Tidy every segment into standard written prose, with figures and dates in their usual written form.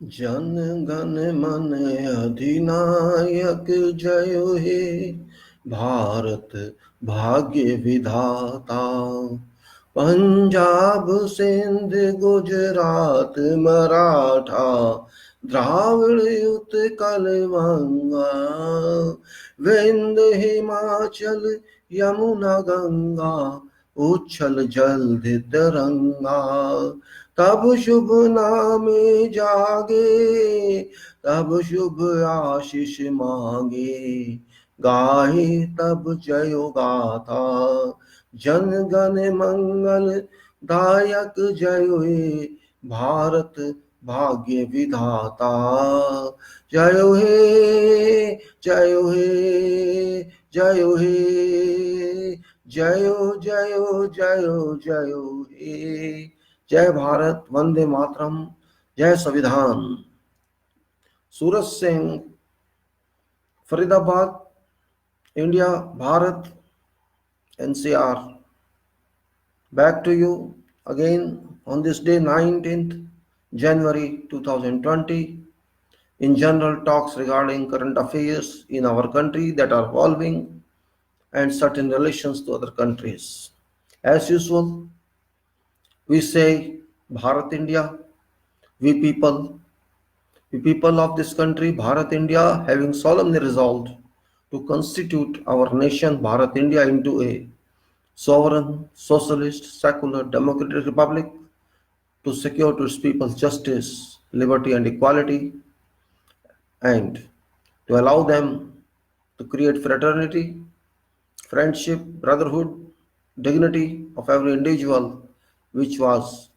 जन गण मन अधिनायक जय हे भारत भाग्य विधाता। पंजाब सिंध गुजरात मराठा द्राविड़ उत्कल बंगा विंध हिमाचल यमुना गंगा उच्छल जलधि तरंगा। तब शुभ नामे जागे तब शुभ आशीष मांगे गाहे तब जयो गाथा। जन गण मंगल दायक जयो हे भारत भाग्य विधाता। जयो हे जयो हे जयो हे जयो जयो जयो जयो हे। जय भारत, वंदे मातरम, जय संविधान। Suraj Singh, Faridabad, India, Bharat, NCR. Back to you again on this day, 19th January 2020, in general talks regarding current affairs in our country that are evolving and certain relations to other countries. As usual, we say Bharat India, we people of this country, Bharat India, having solemnly resolved to constitute our nation, Bharat India, into a sovereign, socialist, secular, democratic republic to secure to its people justice, liberty, and equality, and to allow them to create fraternity, friendship, brotherhood, dignity of every individual, which was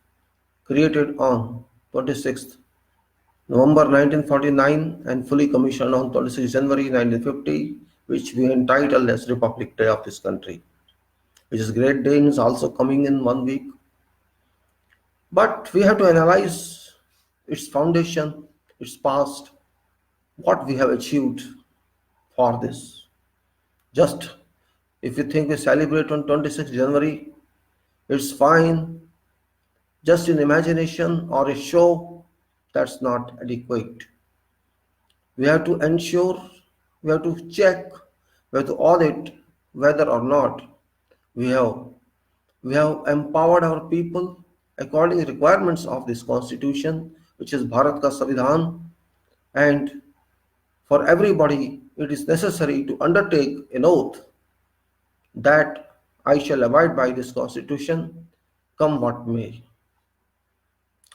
created on 26th November 1949 and fully commissioned on 26 January 1950, which we entitled as Republic Day of this country, which is great day and is also coming in 1 week. But we have to analyze its foundation, its past, what we have achieved for this. Just if you think we celebrate on 26 January, it's fine. Just in imagination or a show, that's not adequate. We have to ensure, we have to check, we have to audit whether or not we have empowered our people according to the requirements of this constitution, which is Bharat ka Samvidhan, and for everybody it is necessary to undertake an oath that I shall abide by this constitution come what may.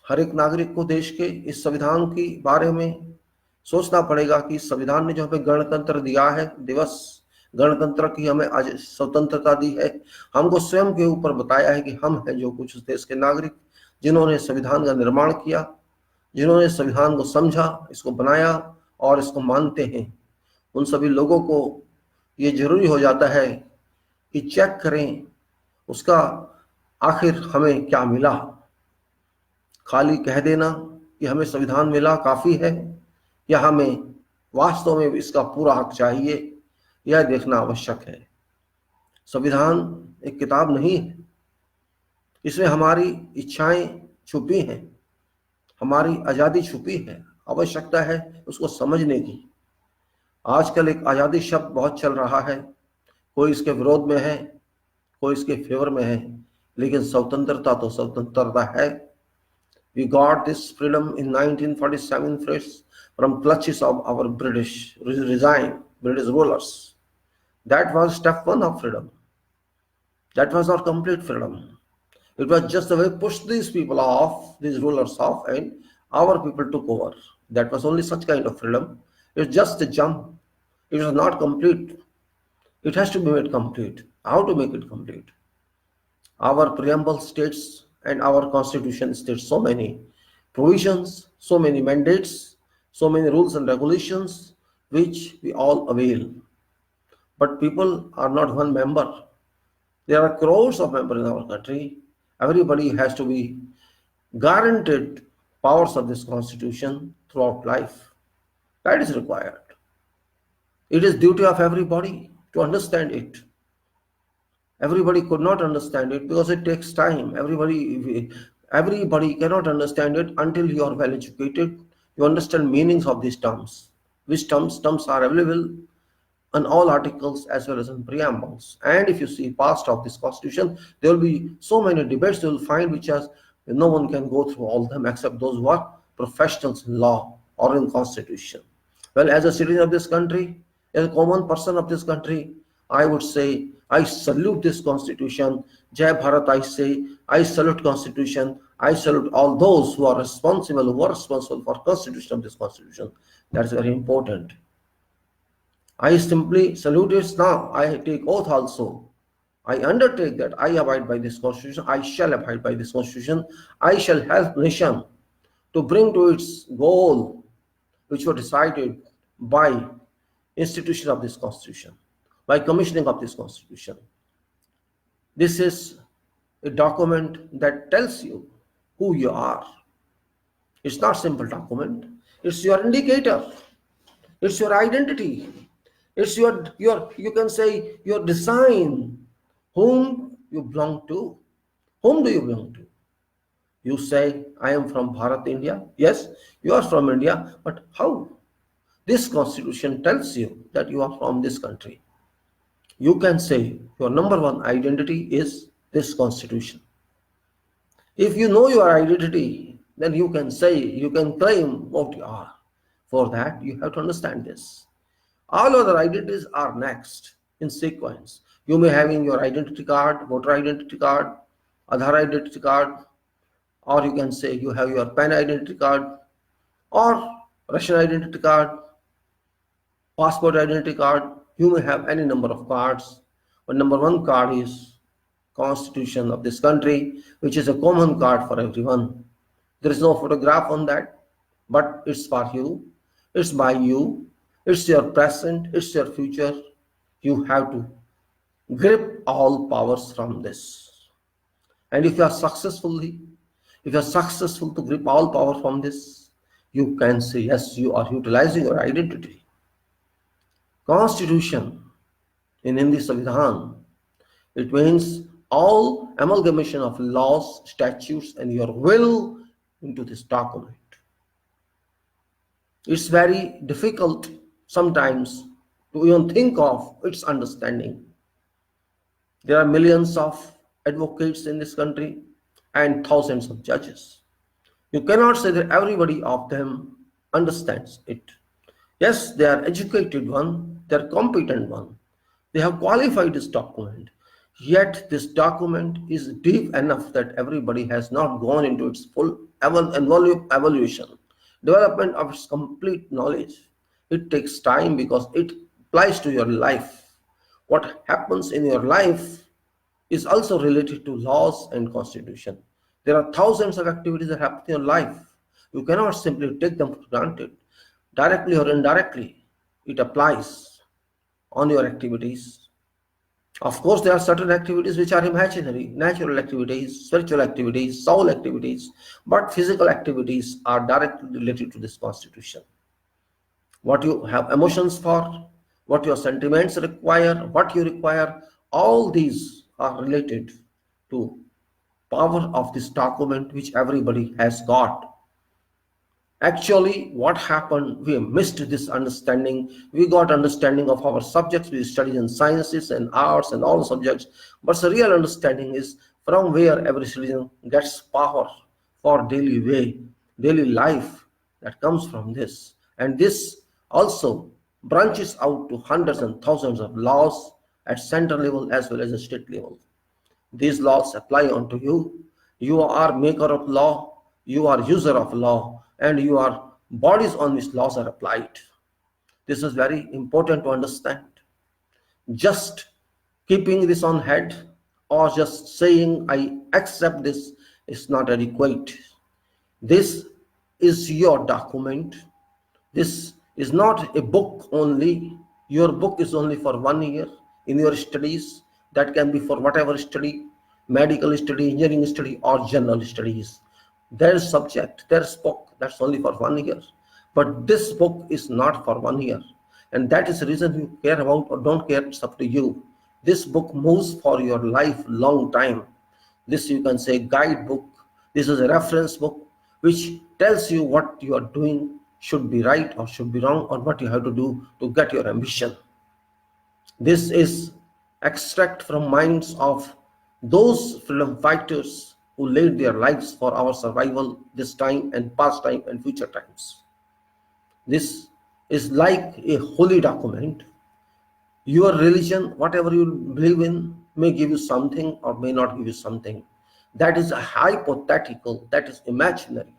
हर एक नागरिक को देश के इस संविधान के बारे में सोचना पड़ेगा कि संविधान ने जो हमें गणतंत्र दिया है, दिवस गणतंत्र की हमें आज स्वतंत्रता दी है, हमको स्वयं के ऊपर बताया है कि हम हैं जो कुछ उस देश के नागरिक जिन्होंने संविधान का निर्माण किया, जिन्होंने संविधान को समझा, इसको बनाया और इसको मानते हैं। उन सभी लोगों को ये जरूरी हो जाता है कि चेक करें उसका आखिर हमें क्या मिला। खाली कह देना कि हमें संविधान मिला काफी है या हमें वास्तव में इसका पूरा हक चाहिए, यह देखना आवश्यक है। संविधान एक किताब नहीं है, इसमें हमारी इच्छाएं छुपी हैं, हमारी आजादी छुपी है। आवश्यकता है उसको समझने की। आजकल एक आजादी शब्द बहुत चल रहा है, कोई इसके विरोध में है, कोई इसके फेवर में है, लेकिन स्वतंत्रता तो स्वतंत्रता है। We got this freedom in 1947 first from clutches of our British rulers. That was step one of freedom. That was not complete freedom. It was just the way pushed these people off, these rulers off, and our people took over. That was only such kind of freedom. It was just a jump. It was not complete. It has to be made complete. How to make it complete? Our preamble states and our constitution states so many provisions, so many mandates, so many rules and regulations, which we all avail. But people are not one member. There are crores of members in our country. Everybody has to be guaranteed powers of this constitution throughout life. That is required. It is duty of everybody to understand it. Everybody could not understand it because it takes time. Everybody cannot understand it until you are well educated, you understand meanings of these terms. Which terms are available on all articles as well as on preambles. And if you see past of this constitution, there will be so many debates you will find which has no one can go through all of them except those who are professionals in law or in constitution. Well, as a citizen of this country, as a common person of this country, I would say I salute this constitution. Jai Bharat, I say, I salute constitution. I salute all those who are responsible, for constitution of this constitution. That's very important. I simply salute it now. I take oath also. I undertake that I abide by this constitution. I shall abide by this constitution. I shall help nation to bring to its goal, which were decided by institution of this constitution, by commissioning of this constitution. This is a document that tells you who you are. It's not a simple document. It's your indicator. It's your identity. It's your you can say your design. Whom you belong to. Whom do you belong to? You say, I am from Bharat, India. Yes, you are from India, but how? This constitution tells you that you are from this country. You can say your number one identity is this constitution. If you know your identity, then you can say, you can claim what you are. For that, you have to understand this. All other identities are next in sequence. You may have in your identity card, voter identity card, Aadhaar identity card, or you can say you have your PAN identity card, or Russian identity card, passport identity card. You may have any number of cards, but number one card is Constitution of this country, which is a common card for everyone. There is no photograph on that, but it's for you, it's by you, it's your present, it's your future. You have to grip all powers from this. And if you are successful to grip all power from this, you can say, yes, you are utilizing your identity. Constitution, in Hindi Samvidhan, it means all amalgamation of laws, statutes, and your will into this document. It's very difficult sometimes to even think of its understanding. There are millions of advocates in this country and thousands of judges. You cannot say that everybody of them understands it. Yes, they are educated one, they are competent one. They have qualified this document. Yet this document is deep enough that everybody has not gone into its full evaluation, development of its complete knowledge. It takes time because it applies to your life. What happens in your life is also related to laws and constitution. There are thousands of activities that happen in your life. You cannot simply take them for granted. Directly or indirectly, it applies on your activities. Of course, there are certain activities which are imaginary, natural activities, spiritual activities, soul activities, but physical activities are directly related to this constitution. What you have emotions for, what your sentiments require, what you require, all these are related to power of this document which everybody has got. Actually, what happened, we missed this understanding. We got understanding of our subjects. We studied in sciences and arts and all subjects. But the real understanding is from where every citizen gets power for daily life that comes from this. And this also branches out to hundreds and thousands of laws at central level as well as the state level. These laws apply unto you. You are maker of law. You are user of law. And your bodies on which laws are applied. This is very important to understand. Just keeping this on head or just saying I accept this is not adequate. This is your document. This is not a book only. Your book is only for 1 year in your studies. That can be for whatever study, medical study, engineering study, or general studies. Their subject, their book, that's only for 1 year. But this book is not for 1 year. And that is the reason you care about or don't care, it's up to you. This book moves for your life long time. This you can say guidebook. This is a reference book which tells you what you are doing should be right or should be wrong, or what you have to do to get your ambition. This is extract from minds of those freedom fighters who laid their lives for our survival this time and past time and future times. This is like a holy document. Your religion, whatever you believe in, may give you something or may not give you something. That is a hypothetical, that is imaginary.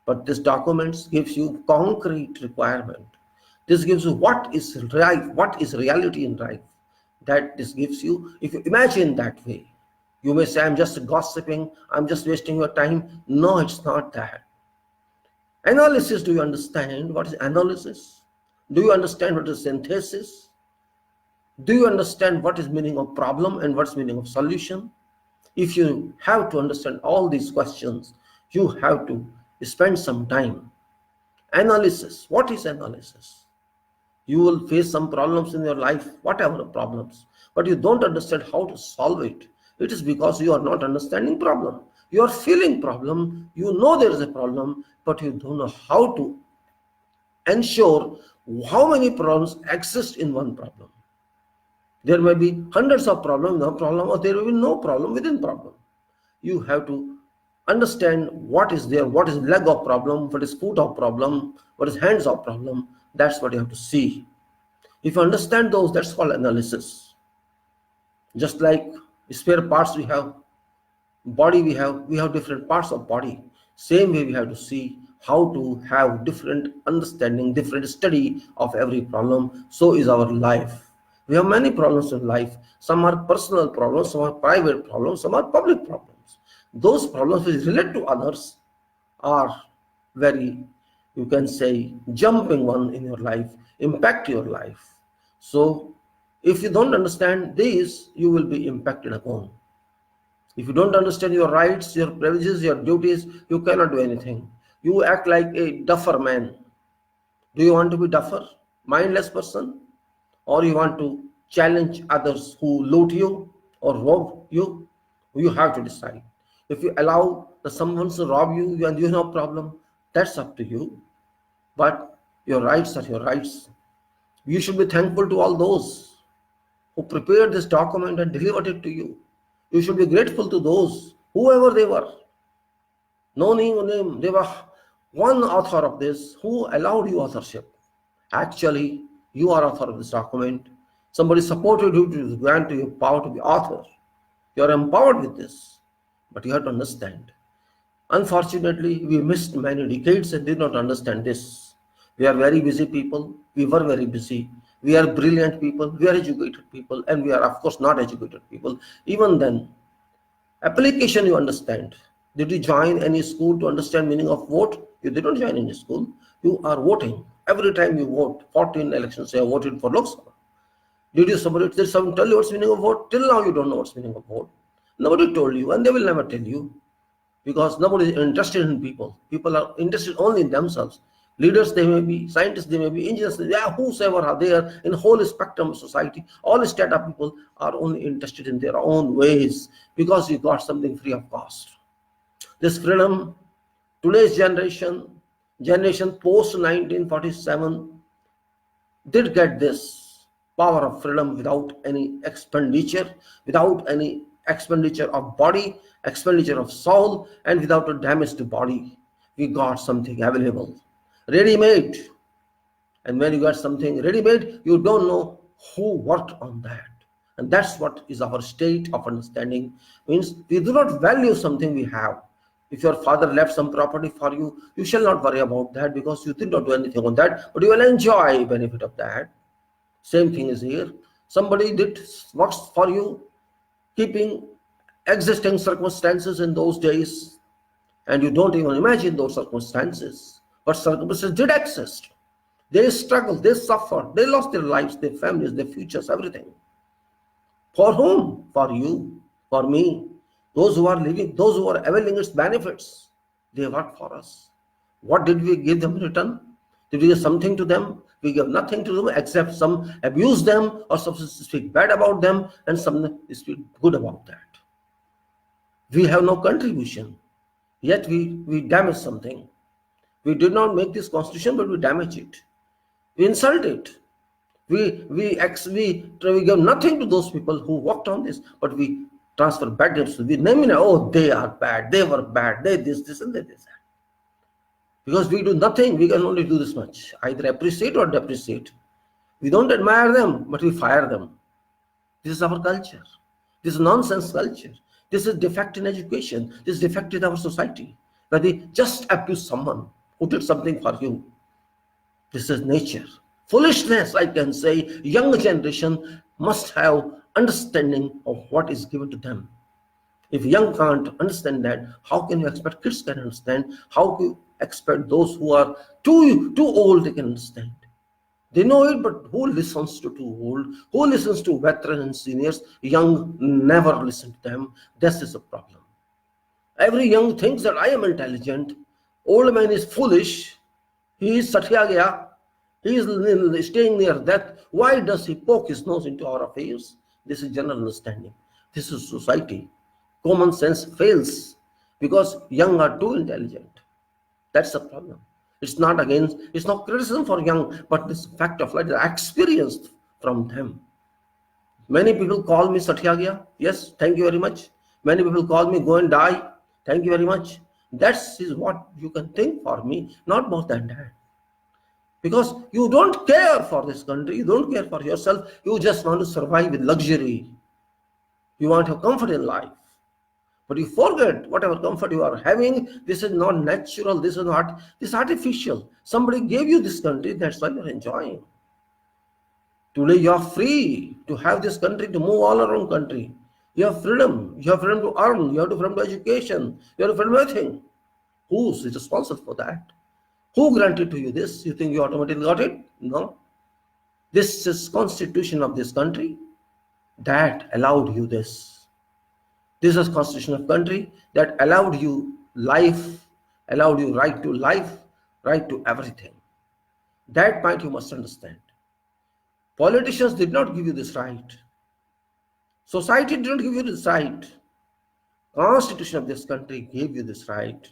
But this document gives you concrete requirement. This gives you what is right, what is reality in life. That this gives you, if you imagine that way, you may say, I'm just gossiping, I'm just wasting your time. No, it's not that. Analysis, do you understand what is analysis? Do you understand what is synthesis? Do you understand what is meaning of problem and what's meaning of solution? If you have to understand all these questions, you have to spend some time. Analysis, what is analysis? You will face some problems in your life, whatever problems, but you don't understand how to solve it. It is because you are not understanding problem. You are feeling problem, you know there is a problem, but you don't know how to ensure how many problems exist in one problem. There may be hundreds of problems, no problem, or there will be no problem within problem. You have to understand what is there, what is leg of problem, what is foot of problem, what is hands of problem. That's what you have to see. If you understand those, that's called analysis. Just like spare parts we have, body we have different parts of body. Same way we have to see how to have different understanding, different study of every problem. So is our life. We have many problems in life. Some are personal problems, some are private problems, some are public problems. Those problems which relate to others are very, you can say, jumping one in your life, impact your life. So if you don't understand these, you will be impacted upon. If you don't understand your rights, your privileges, your duties, you cannot do anything. You act like a duffer man. Do you want to be duffer, mindless person? Or you want to challenge others who loot you or rob you? You have to decide. If you allow someone to rob you and you have no problem, that's up to you. But your rights are your rights. You should be thankful to all those who prepared this document and delivered it to you. You should be grateful to those, whoever they were. No name, they were one author of this who allowed you authorship. Actually, you are author of this document. Somebody supported you to grant you power to be author. You are empowered with this, but you have to understand. Unfortunately, we missed many decades and did not understand this. We are very busy people. We were very busy. We are brilliant people. We are educated people, and we are, of course, not educated people. Even then, application you understand. Did you join any school to understand meaning of vote? You did not join any school. You are voting. Every time you vote, 14 elections, you have voted for Lok Sabha. Did someone tell you what's meaning of vote? Till now you don't know what's meaning of vote. Nobody told you, and they will never tell you, because nobody is interested in people. People are interested only in themselves. Leaders, they may be, scientists, they may be, engineers, whosoever are there in the whole spectrum of society, all startup people are only interested in their own ways, because you got something free of cost. This freedom, today's generation post 1947, did get this power of freedom without any expenditure, of body, expenditure of soul, and without a damage to body. We got something available, ready-made. And when you got something ready-made, you don't know who worked on that. And that's what is our state of understanding. Means we do not value something we have. If your father left some property for you, you shall not worry about that, because you did not do anything on that, but you will enjoy benefit of that. Same thing is here. Somebody did works for you, keeping existing circumstances in those days, and you don't even imagine those circumstances. But circumstances did exist. They struggled, they suffered, they lost their lives, their families, their futures, everything. For whom? For you, for me. Those who are living, those who are availing its benefits, they work for us. What did we give them in return? Did we give something to them? We give nothing to them except some abuse them, or some speak bad about them, and some speak good about that. We have no contribution, yet we damage something. We did not make this constitution, but we damage it. We insult it. We give nothing to those people who worked on this, but we transfer bad names. We name it, oh, they are bad, they were bad, they this, and they this. Because we do nothing, we can only do this much. Either appreciate or depreciate. We don't admire them, but we fire them. This is our culture. This is nonsense culture. This is defect in education. This is defect in our society. That we just abuse someone who did something for you. This is nature. Foolishness, I can say. Young generation must have understanding of what is given to them. If young can't understand that, how can you expect kids can understand? How can you expect those who are too old they can understand? They know it, but who listens to too old? Who listens to veterans and seniors? Young never listen to them. This is a problem. Every young thinks that I am intelligent. Old man is foolish. He is Satyagaya. He is staying near death. Why does he poke his nose into our affairs? This is general understanding. This is society. Common sense fails because young are too intelligent. That's the problem. It's not criticism for young, but this fact of life is experienced from them. Many people call me Satyagaya. Yes, thank you very much. Many people call me go and die. Thank you very much. That is what you can think for me, not more than that. Because you don't care for this country, you don't care for yourself, you just want to survive with luxury. You want to have comfort in life. But you forget whatever comfort you are having, this is not natural, this is artificial. Somebody gave you this country, that's why you're enjoying. Today you are free to have this country, to move all around country. You have freedom to earn, you have freedom to education, you have freedom to everything. Who is responsible for that? Who granted to you this? You think you automatically got it? No. This is constitution of this country that allowed you this. This is constitution of country that allowed you life, allowed you right to life, right to everything. That point you must understand. Politicians did not give you this right. Society did not give you this right. Constitution of this country gave you this right.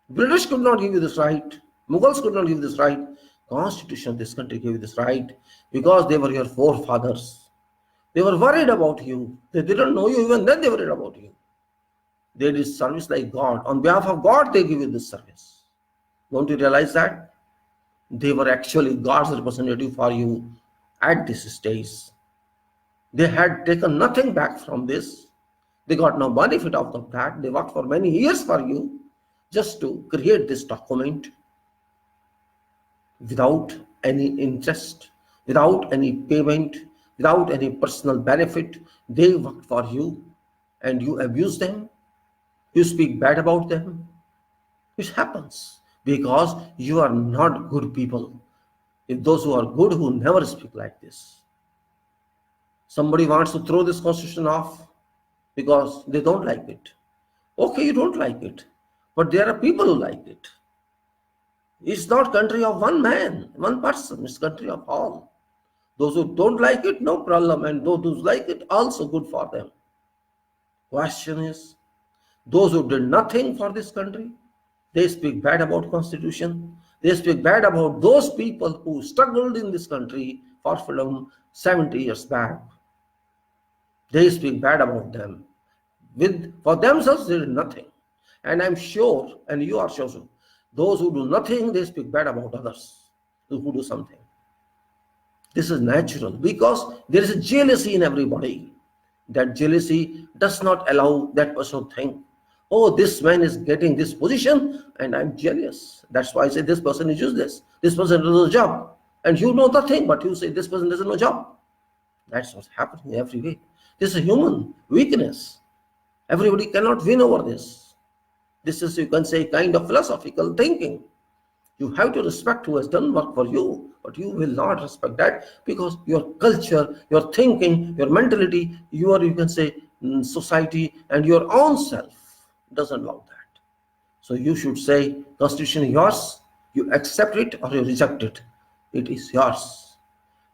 British could not give you this right. Mughals could not give you this right. Constitution of this country gave you this right because they were your forefathers. They were worried about you. They didn't know you, even then they worried about you. They did service like God. On behalf of God, they give you this service. Don't you realize that? They were actually God's representative for you at this stage. They had taken nothing back from this. They got no benefit out of that. They worked for many years for you just to create this document without any interest, without any payment, without any personal benefit. They worked for you and you abuse them. You speak bad about them. It happens because you are not good people. If those who are good, who never speak like this. Somebody wants to throw this constitution off because they don't like it. Okay, you don't like it, but there are people who like it. It's not country of one man, one person. It's country of all. Those who don't like it, no problem, and those who like it, also good for them. Question is, those who did nothing for this country, they speak bad about constitution. They speak bad about those people who struggled in this country for freedom 70 years back. They speak bad about them. For themselves, they did nothing. And I'm sure, and you are sure, those who do nothing, they speak bad about others who do something. This is natural because there is a jealousy in everybody. That jealousy does not allow that person to think, oh, this man is getting this position and I'm jealous. That's why I say this person is useless. This person does no job. And you know nothing, but you say this person doesn't know job. That's what's happening every way. This is a human weakness. Everybody cannot win over this. This is, you can say, kind of philosophical thinking. You have to respect who has done work for you, but you will not respect that because your culture, your thinking, your mentality, you can say, society and your own self doesn't allow that. So you should say, constitution is yours, you accept it or you reject it. It is yours.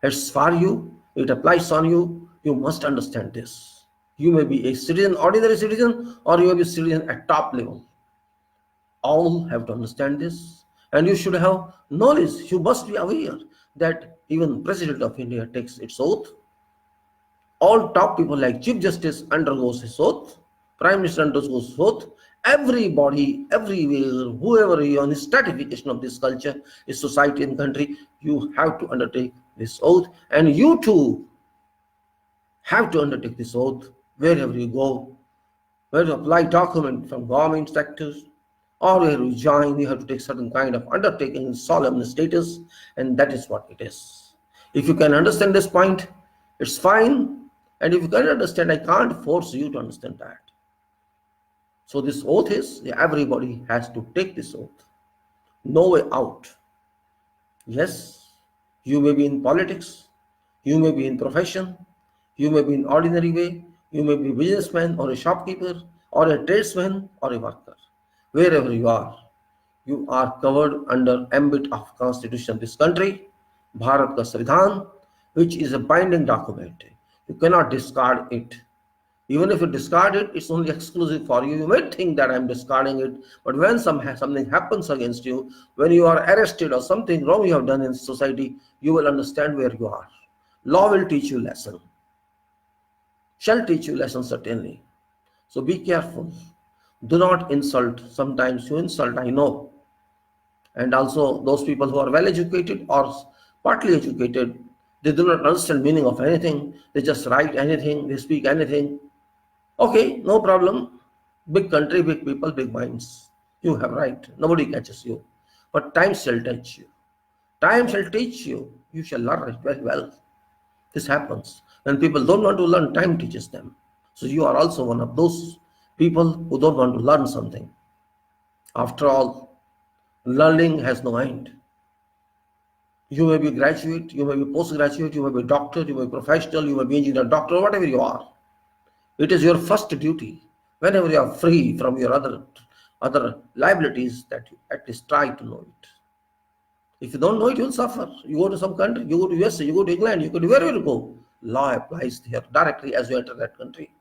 It's for you, it applies on you. You must understand this. You may be a citizen, ordinary citizen, or you may be a citizen at top level. All have to understand this. And you should have knowledge. You must be aware that even President of India takes its oath. All top people like Chief Justice undergoes his oath. Prime Minister undergoes his oath. Everybody, everywhere, whoever you on the stratification of this culture, is society and country, you have to undertake this oath. And you too have to undertake this oath wherever you go. Where you apply document from government sectors, or where you join, you have to take certain kind of undertaking in solemn status, and that is what it is. If you can understand this point, it's fine. And if you can't understand, I can't force you to understand that. So this oath is, everybody has to take this oath. No way out. Yes, you may be in politics, you may be in profession, you may be in ordinary way, you may be a businessman or a shopkeeper or a tradesman or a worker. Wherever you are covered under ambit of Constitution of this country, Bharat ka Samvidhan, which is a binding document. You cannot discard it. Even if you discard it, it's only exclusive for you. You may think that I'm discarding it, but when something happens against you, when you are arrested or something wrong you have done in society, you will understand where you are. Law will teach you lesson. Shall teach you lesson certainly. So be careful. Do not insult. Sometimes you insult, I know. And also those people who are well educated or partly educated, they do not understand meaning of anything. They just write anything, they speak anything. Okay, no problem. Big country, big people, big minds. You have right. Nobody catches you. But time shall teach you. Time shall teach you. You shall learn it very well. This happens. When people don't want to learn, time teaches them. So you are also one of those people who don't want to learn something. After all, learning has no end. You may be graduate, you may be postgraduate, you may be doctor, you may be professional, you may be engineer, doctor, whatever you are. It is your first duty, whenever you are free from your other liabilities, that you at least try to know it. If you don't know it, you will suffer. You go to some country, you go to USA, you go to England, you go to wherever you go. Law applies here directly as you enter that country.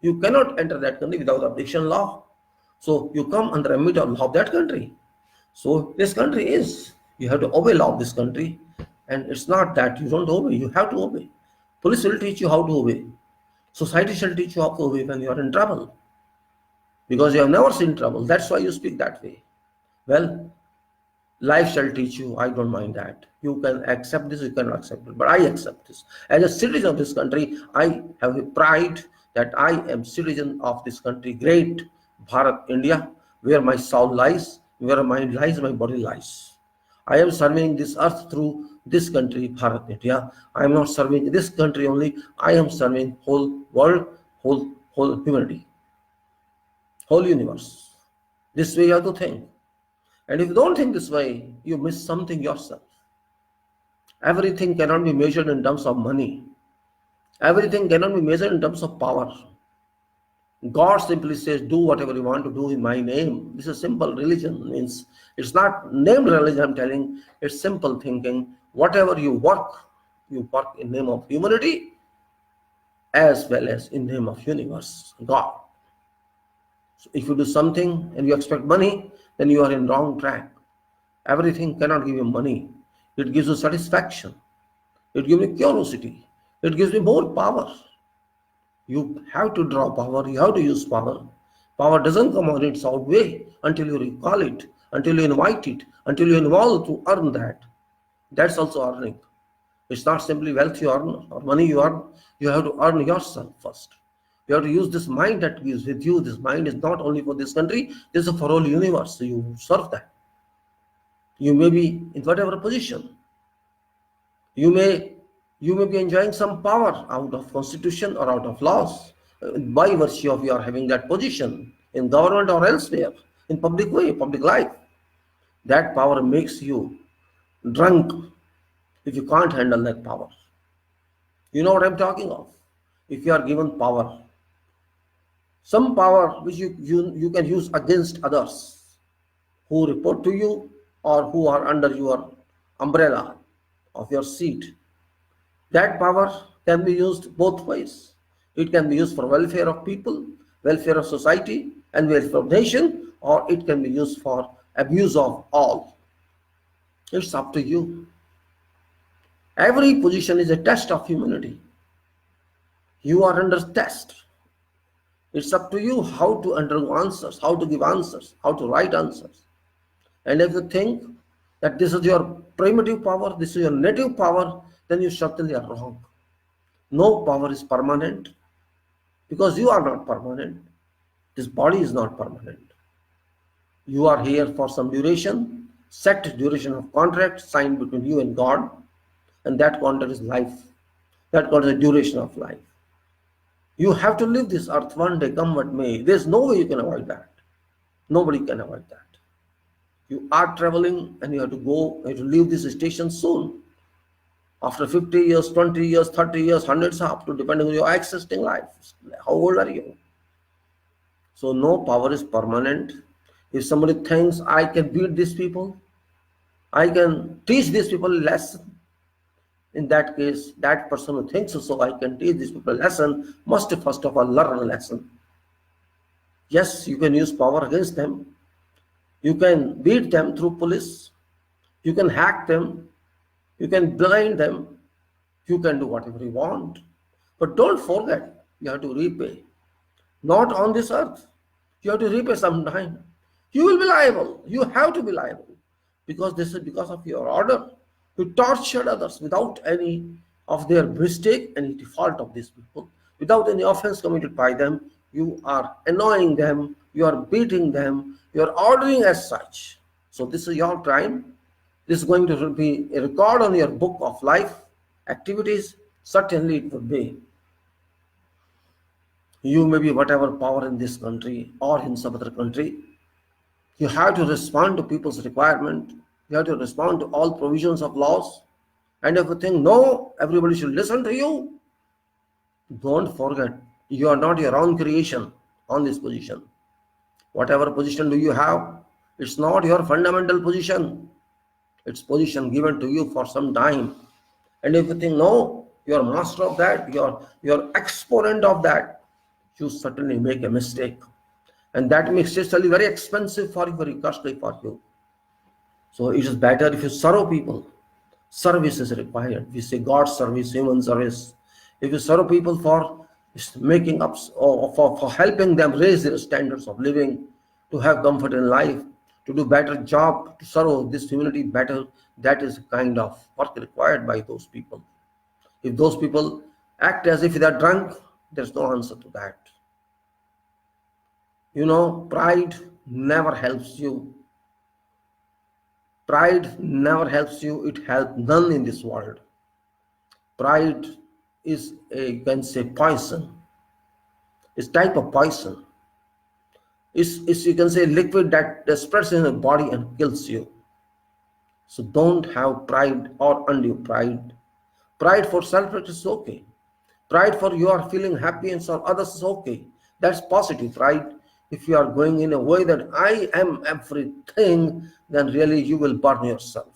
You cannot enter that country without abdication law. So you come under a middle law of that country. So this country is, you have to obey law of this country. And it's not that you don't obey, you have to obey. Police will teach you how to obey. Society shall teach you how to obey when you are in trouble. Because you have never seen trouble. That's why you speak that way. Well, life shall teach you. I don't mind that. You can accept this, you cannot accept it. But I accept this. As a citizen of this country, I have a pride that I am citizen of this country, great Bharat, India, where my soul lies, where my mind lies, my body lies. I am serving this earth through this country, Bharat, India. I am not serving this country only. I am serving whole world, whole humanity, whole universe. This way you have to think. And if you don't think this way, you miss something yourself. Everything cannot be measured in terms of money. Everything cannot be measured in terms of power. God simply says, do whatever you want to do in my name. This is simple religion. Means it's not named religion, I'm telling. It's simple thinking. Whatever you work in name of humanity as well as in name of universe, God. So if you do something and you expect money, then you are in wrong track. Everything cannot give you money. It gives you satisfaction. It gives you curiosity. It gives you more power. You have to draw power. You have to use power. Power doesn't come on its own way until you recall it, until you invite it, until you involve to earn that. That's also earning. It's not simply wealth you earn or money you earn. You have to earn yourself first. You have to use this mind that is with you. This mind is not only for this country, this is for all universe. So you serve that. You may be in whatever position. You may be enjoying some power out of constitution or out of laws by virtue of your having that position in government or elsewhere, in public way, public life. That power makes you drunk if you can't handle that power. You know what I'm talking of. If you are given power, some power which you can use against others who report to you or who are under your umbrella of your seat, that power can be used both ways. It can be used for welfare of people, welfare of society, and welfare of nation, or it can be used for abuse of all. It's up to you. Every position is a test of humanity. You are under test. It's up to you how to undergo answers, how to give answers, how to write answers. And if you think that this is your primitive power, this is your native power, then you certainly are wrong. No power is permanent because you are not permanent. This body is not permanent. You are here for some duration, set duration of contract signed between you and God, and that contract is life. That contract is the duration of life. You have to leave this earth one day, come what may. There's no way you can avoid that. Nobody can avoid that. You are traveling and you have to go, you have to leave this station soon. After 50 years, 20 years, 30 years, hundreds up to depending on your existing life. How old are you? So no power is permanent. If somebody thinks I can beat these people, I can teach these people a lesson, in that case, that person who thinks so, I can teach these people a lesson, must first of all learn a lesson. Yes, you can use power against them. You can beat them through police. You can hack them. You can blind them. You can do whatever you want. But don't forget, you have to repay. Not on this earth. You have to repay sometime. You will be liable. You have to be liable. Because this is because of your order. You tortured others without any of their mistake, any default of these people, without any offense committed by them. You are annoying them. You are beating them. You are ordering as such. So this is your crime. This is going to be a record on your book of life activities. Certainly it would be. You may be whatever power in this country or in some other country. You have to respond to people's requirement. You have to respond to all provisions of laws. And if you think, no, everybody should listen to you, don't forget, you are not your own creation on this position. Whatever position do you have, it's not your fundamental position. It's position given to you for some time. And if you think, no, you are master of that, you are exponent of that, you certainly make a mistake. And that makes it very expensive for you, very costly for you. So it is better if you serve people. Service is required. We say God service, human service. If you serve people for making up or for helping them raise their standards of living, to have comfort in life, to do better job, to serve this humanity better, that is the kind of work required by those people. If those people act as if they are drunk, there's no answer to that. You know, pride never helps you. Pride never helps you. It helps none in this world. Pride is you can say poison. It's type of poison. It's you can say liquid that spreads in the body and kills you. So don't have pride or undue pride. Pride for self is okay. Pride for you are feeling happy and so others is okay. That's positive pride. If you are going in a way that I am everything, then really you will burn yourself.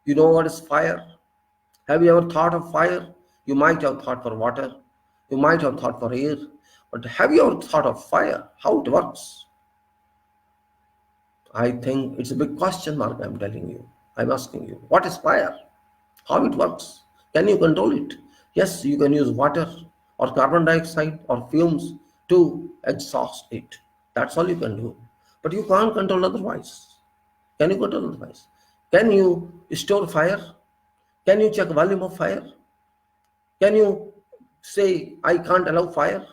You know what is fire? Have you ever thought of fire? You might have thought for water. You might have thought for air. But have you ever thought of fire? How it works? I think it's a big question mark I'm telling you. I'm asking you. What is fire? How it works? Can you control it? Yes, you can use water or carbon dioxide or fumes to exhaust it. That's all you can do. But you can't control otherwise. Can you control otherwise? Can you store fire? Can you check volume of fire? Can you say, I can't allow fire?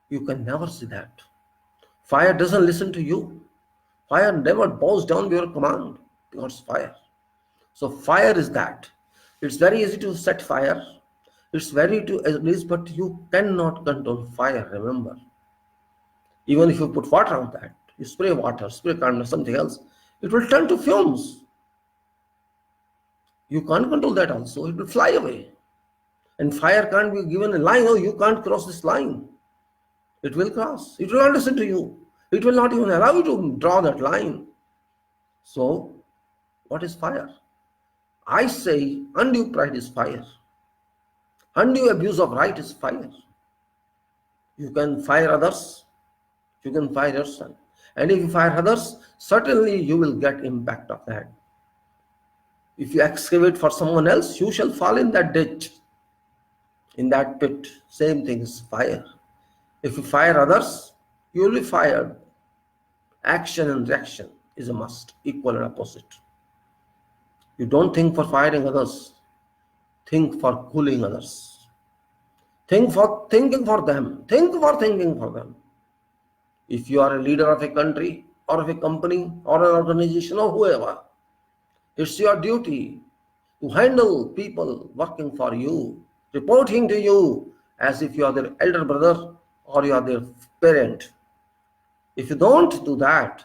You can never see that. Fire doesn't listen to you. Fire never bows down to your command because fire. So fire is that. It's very easy to set fire. It's very easy, but you cannot control fire, remember. Even if you put water on that, you spray water, spray carbon, something else, it will turn to fumes. You can't control that also. It will fly away. And fire can't be given a line. Oh, you can't cross this line. It will cross. It will not listen to you. It will not even allow you to draw that line. So, what is fire? I say undue pride is fire. Undue abuse of right is fire. You can fire others. You can fire yourself. And if you fire others, certainly you will get impact of that. If you excavate for someone else, you shall fall in that ditch, in that pit. Same thing is fire. If you fire others, you will be fired. Action and reaction is a must, equal and opposite. You don't think for firing others, think for cooling others. Think for thinking for them. Think for thinking for them. If you are a leader of a country or of a company or an organization or whoever, it's your duty to handle people working for you, reporting to you as if you are their elder brother or you are their parent. If you don't do that,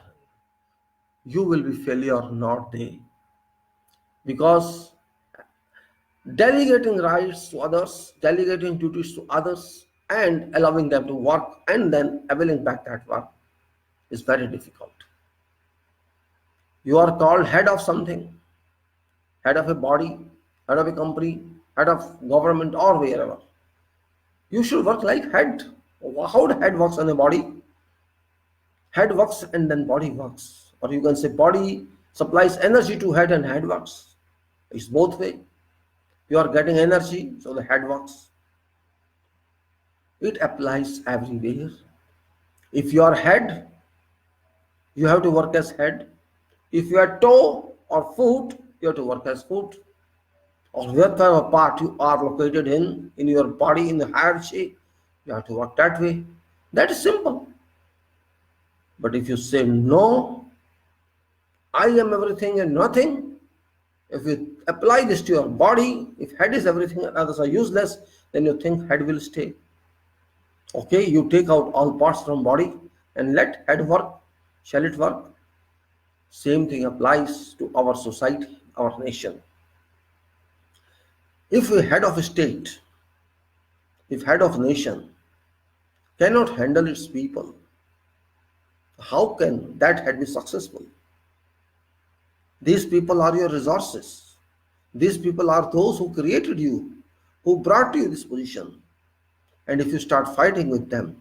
you will be failure, not they. Because delegating rights to others, delegating duties to others, and allowing them to work and then availing back that work is very difficult. You are called head of something, head of a body, head of a company, head of government or wherever. You should work like head. How the head works on a body? Head works and then body works. Or you can say body supplies energy to head and head works. It's both way. You are getting energy, so the head works. It applies everywhere. If you are head, you have to work as head. If you are toe or foot, you have to work as foot. Or whatever part you are located in your body, in the hierarchy, you have to work that way. That is simple. But if you say no, I am everything and nothing, if you apply this to your body, if head is everything and others are useless, then you think head will stay. Okay, you take out all parts from body and let head work. Shall it work? Same thing applies to our society, our nation. If a head of a state, if head of nation cannot handle its people, how can that head be successful? These people are your resources. These people are those who created you, who brought you this position. And if you start fighting with them,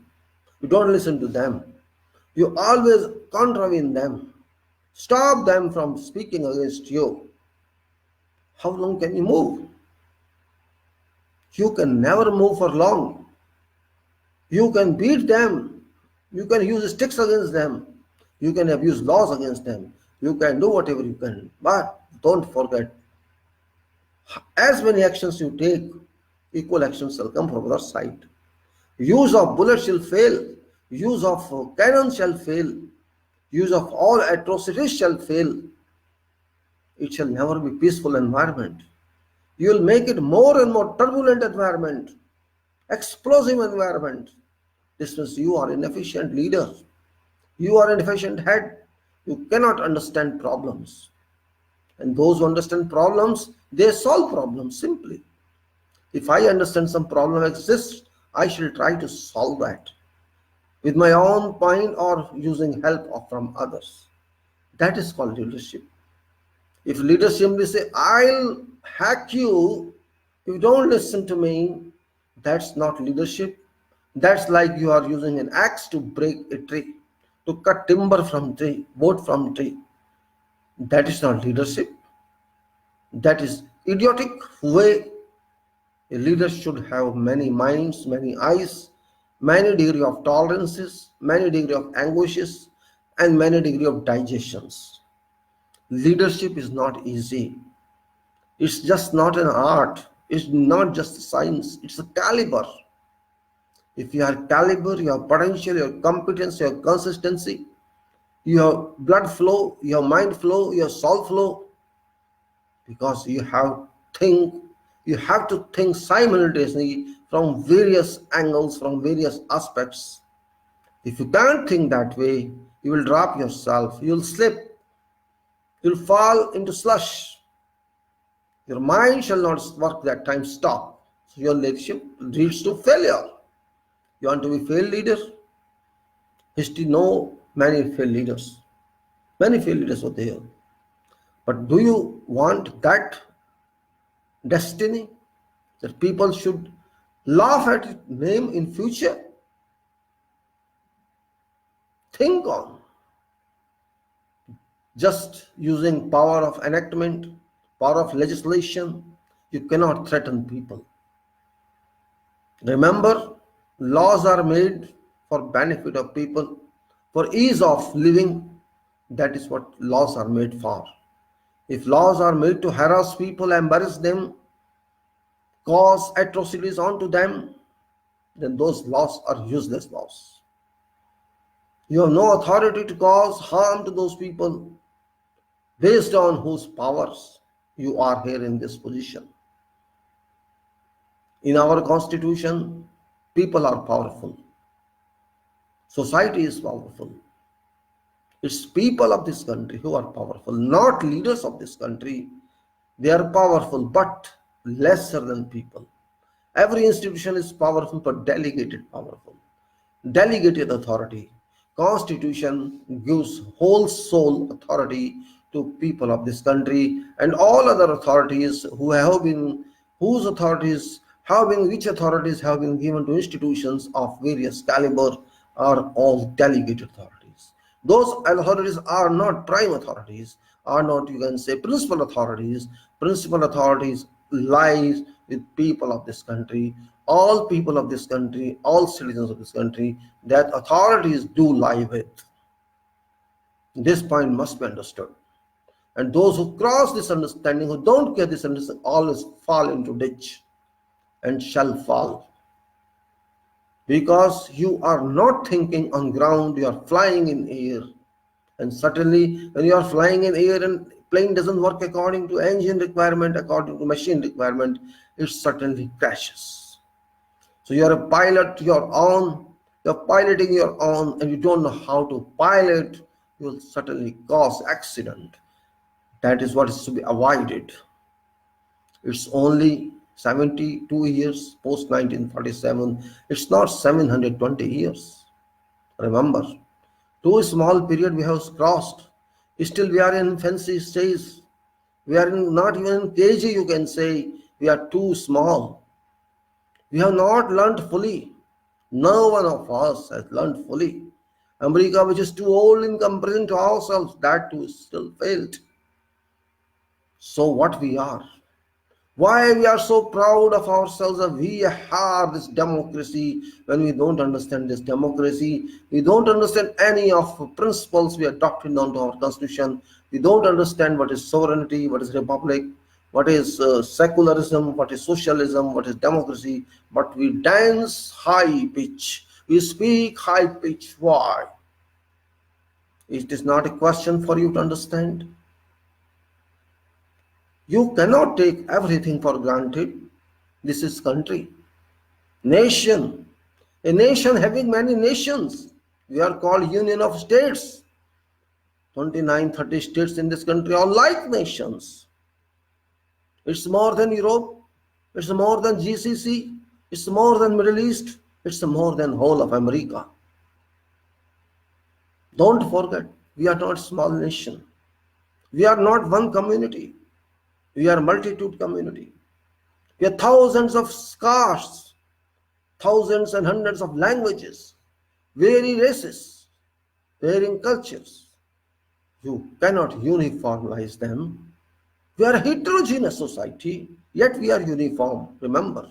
you don't listen to them, you always contravene them, stop them from speaking against you, how long can you move? You can never move for long. You can beat them, you can use sticks against them, you can abuse laws against them, you can do whatever you can, but don't forget, as many actions you take, equal actions shall come from other side. Use of bullets shall fail, use of cannon shall fail, use of all atrocities shall fail. It shall never be peaceful environment. You will make it more and more turbulent environment, explosive environment. This means you are inefficient leader. You are an inefficient head. You cannot understand problems. And those who understand problems, they solve problems simply. If I understand some problem exists, I shall try to solve that with my own mind or using help from others. That is called leadership. If leaders simply say, I'll hack you if you don't listen to me, that's not leadership. That's like you are using an axe to break a tree, to cut timber from tree, wood from tree. That is not leadership. That is idiotic way. A leader should have many minds, many eyes, many degree of tolerances, many degree of anguishes, and many degree of digestions. Leadership is not easy. It's just not an art. It's not just a science. It's a caliber. If you have caliber, you have potential, you have competence, you have consistency, you have blood flow, you have mind flow, you have soul flow, because you have to think simultaneously from various angles, from various aspects. If you can't think that way, you will drop yourself, you will slip, you will fall into slush. Your mind shall not work that time, stop. So your leadership leads to failure. You want to be failed leader? History know many failed leaders. Many failed leaders were there. But do you want that destiny, that people should laugh at its name in future? Think on. Just using power of enactment, power of legislation. You cannot threaten people. Remember, laws are made for benefit of people, for ease of living. That is what laws are made for. If laws are made to harass people, embarrass them, cause atrocities onto them, then those laws are useless laws. You have no authority to cause harm to those people based on whose powers you are here in this position. In our constitution, people are powerful. Society is powerful. It's people of this country who are powerful, not leaders of this country. They are powerful, but lesser than people. Every institution is powerful, but delegated powerful. Delegated authority. Constitution gives whole soul authority to people of this country, and all other authorities which authorities have been given to institutions of various caliber are all delegated authorities. Those authorities are not prime authorities, are not, you can say, principal authorities. Principal authorities lies with people of this country, all people of this country, all citizens of this country, that authorities do lie with. This point must be understood. And those who cross this understanding, who don't get this understanding, always fall into ditch and shall fall. Because you are not thinking on ground, you are flying in air. And certainly when you are flying in air and plane doesn't work according to engine requirement, according to machine requirement, it certainly crashes. So you are a pilot, you're piloting your own, and you don't know how to pilot, you will certainly cause accident. That is what is to be avoided. It's only 72 years post 1947. It's not 720 years. Remember, too small period we have crossed. Still we are in infancy stage. We are not even in KG, you can say. We are too small. We have not learned fully. No one of us has learned fully. America, which is too old in comparison to ourselves, that too still failed. So what we are? Why we are so proud of ourselves that we have this democracy, when we don't understand this democracy, we don't understand any of the principles we are adopted onto our constitution, we don't understand what is sovereignty, what is republic, what is secularism, what is socialism, what is democracy, but we dance high pitch, we speak high pitch. Why? It is not a question for you to understand. You cannot take everything for granted. This is country, nation, a nation having many nations. We are called Union of States. 29, 30 states in this country are like nations. It's more than Europe. It's more than GCC. It's more than Middle East. It's more than whole of America. Don't forget, we are not small nation. We are not one community. We are multitude community. We are thousands of castes, thousands and hundreds of languages, varying races, varying cultures. You cannot uniformize them. We are a heterogeneous society, yet we are uniform. Remember,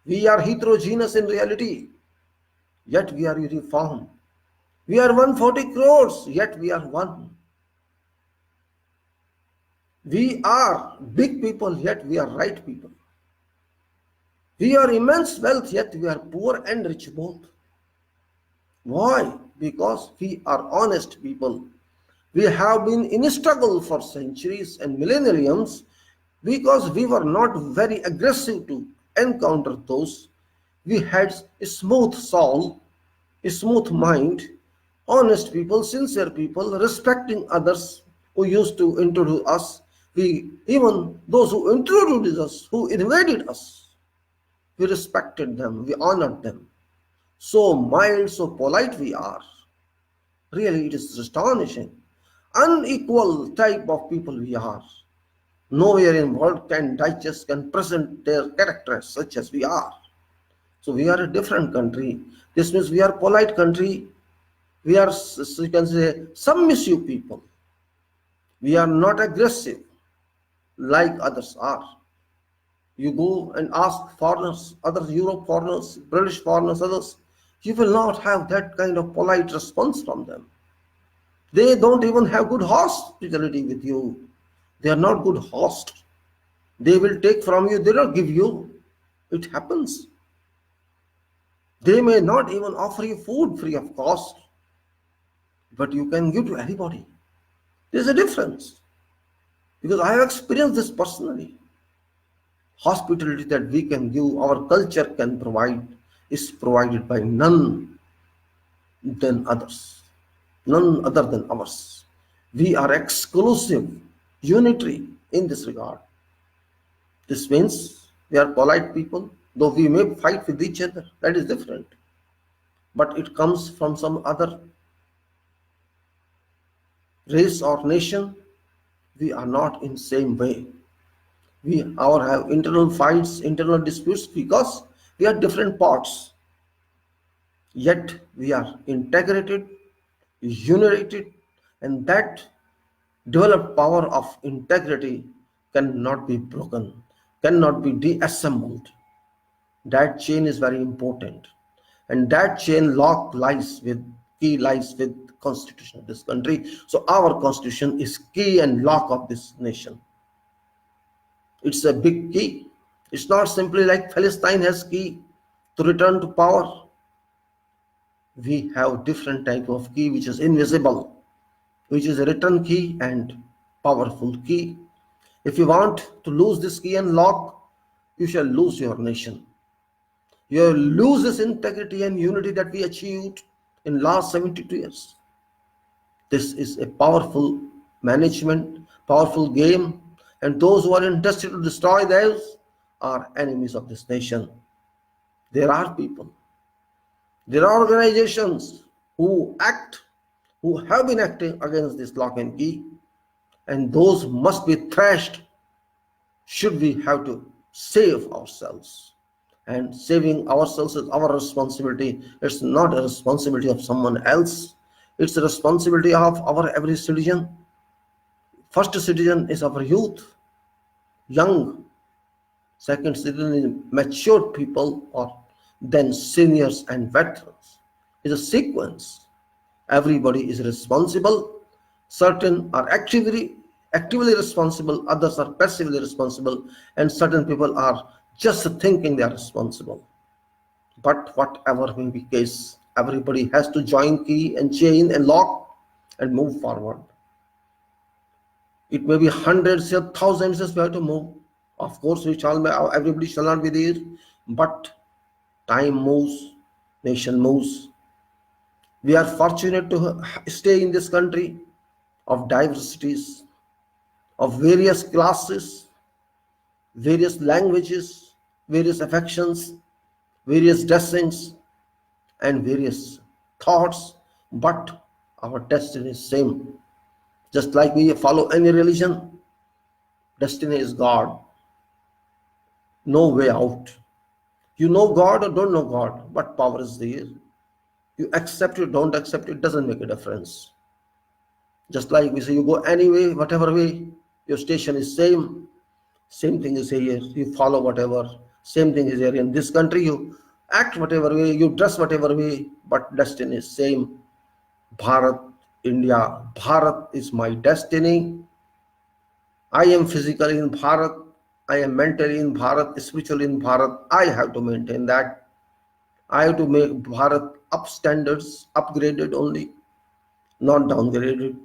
we are heterogeneous in reality, yet we are uniform. We are 140 crores, yet we are one. We are big people, yet we are right people. We are immense wealth, yet we are poor and rich both. Why? Because we are honest people. We have been in struggle for centuries and millenniums because we were not very aggressive to encounter those. We had a smooth soul, a smooth mind, honest people, sincere people, respecting others who used to introduce us. Even those who introduced us, who invaded us, we respected them, we honored them. So mild, so polite we are. Really, it is astonishing. Unequal type of people we are. Nowhere in the world can digest, can present their characters such as we are. So we are a different country. This means we are a polite country. We are, you can say, submissive people. We are not aggressive. like others are. You go and ask foreigners, other Europe foreigners, British foreigners, others, you will not have that kind of polite response from them. They don't even have good hospitality with you. They are not good hosts. They will take from you, they don't give you. It happens. They may not even offer you food free of cost, but you can give to anybody. There's a difference because I have experienced this personally. Hospitality that we can give, our culture can provide, is provided by none than others, none other than ours. We are exclusive, unitary in this regard. This means we are polite people, though we may fight with each other, that is different. But it comes from some other race or nation, we are not in same way. We have internal fights, internal disputes because we are different parts. Yet we are integrated, united, and that developed power of integrity cannot be broken, cannot be deassembled. That chain is very important, and that chain key lies with constitution of this country. So our constitution is key and lock of this nation. It's a big key. It's not simply like Palestine has key to return to power. We have different type of key which is invisible, which is a written key and powerful key. If you want to lose this key and lock, you shall lose your nation. You will lose this integrity and unity that we achieved in last 72 years. This is a powerful management, powerful game, and those who are interested to destroy those are enemies of this nation. There are people, there are organizations who have been acting against this lock and key, and those must be thrashed should we have to save ourselves. And saving ourselves is our responsibility. It's not a responsibility of someone else. It's a responsibility of our every citizen. First citizen is our youth, young. Second citizen is mature people, or then seniors and veterans. It's a sequence. Everybody is responsible. Certain are actively responsible, others are passively responsible, and certain people are just thinking they are responsible. But whatever may be the case, everybody has to join key and chain and lock and move forward. It may be hundreds or thousands we have to move. Of course, everybody shall not be there, but time moves, nation moves. We are fortunate to stay in this country of diversities, of various classes, various languages, various affections, various dressings, and various thoughts, but our destiny is same. Just like we follow any religion, destiny is God. No way out. You know God or don't know God, but power is there. You accept it, don't accept it, doesn't make a difference. Just like we say, you go any way, whatever way, your station is same. Same thing is here. You follow whatever. Same thing is here in this country. You act whatever way, you dress whatever way, but destiny is same. Bharat, India, Bharat is my destiny. I am physically in Bharat. I am mentally in Bharat, spiritually in Bharat. I have to maintain that. I have to make Bharat up standards, upgraded only, not downgraded.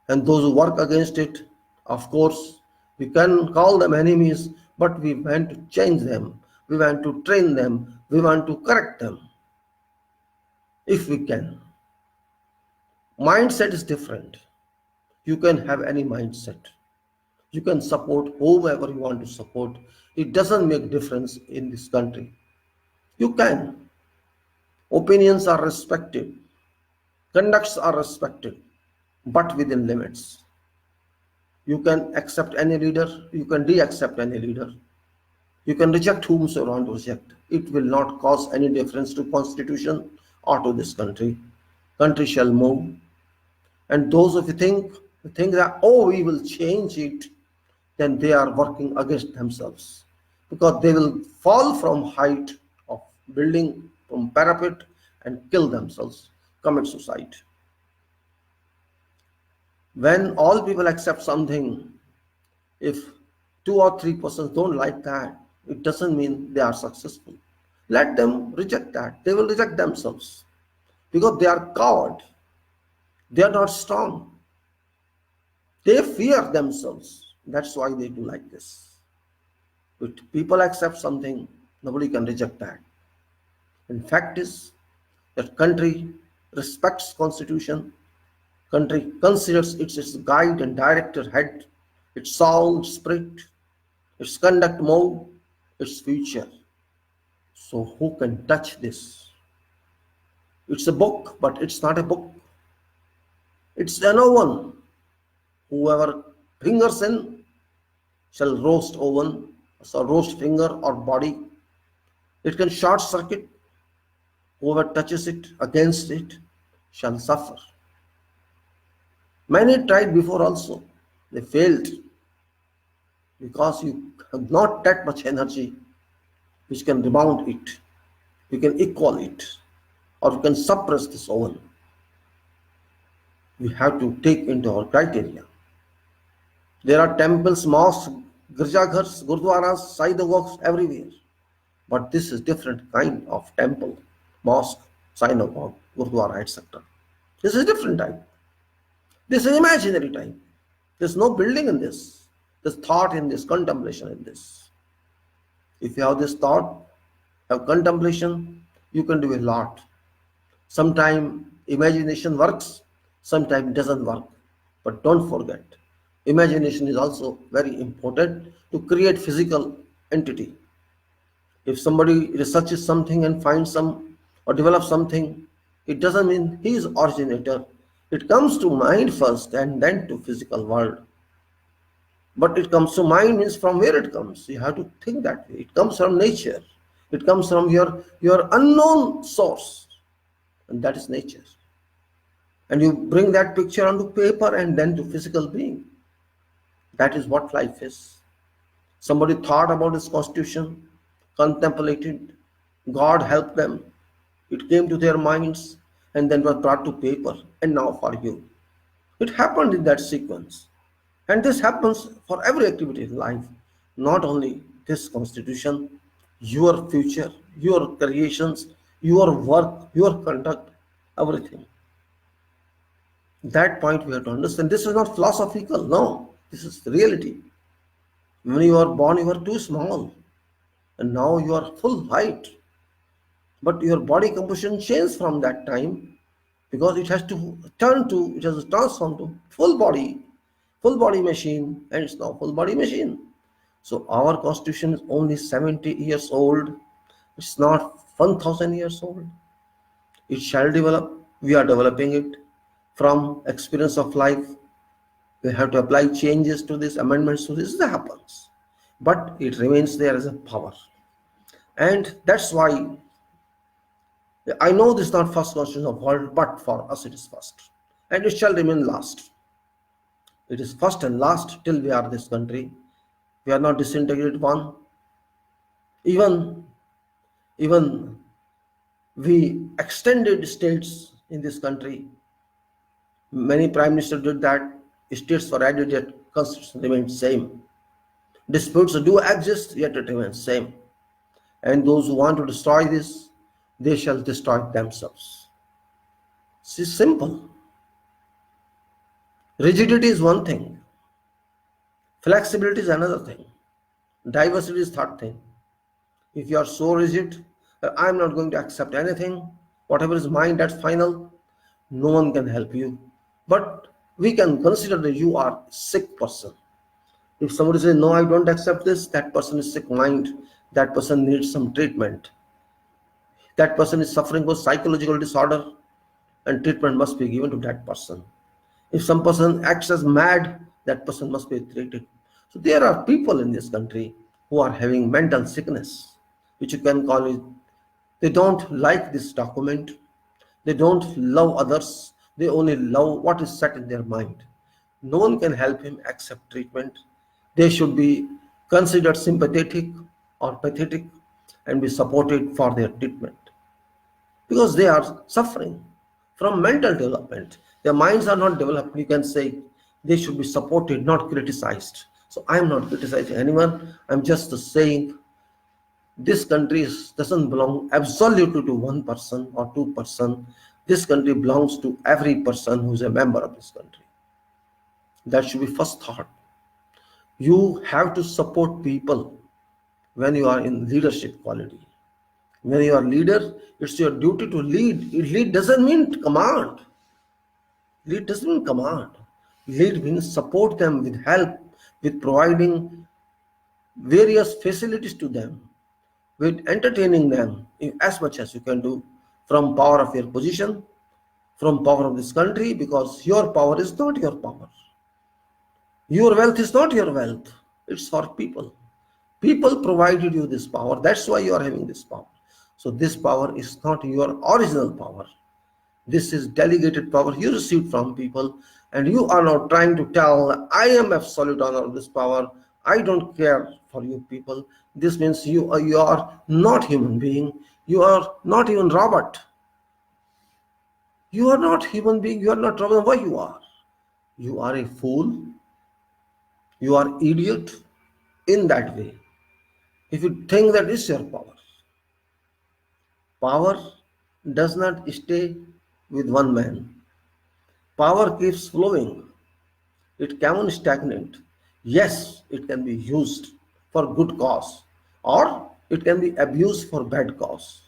And those who work against it, of course, we can call them enemies, but we want to change them. We want to train them. We want to correct them. If we can. Mindset is different. You can have any mindset. You can support whomever you want to support. It doesn't make difference in this country. You can. Opinions are respected. Conducts are respected, but within limits. You can accept any leader. You can de-accept any leader. You can reject whom you want to reject. It will not cause any difference to constitution or to this country. Country shall move. And those who think that, oh, we will change it, then they are working against themselves, because they will fall from height of building, from parapet, and kill themselves, commit suicide. When all people accept something, if 2 or 3 persons don't like that, it doesn't mean they are successful. Let them reject that. They will reject themselves because they are coward. They are not strong. They fear themselves. That's why they do like this. If people accept something, nobody can reject that. In fact is that country respects constitution. Country considers it its guide and director head, its soul, its spirit, its conduct mode, its future. So who can touch this? It's a book, but it's not a book. It's no one. Whoever fingers in shall roast oven, so roast finger or body. It can short circuit. Whoever touches it, against it, shall suffer. Many tried before also. They failed because you have not that much energy which can rebound it. You can equal it, or you can suppress this oven. We have to take into our criteria. There are temples, mosques, girjaghars, gurdwaras, synagogues everywhere. But this is different kind of temple, mosque, synagogue, gurdwara, etc. This is different type. This is imaginary type. There's no building in this. There's thought in this, contemplation in this. If you have this thought, have contemplation, you can do a lot. Sometimes imagination works, sometimes it doesn't work. But don't forget, imagination is also very important to create physical entity. If somebody researches something and finds some or develops something, it doesn't mean he is originator. It comes to mind first and then to physical world. But it comes to mind means from where it comes. You have to think that way. It comes from nature. It comes from your unknown source. And that is nature. And you bring that picture onto paper and then to physical being. That is what life is. Somebody thought about his constitution, contemplated, God helped them. It came to their minds and then was brought to paper, and now for you. It happened in that sequence. And this happens for every activity in life, not only this constitution, your future, your creations, your work, your conduct, everything. That point we have to understand. This is not philosophical, no, this is reality. When you are born, you are too small, and now you are full height. But your body composition changed from that time because it has to transform to full body machine, and it's now full body machine. So our constitution is only 70 years old. It's not 1000 years old. It shall develop. We are developing it from experience of life. We have to apply changes to this, amendments to this. That happens. But it remains there as a power. And that's why I know this is not first constitution of the world, but for us it is first. And it shall remain last. It is first and last till we are this country. We are not disintegrated one. Even we extended states in this country. Many prime ministers did that. States were added, yet constitution remains same. Disputes do exist, yet it remains same. And those who want to destroy this, they shall destroy themselves. It's simple. Rigidity is one thing. Flexibility is another thing. Diversity is third thing. If you are so rigid, I am not going to accept anything, whatever is mine, that's final, no one can help you. But we can consider that you are a sick person. If somebody says, no, I don't accept this, that person is sick mind, that person needs some treatment. That person is suffering from psychological disorder, and treatment must be given to that person. If some person acts as mad, that person must be treated. So there are people in this country who are having mental sickness, which you can call it. They don't like this document. They don't love others. They only love what is set in their mind. No one can help him accept treatment. They should be considered sympathetic or pathetic and be supported for their treatment because they are suffering from mental development. Their minds are not developed. You can say they should be supported, not criticized. So I am not criticizing anyone. I'm just saying this country doesn't belong absolutely to one person or two-person. This country belongs to every person who is a member of this country. That should be first thought. You have to support people when you are in leadership quality. When you are leader, it's your duty to lead. Lead doesn't mean command. Lead doesn't mean command. Lead means support them with help, with providing various facilities to them, with entertaining them as much as you can do from power of your position, from power of this country, because your power is not your power. Your wealth is not your wealth. It's for people. People provided you this power. That's why you are having this power. So this power is not your original power. This is delegated power you received from people, and you are now trying to tell, I am absolute owner of this power. I don't care for you people. This means you are not human being. You are not even robot. You are not human being. You are not robot. Why you are? You are a fool. You are idiot in that way. If you think that is your power. Power does not stay with one man. Power keeps flowing. It cannot stagnate. Yes, it can be used for good cause, or it can be abused for bad cause.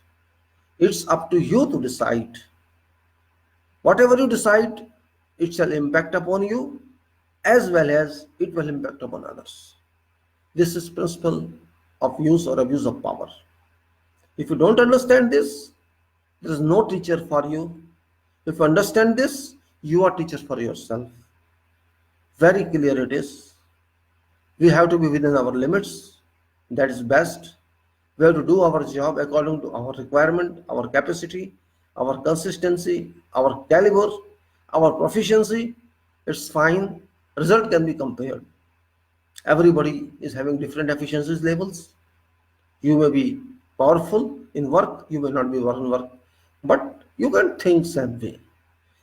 It's up to you to decide. Whatever you decide, it shall impact upon you as well as it will impact upon others. This is principle of use or abuse of power. If you don't understand this, there is no teacher for you. If you understand this, you are teacher for yourself. Very clear it is. We have to be within our limits. That is best. We have to do our job according to our requirement, our capacity, our consistency, our caliber, our proficiency. It's fine. Result can be compared. Everybody is having different efficiencies levels. You may be powerful in work, you may not be in work, but you can think same way.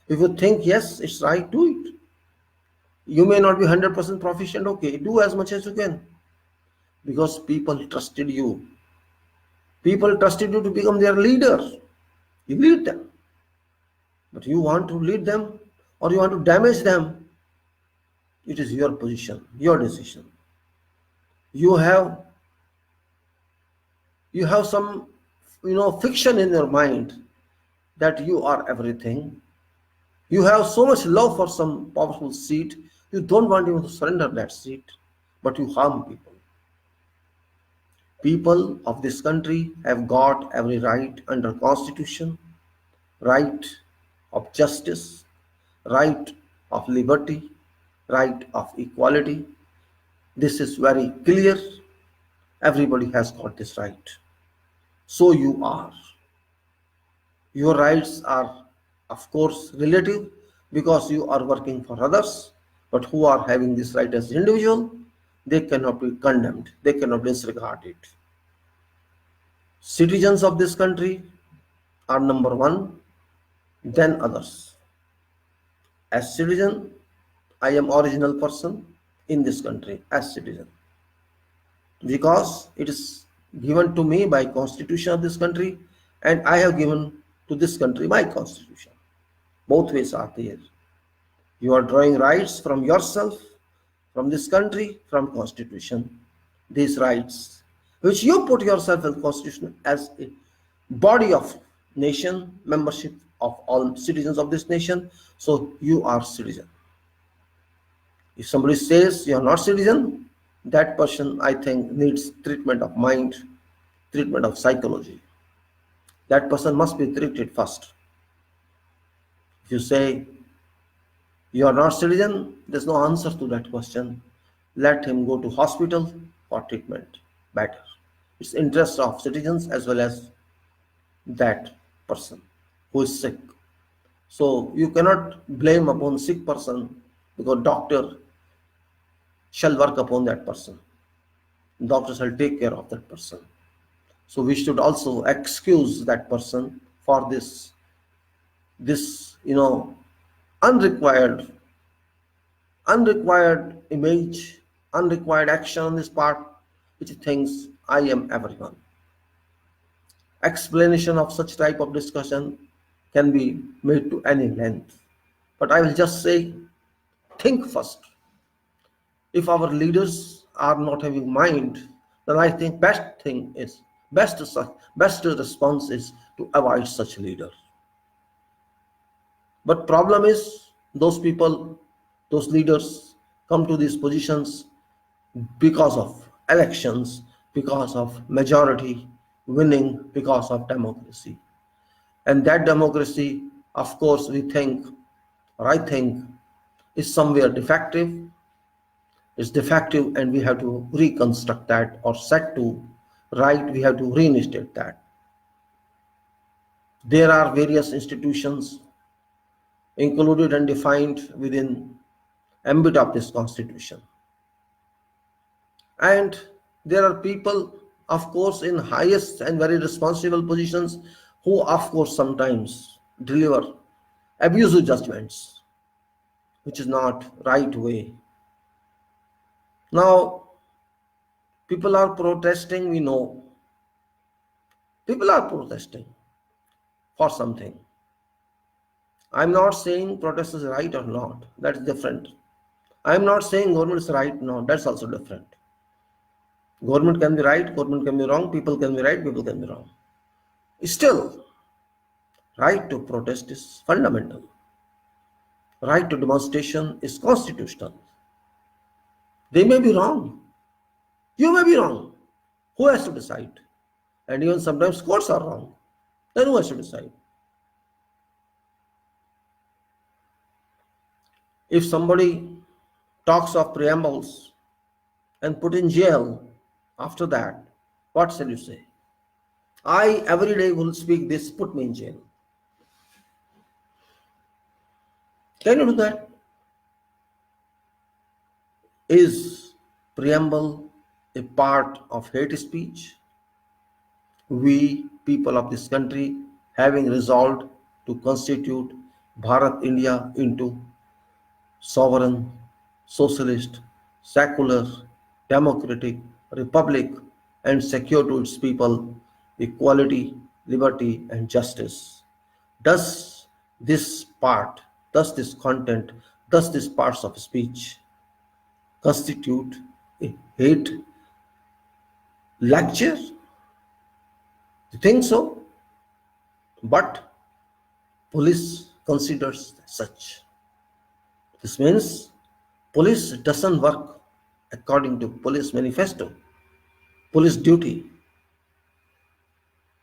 If you think yes, it's right, do it. You may not be 100% proficient, okay, do as much as you can, because people trusted you. People trusted you to become their leader. You lead them, but you want to lead them or you want to damage them. It is your position, your decision. You have some fiction in your mind that you are everything. You have so much love for some powerful seat, you don't want even to surrender that seat, but you harm people. People of this country have got every right under Constitution, right of justice, right of liberty, right of equality. This is very clear. Everybody has got this right. So you are. Your rights are, of course, relative because you are working for others, but who are having this right as individual, they cannot be condemned. They cannot disregard it. Citizens of this country are number one, then others. As citizen, I am original person in this country as citizen, because it is given to me by constitution of this country, and I have given to this country my constitution. Both ways are there. You are drawing rights from yourself, from this country, from constitution. These rights which you put yourself in constitution as a body of nation, membership of all citizens of this nation, so you are citizen. If somebody says you are not citizen, that person, I think, needs treatment of mind, treatment of psychology. That person must be treated first. If you say you are not citizen, there's no answer to that question. Let him go to hospital for treatment. Better. It's interest of citizens as well as that person who is sick. So you cannot blame upon sick person because doctor shall work upon that person. Doctor shall take care of that person. So we should also excuse that person for this unrequired image, unrequired action on this part, which thinks I am everyone. Explanation of such type of discussion can be made to any length, but I will just say, think first. If our leaders are not having mind, then I think best response is to avoid such leader. But problem is, those people, those leaders come to these positions because of elections, because of majority winning, because of democracy. And that democracy, of course, we think, or I think, is somewhere defective. It's defective, and we have to reconstruct that, or set to right, we have to reinstate that. There are various institutions included and defined within ambit of this constitution. And there are people, of course, in highest and very responsible positions who, of course, sometimes deliver abusive judgments, which is not right way. Now, people are protesting, we know. People are protesting for something. I'm not saying protest is right or not. That's different. I'm not saying government is right, no, that's also different. Government can be right, government can be wrong, people can be right, people can be wrong. Still, right to protest is fundamental. Right to demonstration is constitutional. They may be wrong. You may be wrong. Who has to decide? And even sometimes courts are wrong. Then who has to decide? If somebody talks of preambles and put in jail after that, what shall you say? I every day will speak this, put me in jail. Can you do that? Is preamble a part of hate speech? We, people of this country, having resolved to constitute Bharat, India into sovereign, socialist, secular, democratic republic, and secure to its people equality, liberty, and justice. Does this part, does this content, does this parts of speech constitute a hate lecture? You think so? But police considers such. This means police doesn't work according to police manifesto, police duty,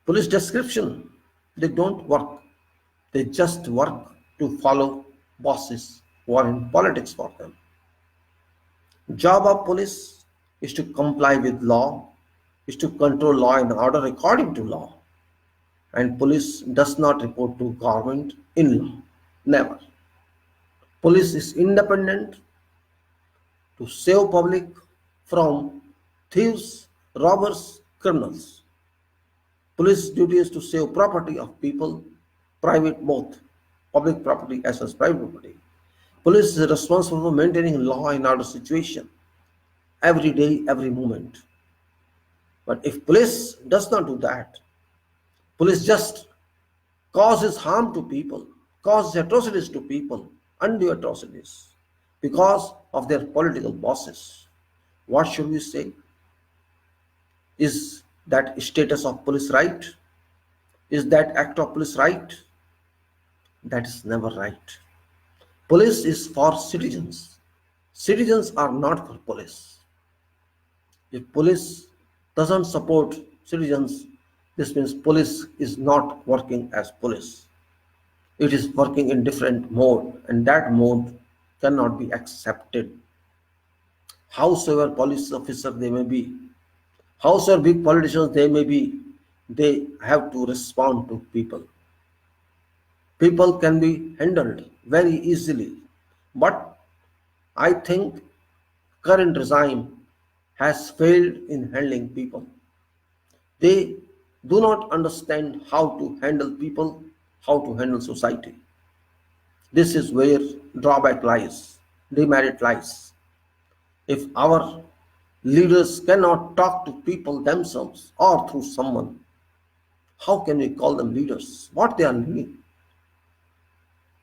police description. They don't work. They just work to follow bosses who are in politics for them. Job of police is to comply with law, is to control law and order according to law. And police does not report to government in law. Never. Police is independent to save public from thieves, robbers, criminals. Police duty is to save property of people, private both, public property as well as private property. Police is responsible for maintaining law and order situation every day, every moment. But if police does not do that, police just causes harm to people, causes atrocities to people, undue atrocities, because of their political bosses. What should we say? Is that status of police right? Is that act of police right? That is never right. Police is for citizens. Citizens are not for police. If police doesn't support citizens, this means police is not working as police. It is working in different mode, and that mode cannot be accepted. Howsoever police officer they may be, howsoever big politicians they may be, they have to respond to people. People can be handled very easily, but I think current regime has failed in handling people. They do not understand how to handle people, how to handle society. This is where drawback lies, demerit lies. If our leaders cannot talk to people themselves or through someone, how can we call them leaders? What they are leading?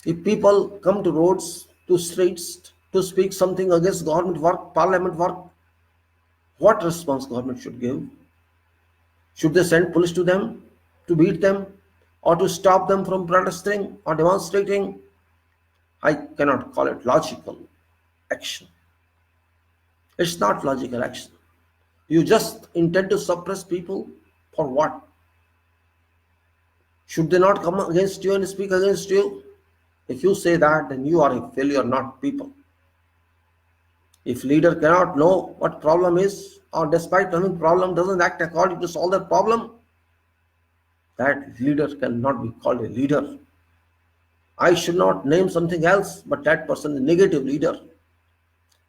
If people come to roads, to streets, to speak something against government work, parliament work, what response government should give? Should they send police to them to beat them or to stop them from protesting or demonstrating? I cannot call it logical action. It's not logical action. You just intend to suppress people for what? Should they not come against you and speak against you? If you say that, then you are a failure, not people. If leader cannot know what problem is, or despite knowing problem doesn't act according to solve that problem, that leader cannot be called a leader. I should not name something else, but that person is a negative leader.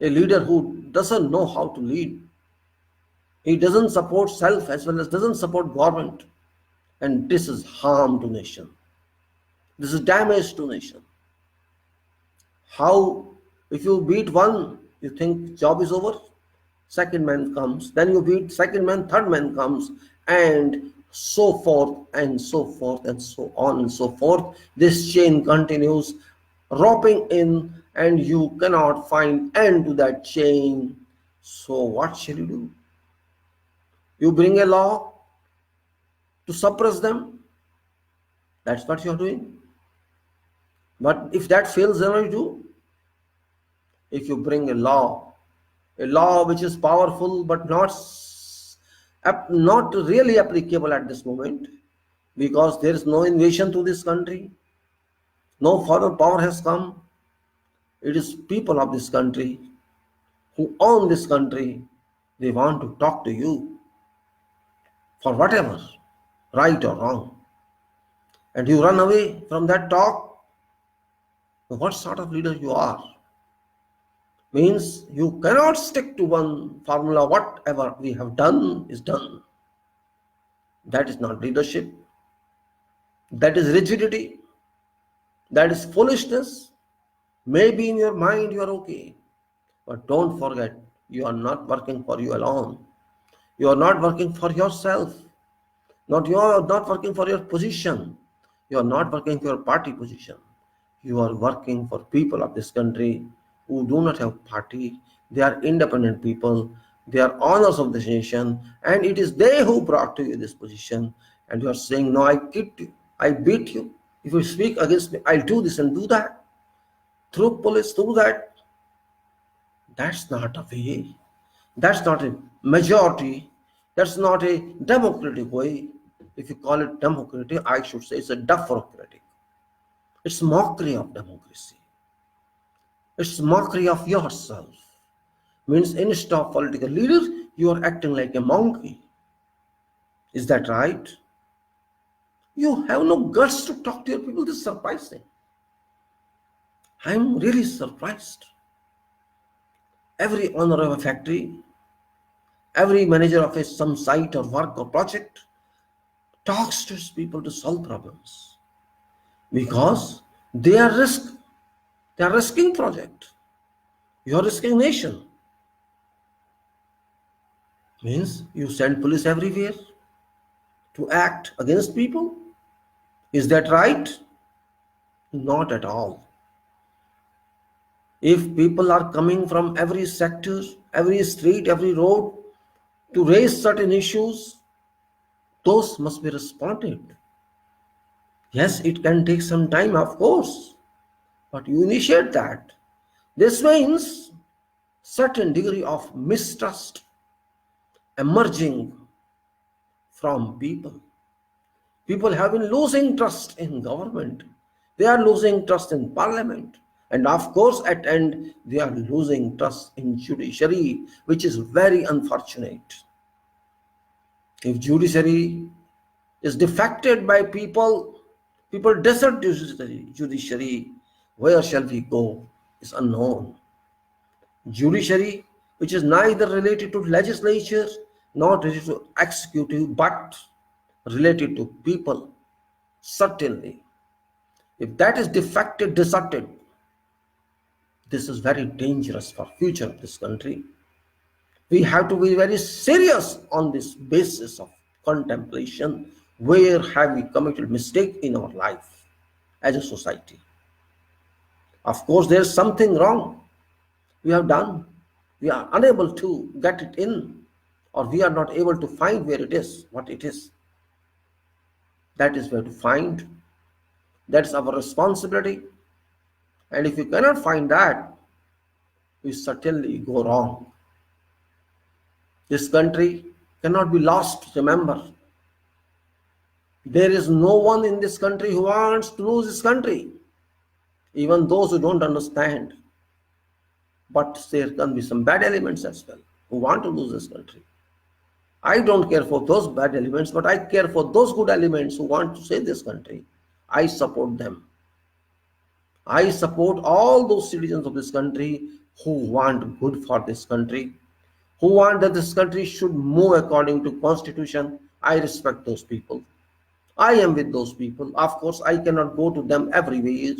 A leader who doesn't know how to lead. He doesn't support self as well as doesn't support government. And this is harm to nation. This is damage to nation. How, if you beat one, you think job is over? Second man comes, then you beat second man, third man comes, and so forth and so forth and so on and so forth. This chain continues roping in, and you cannot find end to that chain. So what shall you do? You bring a law to suppress them. That's what you're doing. But if that fails, then what do you do? If you bring a law which is powerful but not really applicable at this moment, because there is no invasion to this country, no foreign power has come. It is people of this country who own this country. They want to talk to you for whatever, right or wrong, and you run away from that talk. What sort of leader you are? Means you cannot stick to one formula. Whatever we have done is done. That is not leadership. That is rigidity. That is foolishness. Maybe in your mind you are okay, but don't forget, you are not working for you alone. You are not working for yourself. You are not working for your position. You are not working for your party position. You are working for people of this country who do not have party. They are independent people. They are owners of this nation, and it is they who brought to you this position. And you are saying, no, I kicked you, I beat you. If you speak against me, I'll do this and do that. Through police, through that. That's not a way. That's not a majority. That's not a democratic way. If you call it democratic, I should say it's a democratic. It's mockery of democracy. It's mockery of yourself. Means instead of political leaders, you are acting like a monkey. Is that right? You have no guts to talk to your people. This is surprising. I'm really surprised. Every owner of a factory, every manager of some site or work or project talks to his people to solve problems, because they are risking project. You are risking nation. Means you send police everywhere to act against people. Is that right? Not at all. If people are coming from every sector, every street, every road to raise certain issues, those must be responded. Yes, it can take some time, of course, but you initiate that. This means certain degree of mistrust emerging from people. People have been losing trust in government. They are losing trust in parliament. And of course, at end, they are losing trust in judiciary, which is very unfortunate. If judiciary is defected by people desert judiciary, where shall we go is unknown. Judiciary which is neither related to legislature nor related to executive, but related to people. Certainly, if that is defected, deserted, this is very dangerous for future of this country. We have to be very serious on this basis of contemplation. Where have we committed mistake in our life as a society? Of course, there's something wrong we have done. We are unable to get it in, or we are not able to find where it is, what it is. That is where to find. That's our responsibility. And if you cannot find that, we certainly go wrong. This country cannot be lost, remember. There is no one in this country who wants to lose this country, even those who don't understand. But there can be some bad elements as well who want to lose this country. I don't care for those bad elements, but I care for those good elements who want to save this country. I support them. I support all those citizens of this country who want good for this country, who want that this country should move according to Constitution. I respect those people. I am with those people. Of course, I cannot go to them everywhere.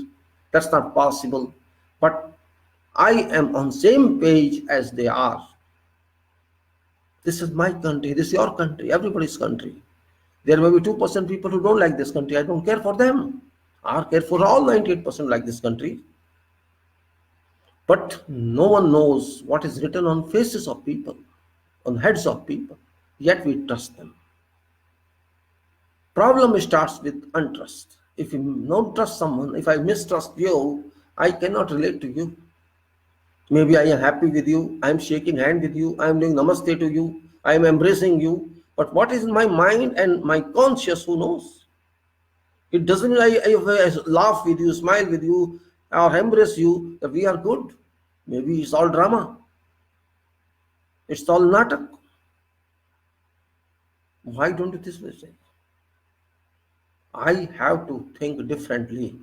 That's not possible. But I am on same page as they are. This is my country. This is your country. Everybody's country. There may be 2% people who don't like this country. I don't care for them. I care for all 98% like this country. But no one knows what is written on faces of people, on heads of people. Yet we trust them. Problem starts with untrust. If you don't trust someone, if I mistrust you, I cannot relate to you. Maybe I am happy with you, I am shaking hand with you, I am doing namaste to you, I am embracing you. But what is in my mind and my conscience, who knows? It doesn't mean if I laugh with you, smile with you, or embrace you, that we are good. Maybe it's all drama. It's all natak. Why don't you this mistake? I have to think differently.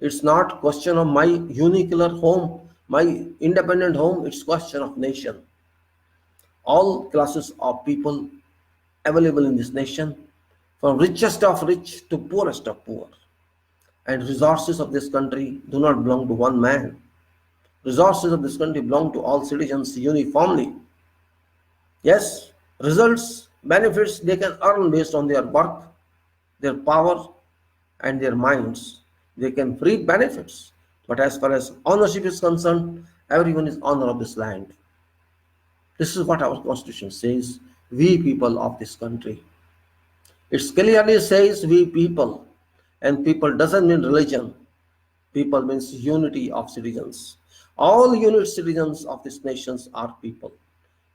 It's not question of my unicular home, my independent home. It's question of nation. All classes of people available in this nation, from richest of rich to poorest of poor. And resources of this country do not belong to one man. Resources of this country belong to all citizens uniformly. Yes, results, benefits they can earn based on their work, their power, and their minds. They can reap benefits. But as far as ownership is concerned, everyone is owner of this land. This is what our Constitution says, we people of this country. It clearly says we people, and people doesn't mean religion. People means unity of citizens. All unit citizens of this nation are people.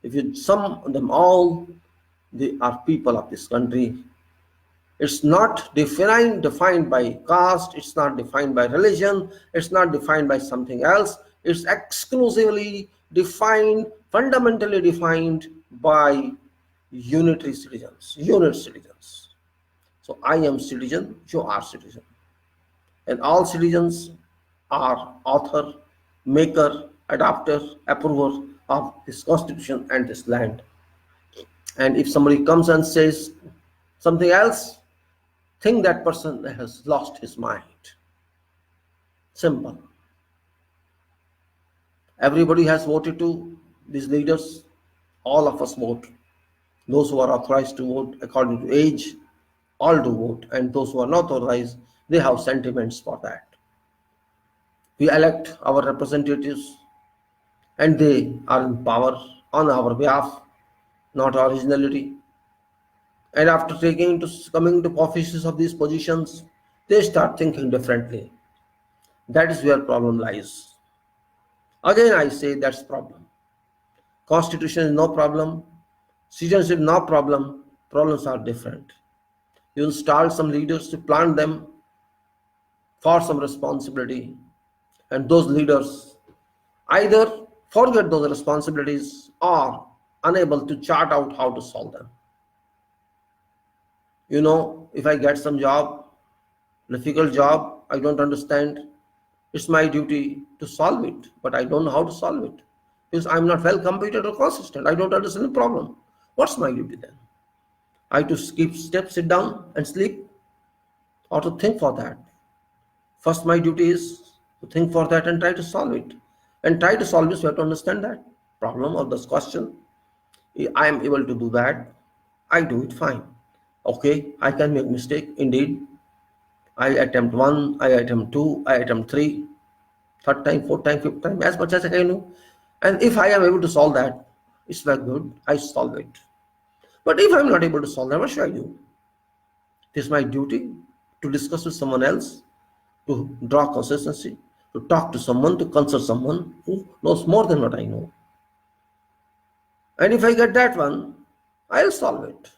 If you sum them all, they are people of this country. It's not defined by caste, it's not defined by religion, it's not defined by something else. It's exclusively defined, fundamentally defined by unitary citizens, unit citizens. So I am citizen, you are citizen. And all citizens are author, maker, adopter, approver of this Constitution and this land. And if somebody comes and says something else, think that person has lost his mind. Simple. Everybody has voted to these leaders. All of us vote. Those who are authorized to vote according to age, all do vote. And those who are not authorized, they have sentiments for that. We elect our representatives and they are in power on our behalf, not originality. And after coming to offices of these positions, they start thinking differently. That is where problem lies. Again, I say that's problem. Constitution is no problem. Citizenship no problem. Problems are different. You install some leaders to plant them for some responsibility. And those leaders either forget those responsibilities or unable to chart out how to solve them. You know, if I get some job, difficult job, I don't understand, it's my duty to solve it, but I don't know how to solve it. Because I'm not well competent or consistent. I don't understand the problem. What's my duty then? I to skip steps, sit down and sleep, or to think for that? First, my duty is to think for that and try to solve it. And try to solve this, we have to understand that problem or this question. I am able to do that. I do it fine. Okay, I can make mistake. Indeed, I attempt one, I attempt two, I attempt three, third time, fourth time, fifth time, as much as I can do. And if I am able to solve that, it's very good. I solve it. But if I'm not able to solve that, what should I do? It is my duty to discuss with someone else, to draw consistency, to talk to someone, to consult someone who knows more than what I know. And if I get that one, I'll solve it.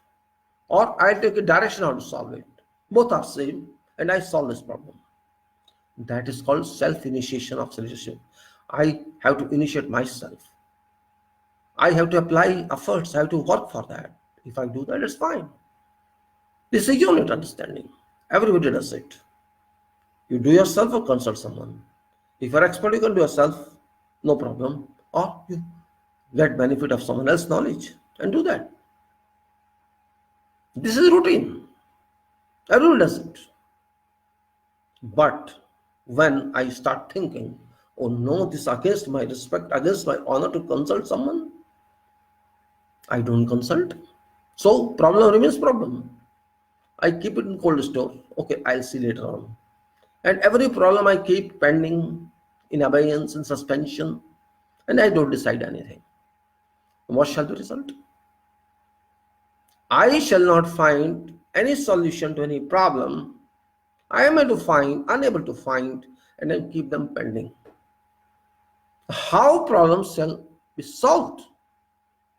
Or I'll take a direction how to solve it. Both are same, and I solve this problem. That is called self-initiation of solution. I have to initiate myself. I have to apply efforts. I have to work for that. If I do that, it's fine. This is unit understanding. Everybody does it. You do yourself or consult someone. If you're expert, you can do yourself, no problem. Or you get benefit of someone else's knowledge and do that. This is routine. Everyone does it. But when I start thinking, oh no, this is against my respect, against my honor to consult someone, I don't consult. So problem remains problem. I keep it in cold store. Okay, I'll see later on. And every problem I keep pending in abeyance, in suspension, and I don't decide anything. What shall the result? I shall not find any solution to any problem. I am unable to find, and then keep them pending. How problems shall be solved?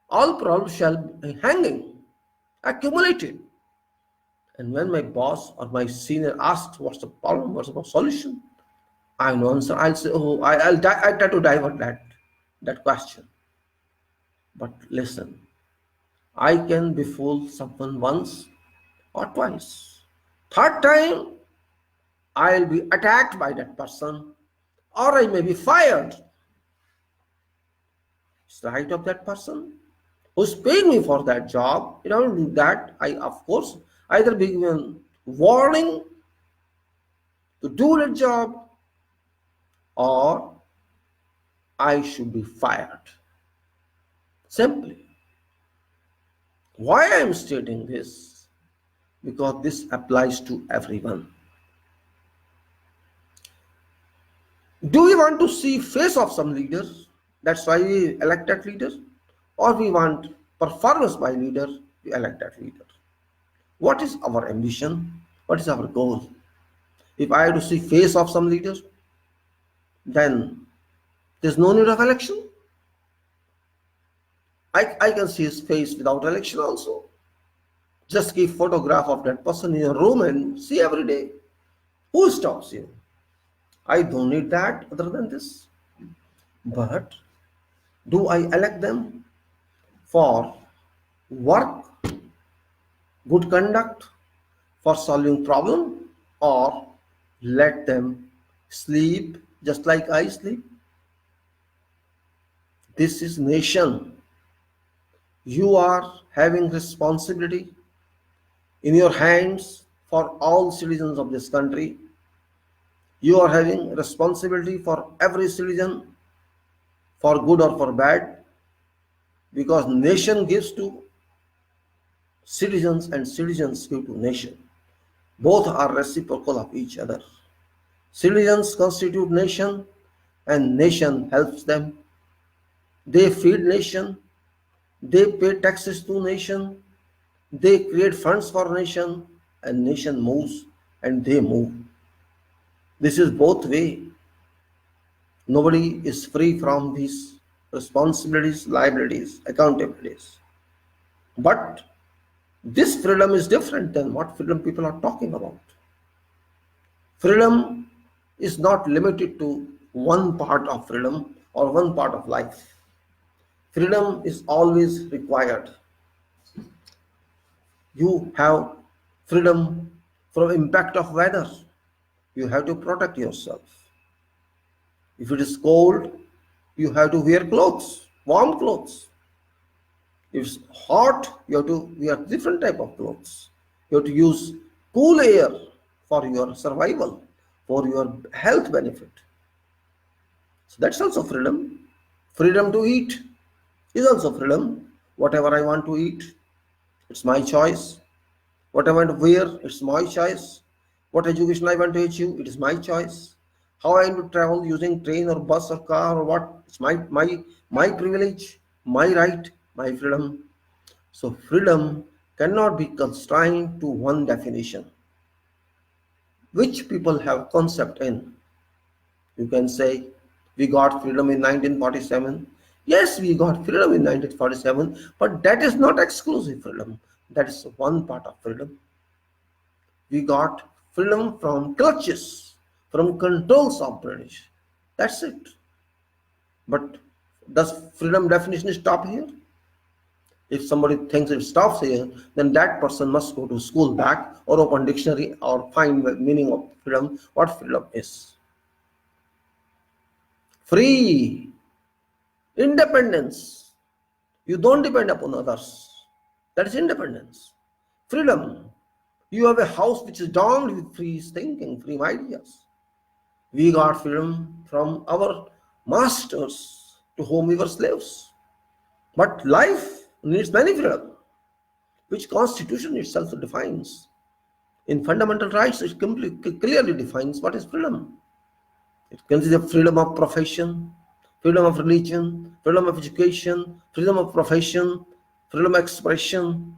All problems shall be hanging, accumulated. And when my boss or my senior asks what's the problem, what's the solution, I have no answer. I'll say, oh, I'll try to divert that question. But listen, I can befool someone once or twice. Third time, I'll be attacked by that person, or I may be fired. It's the right of that person who's paying me for that job. In order to do that, I, of course, either be given warning to do the job, or I should be fired. Simply. Why I am stating this? Because this applies to everyone. Do we want to see face of some leaders? That's why we elect that leader. Or we want performance by leader, we elect that leader. What is our ambition? What is our goal? If I have to see face of some leader, then there's no need of election. I can see his face without election also. Just keep photograph of that person in your room and see every day. Who stops you? I don't need that other than this. But do I elect them for work, good conduct, for solving problem, or let them sleep just like I sleep? This is nation. You are having responsibility in your hands for all citizens of this country. You are having responsibility for every citizen, for good or for bad, because nation gives to citizens and citizens give to nation. Both are reciprocal of each other. Citizens constitute nation and nation helps them. They feed nation. They pay taxes to nation, they create funds for nation, and nation moves and they move. This is both way. Nobody is free from these responsibilities, liabilities, accountabilities. But this freedom is different than what freedom people are talking about. Freedom is not limited to one part of freedom or one part of life. Freedom is always required. You have freedom from impact of weather. You have to protect yourself. If it is cold, you have to wear clothes. warm clothes. If it's hot, you have to wear different type of clothes. You have to use cool air for your survival, for your health benefit. So that's also freedom. Freedom to eat is also freedom. Whatever I want to eat, it's my choice. What I want to wear, it's my choice. What education I want to achieve, it is my choice. How I want to travel using train or bus or car or what, it's my privilege, my right, my freedom. So freedom cannot be constrained to one definition, which people have concept in. You can say, we got freedom in 1947. Yes, we got freedom in 1947, but that is not exclusive freedom. That is one part of freedom. We got freedom from clutches, from controls of British. That's it. But does freedom definition stop here? If somebody thinks it stops here, then that person must go to school back or open dictionary or find the meaning of freedom, what freedom is. Free, independence. You don't depend upon others. That is independence. Freedom. You have a house which is adorned with free thinking, free ideas. We got freedom from our masters to whom we were slaves. But life needs many freedom, which Constitution itself defines. In fundamental rights, it clearly defines what is freedom. It considers freedom of profession, freedom of religion, freedom of education, freedom of profession, freedom of expression.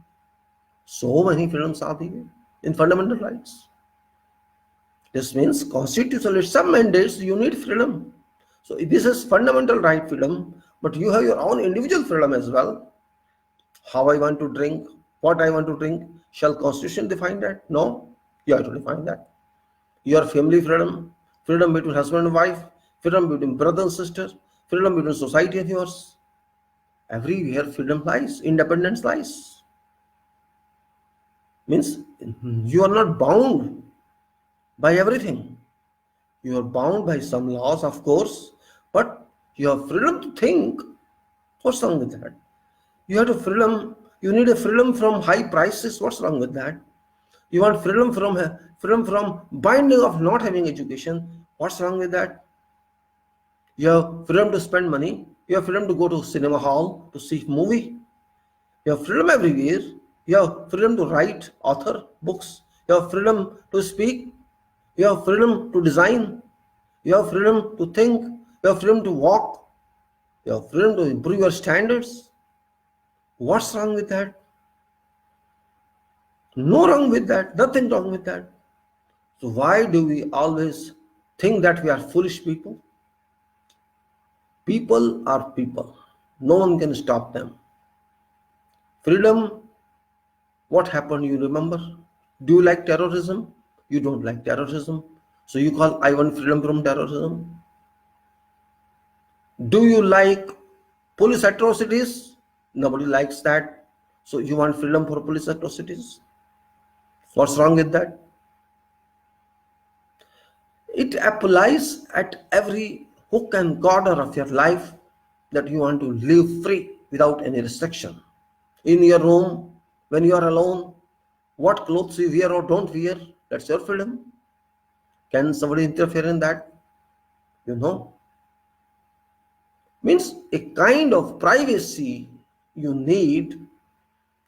So many freedoms are there in fundamental rights. This means Constitution itself mandates you need freedom. So this is fundamental right freedom, but you have your own individual freedom as well. How I want to drink, what I want to drink, shall Constitution define that? No, you have to define that. Your family freedom, freedom between husband and wife, freedom between brother and sister, freedom between society and yours. Everywhere freedom lies, independence lies. Means you are not bound by everything. You are bound by some laws, of course, but you have freedom to think. What's wrong with that? You have freedom. You need a freedom from high prices. What's wrong with that? You want freedom from binding of not having education. What's wrong with that? You have freedom to spend money. You have freedom to go to cinema hall to see movie. You have freedom everywhere. You have freedom to write, author books. You have freedom to speak. You have freedom to design. You have freedom to think. You have freedom to walk. You have freedom to improve your standards. What's wrong with that? No wrong with that. Nothing wrong with that. So why do we always think that we are foolish people? People are people. No one can stop them. Freedom, what happened, you remember? Do you like terrorism? You don't like terrorism. So you call, I want freedom from terrorism. Do you like police atrocities? Nobody likes that. So you want freedom for police atrocities? What's wrong with that? It applies at every hook and corner of your life that you want to live free without any restriction. In your room, when you are alone, what clothes you wear or don't wear, that's your freedom. Can somebody interfere in that? You know. Means a kind of privacy you need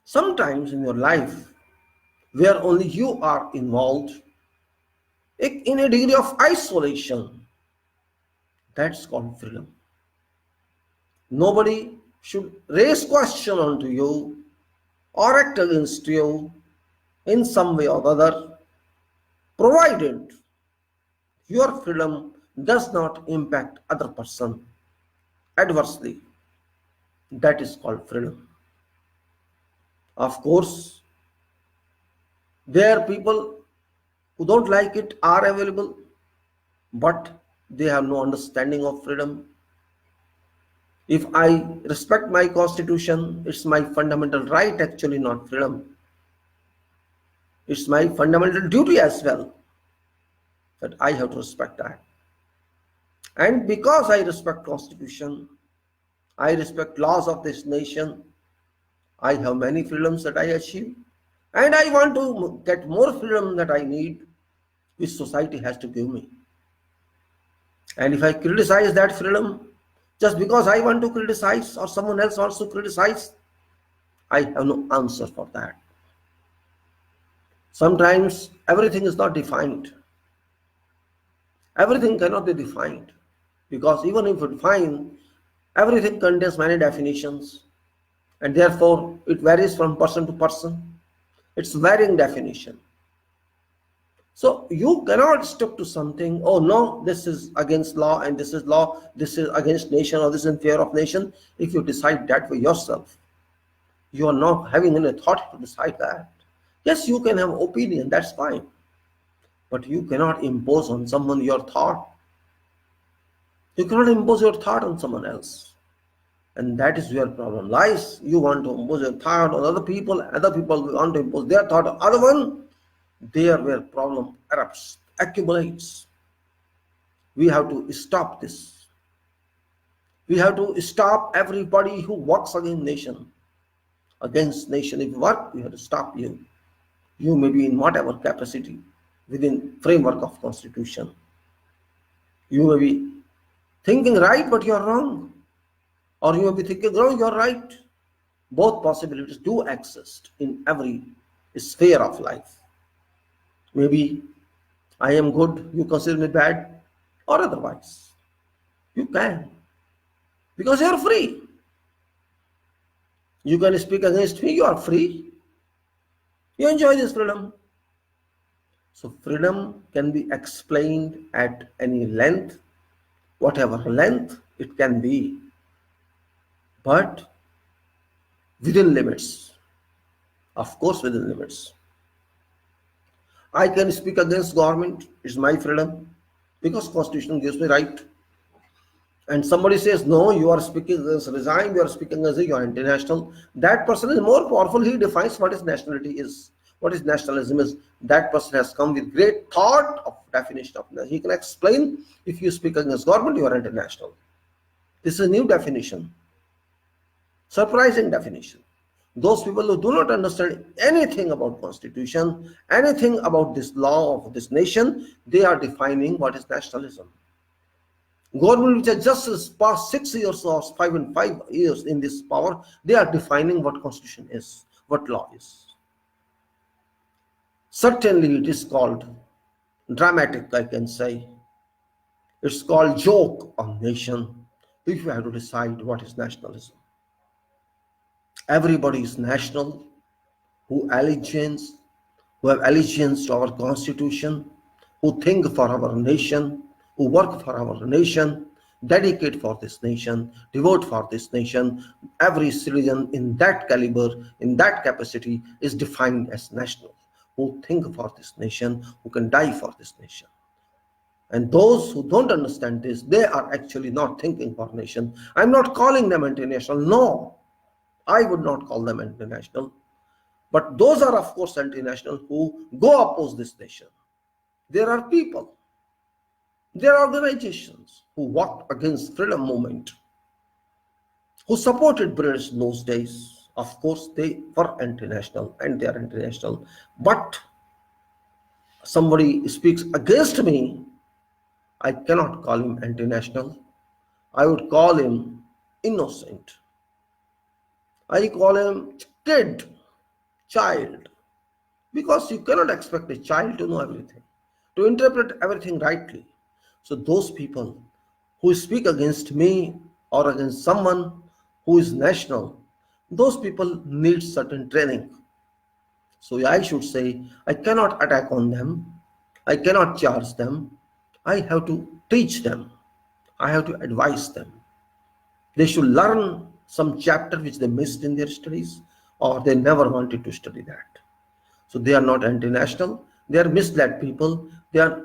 sometimes in your life where only you are involved in a degree of isolation. That's called freedom. Nobody should raise question onto you or act against you in some way or other, provided your freedom does not impact other person adversely. That is called freedom. Of course, there are people who don't like it are available, but they have no understanding of freedom. If I respect my constitution, it's my fundamental right, actually, not freedom. It's my fundamental duty as well that I have to respect that. And because I respect constitution, I respect laws of this nation. I have many freedoms that I achieve. And I want to get more freedom that I need, which society has to give me. And if I criticize that freedom, just because I want to criticize or someone else wants to criticize, I have no answer for that. Sometimes everything is not defined. Everything cannot be defined, because even if you define, everything contains many definitions, and therefore it varies from person to person. It's varying definition. So you cannot stick to something, oh no, this is against law and this is law, this is against nation or this is in favor of nation. If you decide that way yourself, you are not having any authority to decide that. Yes, you can have opinion, that's fine. But you cannot impose on someone your thought. You cannot impose your thought on someone else. And that is where problem lies. You want to impose your thought on other people want to impose their thought on other one. There where problem erupts, accumulates. We have to stop this. We have to stop everybody who works against nation. Against nation, if you work, we have to stop you. You may be in whatever capacity within framework of constitution. You may be thinking right, but you are wrong. Or you may be thinking wrong, you are right. Both possibilities do exist in every sphere of life. Maybe I am good, you consider me bad, or otherwise. You can, because you are free. You can speak against me, you are free. You enjoy this freedom. So freedom can be explained at any length, whatever length it can be, but within limits. Of course, within limits. I can speak against government, it's my freedom, because constitution gives me right. And somebody says, no, you are speaking against resign, you are speaking as you are international. That person is more powerful. He defines what is nationality is, what is nationalism is. That person has come with great thought of definition of that. He can explain, if you speak against government, you are international. This is a new definition. Surprising definition. Those people who do not understand anything about constitution, anything about this law of this nation, they are defining what is nationalism. Government which has just passed 6 years or 5 years in this power, they are defining what constitution is, what law is. Certainly it is called dramatic, I can say. It's called joke on nation if you have to decide what is nationalism. Everybody is national who have allegiance to our constitution, who think for our nation, who work for our nation, dedicate for this nation, devote for this nation. Every citizen in that caliber, in that capacity is defined as national, who think for this nation, who can die for this nation. And those who don't understand this, they are actually not thinking for nation. I'm not calling them international, no. I would not call them international. But those are, of course, international who go oppose this nation. There are people, there are organizations who walked against freedom movement, who supported British in those days. Of course, they were international and they are international. But somebody speaks against me, I cannot call him international. I would call him innocent. I call him kid, child, because you cannot expect a child to know everything, to interpret everything rightly. So those people who speak against me or against someone who is national, those people need certain training. So I should say, I cannot attack on them, I cannot charge them, I have to teach them, I have to advise them. They should learn some chapter which they missed in their studies, or they never wanted to study that. So they are not international, they are misled people, they are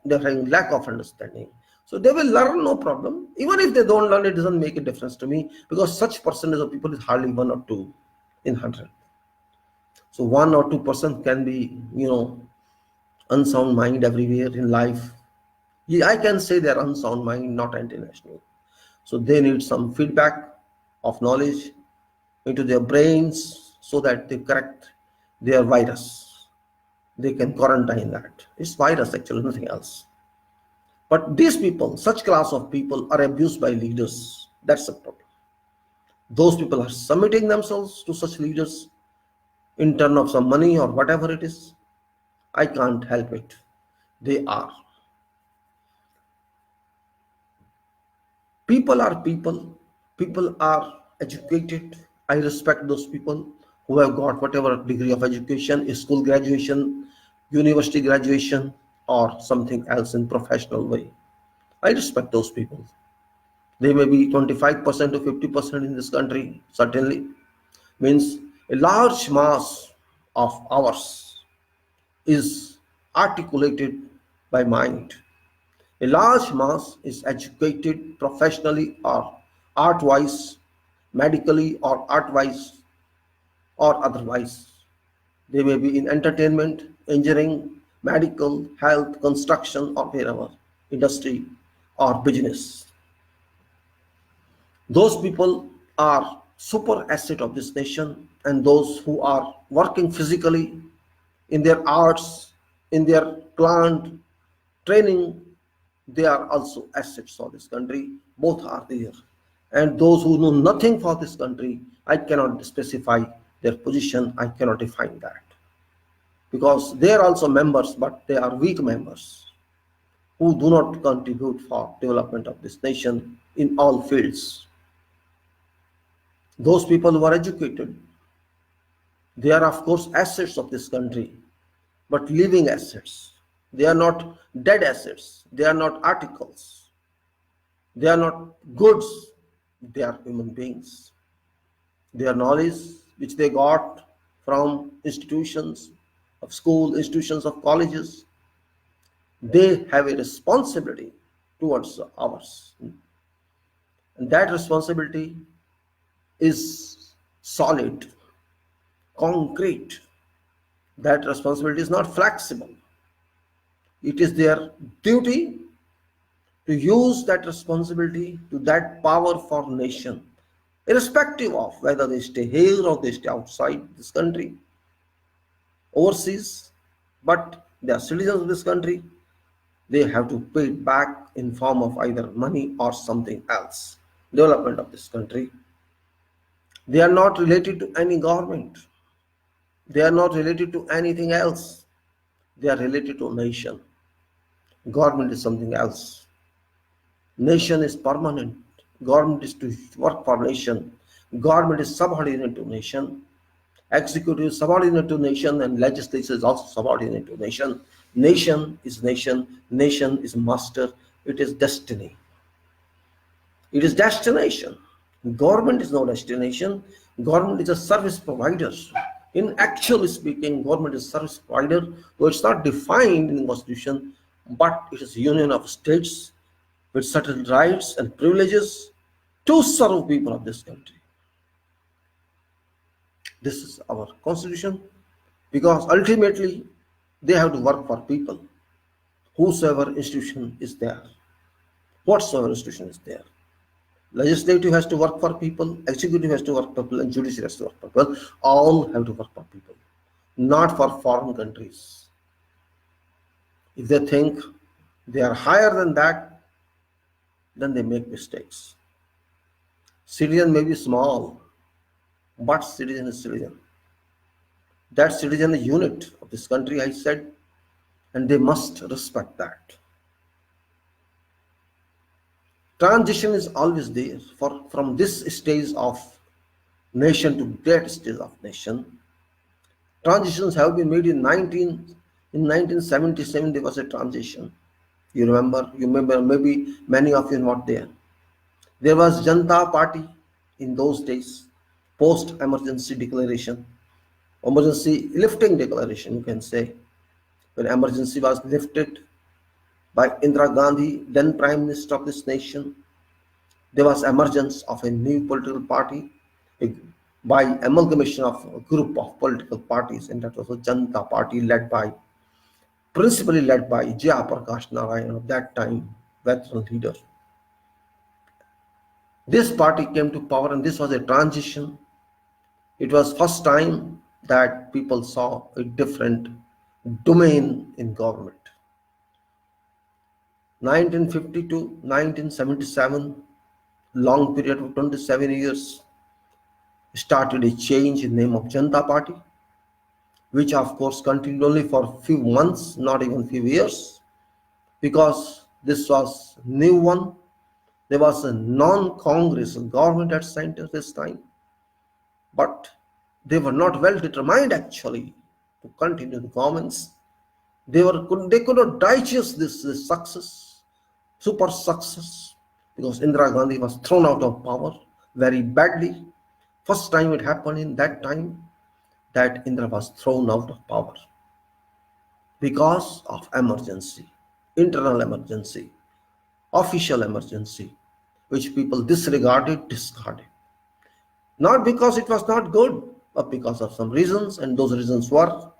having lack of understanding. So they will learn, no problem. Even if they don't learn, it doesn't make a difference to me, because such percentage of people is hardly 1 or 2 in 100. So 1 or 2% can be, unsound mind everywhere in life. I can say they are unsound mind, not international. So they need some feedback of knowledge into their brains so that they correct their virus. They can quarantine that. It's virus actually, nothing else. But these people, such class of people, are abused by leaders. That's the problem. Those people are submitting themselves to such leaders in turn of some money or whatever it is. I can't help it. They are. People are people. People are educated. I respect those people who have got whatever degree of education, school graduation, university graduation, or something else in professional way. I respect those people. They may be 25% to 50% in this country, certainly. Means a large mass of ours is articulated by mind. A large mass is educated professionally or art-wise, medically or art-wise or otherwise. They may be in entertainment, engineering, medical, health, construction, or wherever, industry or business. Those people are super asset of this nation, and those who are working physically in their arts, in their plant training, they are also assets for this country. Both are there. And those who know nothing for this country, I cannot specify their position, I cannot define that. Because they are also members, but they are weak members who do not contribute for development of this nation in all fields. Those people who are educated, they are of course assets of this country, but living assets. They are not dead assets. They are not articles. They are not goods. They are human beings. Their knowledge, which they got from institutions of school, institutions of colleges, they have a responsibility towards ours. And that responsibility is solid, concrete. That responsibility is not flexible. It is their duty to use that responsibility to that power for nation, irrespective of whether they stay here or they stay outside this country, overseas, but they are citizens of this country. They have to pay it back in form of either money or something else. Development of this country. They are not related to any government. They are not related to anything else. They are related to a nation. Government is something else. Nation is permanent. Government is to work for nation. Government is subordinate to nation. Executive is subordinate to nation, and legislature is also subordinate to nation. Nation is nation. Nation is master. It is destiny. It is destination. Government is no destination. Government is a service provider. In actually speaking, government is service provider, though it's not defined in the constitution, but it is a union of states with certain rights and privileges to serve people of this country. This is our constitution, because ultimately they have to work for people, whosoever institution is there, whatsoever institution is there. Legislative has to work for people, executive has to work for people, and judiciary has to work for people. All have to work for people, not for foreign countries. If they think they are higher than that, then they make mistakes. Citizen may be small, but citizen is citizen. That citizen is unit of this country, I said, and they must respect that. Transition is always there from this stage of nation to that stage of nation. Transitions have been made in 1977. There was a transition. You remember maybe many of you are not there. There was Janata Party in those days, post-emergency declaration, emergency lifting declaration, you can say, when emergency was lifted by Indira Gandhi, then Prime Minister of this nation. There was emergence of a new political party by amalgamation of a group of political parties, and that was a Janata Party principally led by Jyaprakash Narayan, of that time veteran leader. This party came to power and this was a transition. It was first time that people saw a different domain in government. 1950 to 1977, long period of 27 years, started a change in name of Janata Party, which of course continued only for few months, not even few years, because this was new one. There was a non-Congress government at center this time, but they were not well determined actually to continue the governments. They could not digest this success, super success, because Indira Gandhi was thrown out of power very badly. First time it happened in that time that Indira was thrown out of power because of emergency, internal emergency, official emergency, which people disregarded, discarded. Not because it was not good, but because of some reasons, and those reasons were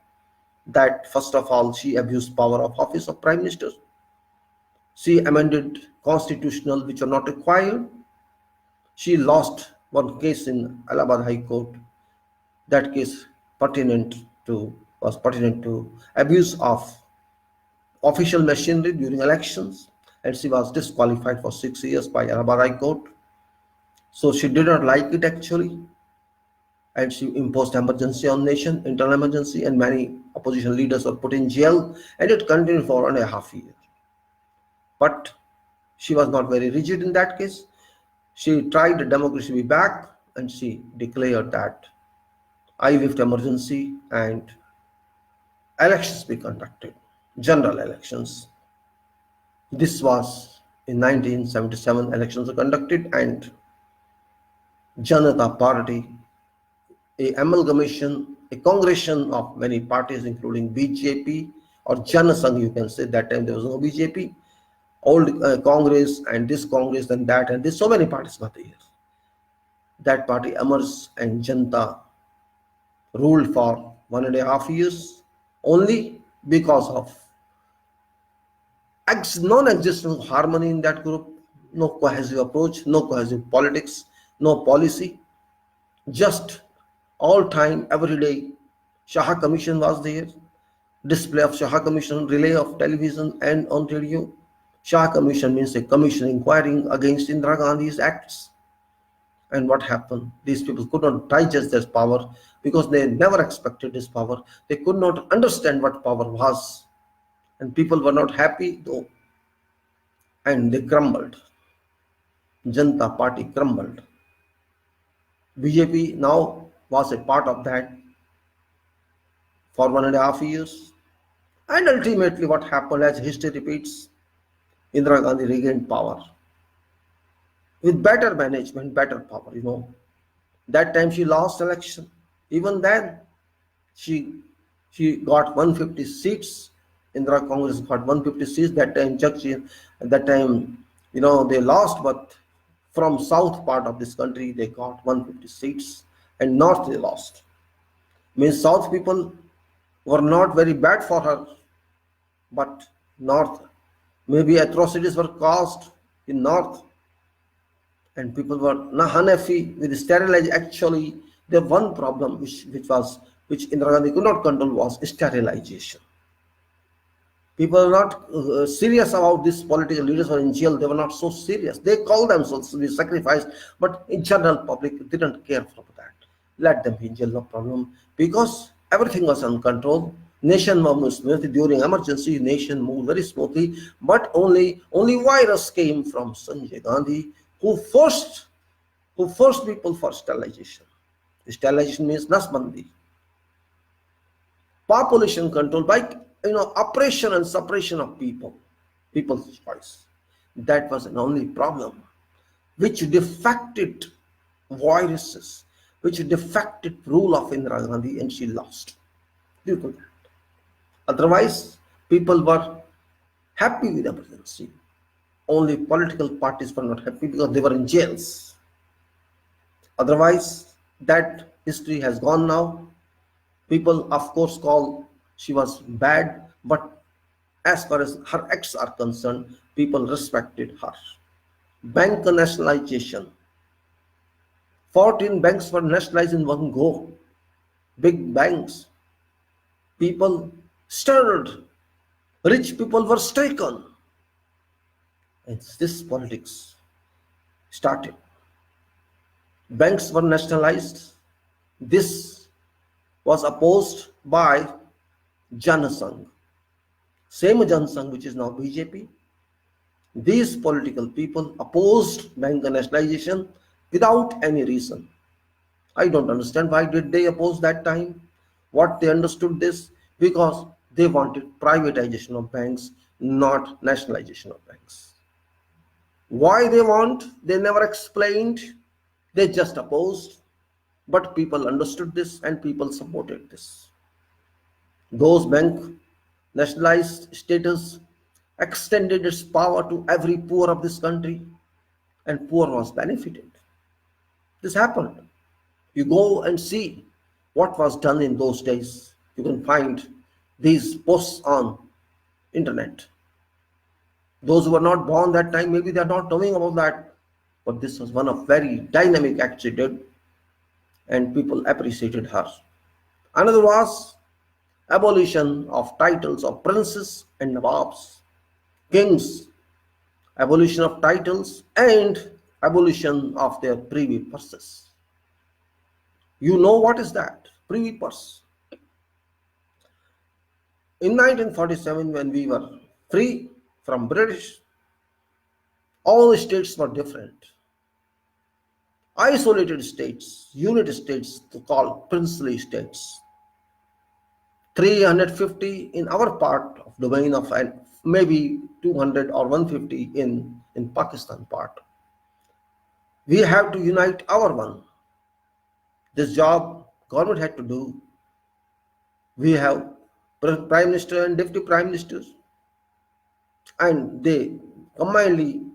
that first of all, she abused power of office of Prime Minister. She amended constitutional which are not required. She lost one case in Allahabad High Court. That case was pertinent to abuse of official machinery during elections, and she was disqualified for 6 years by Allahabad High Court. So she did not like it actually, and she imposed emergency on nation, internal emergency, and many opposition leaders were put in jail, and it continued for 1.5 years. But she was not very rigid in that case. She tried the democracy to be back, and she declared that I lift emergency and elections be conducted, general elections. This was in 1977, elections were conducted, and Janata Party, a amalgamation, a congregation of many parties, including BJP or Jana Sangh, you can say. That time there was no BJP, old Congress and this Congress and that, and there's so many parties were there. That party emerged and Janata ruled for 1.5 years only because of non-existent harmony in that group, no cohesive approach, no cohesive politics, no policy, just all time, every day, Shah Commission was there, display of Shah Commission, relay of television and on radio. Shah Commission means a commission inquiring against Indira Gandhi's acts. And what happened? These people could not digest this power because they never expected this power. They could not understand what power was. And people were not happy though. And they crumbled. Janata Party crumbled. BJP now was a part of that for 1.5 years. And ultimately what happened, as history repeats, Indira Gandhi regained power with better management, better power, That time she lost election. Even then, she got 150 seats. Indira Congress got 150 seats. That time, they lost, but from south part of this country, they got 150 seats. And north they lost. Means south people were not very bad for her, but north, maybe atrocities were caused in north, and people were unhappy with sterilization. Actually, the one problem which Indira Gandhi could not control was sterilization. People are not serious about this. Political leaders were in jail. They were not so serious. They called themselves to be sacrificed, but in general public didn't care for that. Let them be in jail, no problem, because everything was on control. Nation moved smoothly during emergency. Nation moved very smoothly, but only virus came from Sanjay Gandhi, who forced people for sterilization. Sterilization means nasbandi. Population control by oppression and suppression of people's choice. That was an only problem, which defected viruses, which defected rule of Indira Gandhi, and she lost due to that. Otherwise, people were happy with emergency. Only political parties were not happy because they were in jails. Otherwise, that history has gone now. People, of course, call she was bad, but as far as her acts are concerned, people respected her. Bank nationalization, 14 banks were nationalized in one go. Big banks. People stirred. Rich people were stricken. And this politics started. Banks were nationalized. This was opposed by Janasangh. Same Janasangh which is now BJP. These political people opposed bank nationalization without any reason. I don't understand why did they oppose that time. What they understood this, because they wanted privatization of banks, not nationalization of banks. Why they want, they never explained. They just opposed. But people understood this and people supported this. Those bank nationalized status extended its power to every poor of this country, and poor was benefited. This happened. You go and see what was done in those days. You can find these posts on internet. Those who were not born that time, maybe they are not knowing about that. But this was one of very dynamic acts she did, and people appreciated her. Another was abolition of titles of princes and nawabs, kings, abolition of titles and abolition of their privy purses. You know what is that? Privy purse. In 1947, when we were free from British, all states were different. Isolated states, unit states called princely states. 350 in our part of domain of, and maybe 200 or 150 in Pakistan part. We have to unite our one. This job government had to do. We have Prime Minister and Deputy Prime Ministers, and they combinedly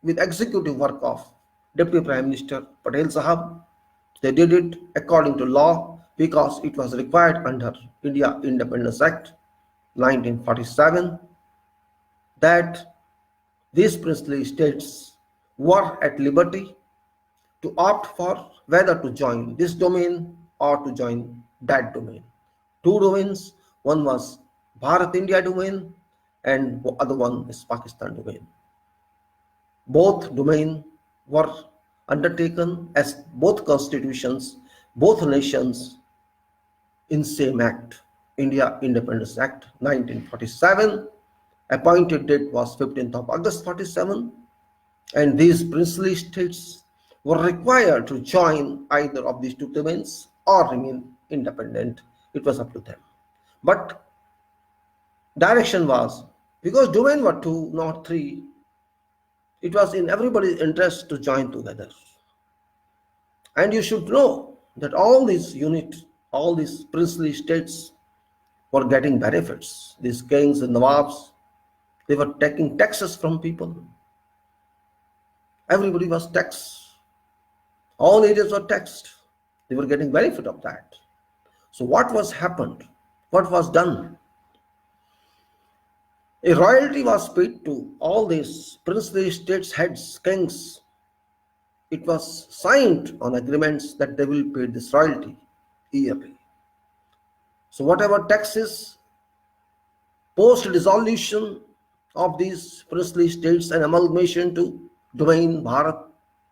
with executive work of Deputy Prime Minister Patel Sahab, they did it according to law because it was required under India Independence Act 1947 that these princely states were at liberty to opt for whether to join this domain or to join that domain. Two domains, one was Bharat India domain and the other one is Pakistan domain. Both domain were undertaken as both constitutions, both nations in same act, India Independence Act 1947. Appointed date was 15th of August 47, and these princely states were required to join either of these two domains or remain independent. It was up to them. But direction was, because domain were two, not three, it was in everybody's interest to join together. And you should know that all these units, all these princely states were getting benefits. These kings and nawabs, they were taking taxes from people. Everybody was taxed. All areas were taxed. They were getting benefit of that. So what was happened? What was done? A royalty was paid to all these princely states heads, kings. It was signed on agreements that they will pay this royalty yearly. So whatever taxes post dissolution of these princely states and amalgamation to domain Bharat,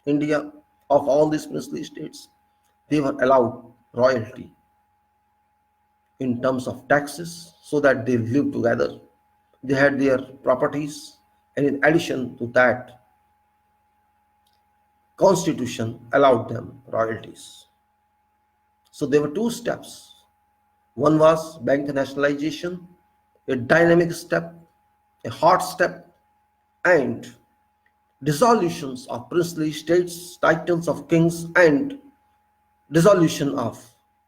India, of all these princely states, they were allowed royalty in terms of taxes so that they live together. They had their properties, and in addition to that, Constitution allowed them royalties. So there were two steps. One was bank nationalization, a dynamic step, a hot step, and dissolutions of princely states, titles of kings, and dissolution of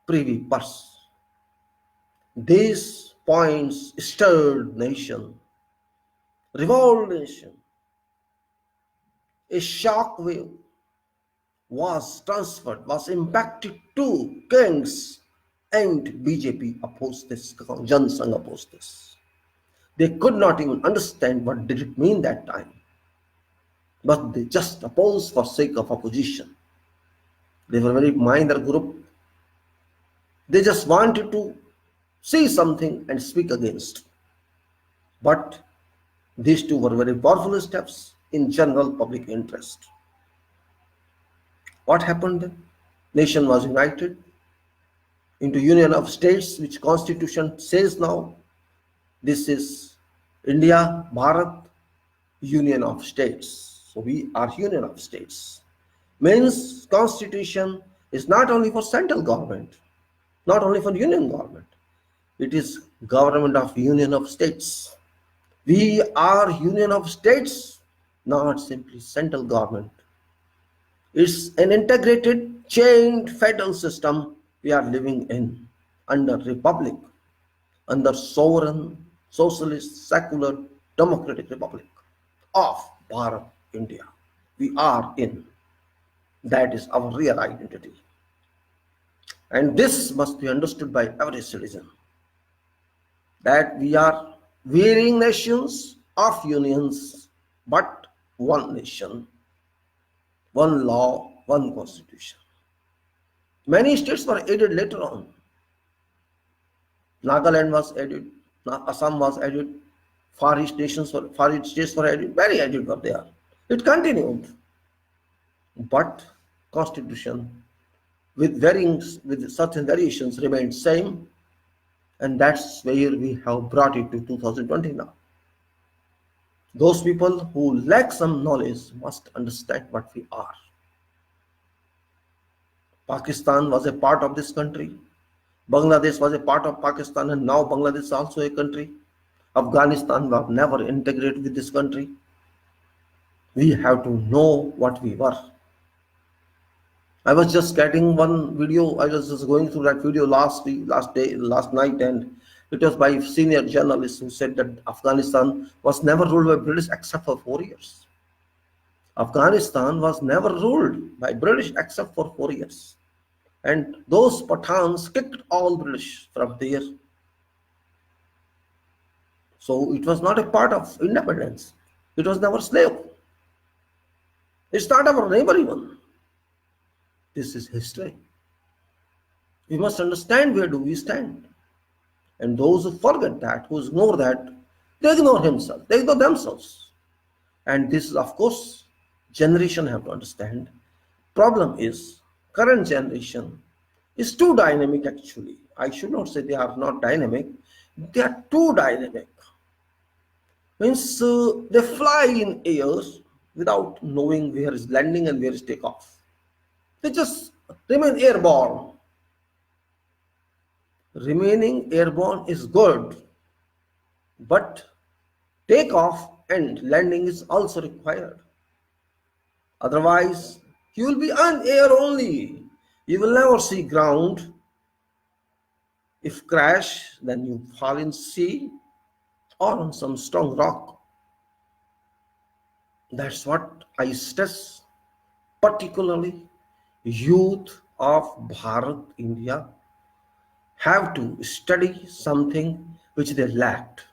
privy purse. These points stirred nation, revolved nation. A shock wave was transferred, was impacted to kings, and BJP opposed this, Janasangh opposed this. They could not even understand what did it mean that time, but they just opposed for sake of opposition. They were a very minor group. They just wanted to see something and speak against. But these two were very powerful steps in general public interest. What happened then? Nation was united into Union of States, which Constitution says now. This is India, Bharat, Union of States. So we are Union of States. Means Constitution is not only for central government, not only for Union government. It is government of Union of States. We are Union of States, not simply central government. It's an integrated, chained federal system we are living in under republic, under sovereign, socialist, secular, democratic republic of Bharat, India. We are in. That is our real identity. And this must be understood by every citizen, that we are varying nations of unions, but one nation, one law, one constitution. Many states were added later on. Nagaland was added, Assam was added, Far East states were added, many added were there. It continued. But constitution with certain variations remained same, and that's where we have brought it to 2020 now. Those people who lack some knowledge must understand what we are. Pakistan was a part of this country. Bangladesh was a part of Pakistan, and now Bangladesh is also a country. Afghanistan was never integrated with this country. We have to know what we were. I was just getting one video. I was just going through that video last night, and it was by senior journalist who said that Afghanistan was never ruled by British except for 4 years. Afghanistan was never ruled by British except for 4 years. And those Pathans kicked all British from there. So it was not a part of independence. It was never slave. It's not our neighbor even. This is history. We must understand where do we stand. And those who forget that, who ignore that, they ignore himself, they ignore themselves. And this is, of course, generation have to understand. Problem is, current generation is too dynamic actually. I should not say they are not dynamic. They are too dynamic. Means they fly in air without knowing where is landing and where is takeoff. They just remain airborne. Remaining airborne is good, but takeoff and landing is also required. Otherwise, you will be on air only. You will never see ground. If crash, then you fall in sea or on some strong rock. That's what I stress, particularly youth of Bharat, India, have to study something which they lacked,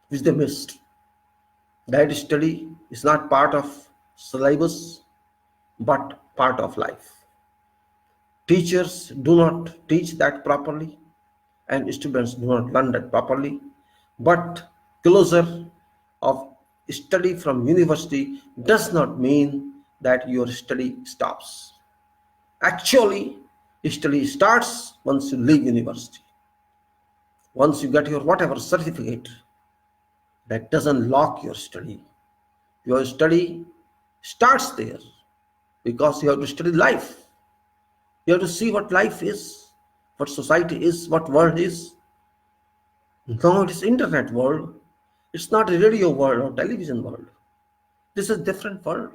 which they missed. That study is not part of syllabus, but part of life. Teachers do not teach that properly, and students do not learn that properly. But closure of study from university does not mean that your study stops. Actually, study starts once you leave university. Once you get your whatever certificate, that doesn't lock your study. Your study starts there because you have to study life. You have to see what life is, what society is, what world is. No, it is internet world. It's not a radio world or television world. This is a different world.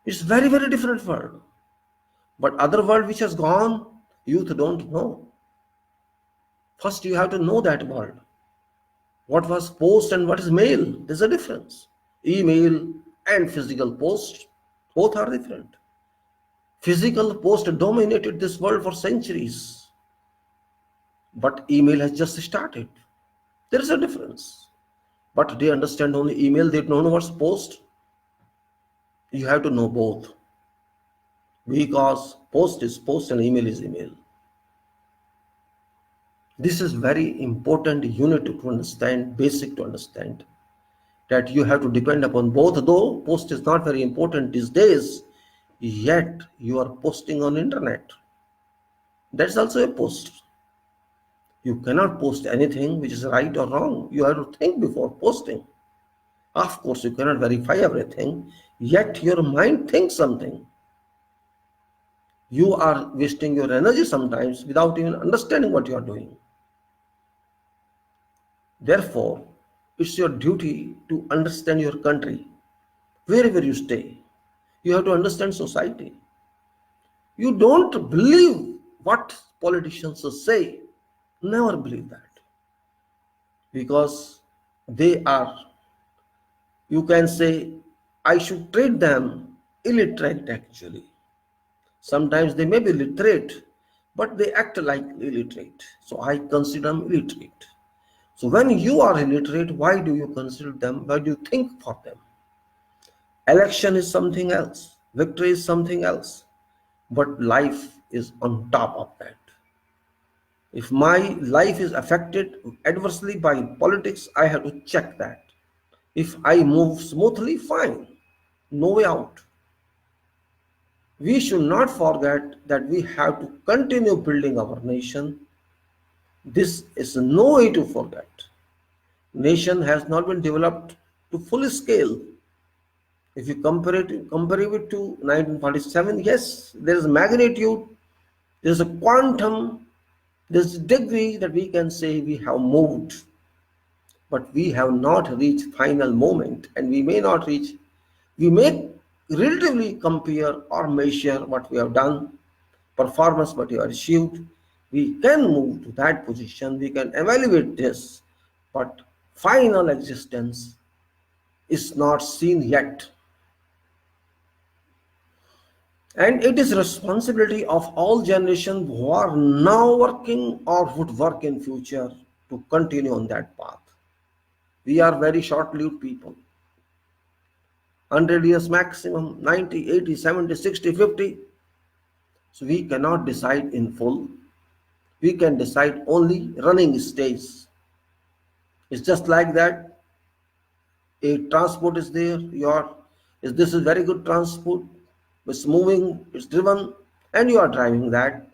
It's very, very different world. But other world which has gone, youth don't know. First you have to know that world. What was post and what is mail? There's a difference. Email and physical post, both are different. Physical post dominated this world for centuries. But email has just started. There is a difference. But they understand only email, they don't know what's post. You have to know both. because post is post and email is email. This is very important unit to understand, basic to understand, that you have to depend upon both. Though post is not very important these days, yet you are posting on internet. That's also a post. You cannot post anything which is right or wrong. You have to think before posting. Of course, you cannot verify everything, yet your mind thinks something. You are wasting your energy sometimes without even understanding what you are doing. Therefore, it's your duty to understand your country, wherever you stay. You have to understand society. You don't believe what politicians say. Never believe that. Because they are, you can say, I should treat them illiterate actually. Sometimes they may be literate, but they act like illiterate. So I consider them illiterate. So when you are illiterate, why do you consider them? Why do you think for them? Election is something else. Victory is something else. But life is on top of that. If my life is affected adversely by politics, I have to check that. If I move smoothly, fine. No way out. We should not forget that we have to continue building our nation. This is no way to forget. Nation has not been developed to full scale. If you compare it to 1947, yes, there is magnitude, there is a quantum, there is a degree that we can say we have moved, but we have not reached final moment, and we may not reach. We may relatively compare or measure what we have done, performance, what we have achieved. We can move to that position, we can evaluate this, but final existence is not seen yet. And it is responsibility of all generations who are now working or would work in future to continue on that path. We are very short-lived people. 100 years maximum, 90, 80, 70, 60, 50. So we cannot decide in full. We can decide only running stage. It's just like that. A transport is there. This is very good transport. It's moving, it's driven, and you are driving that.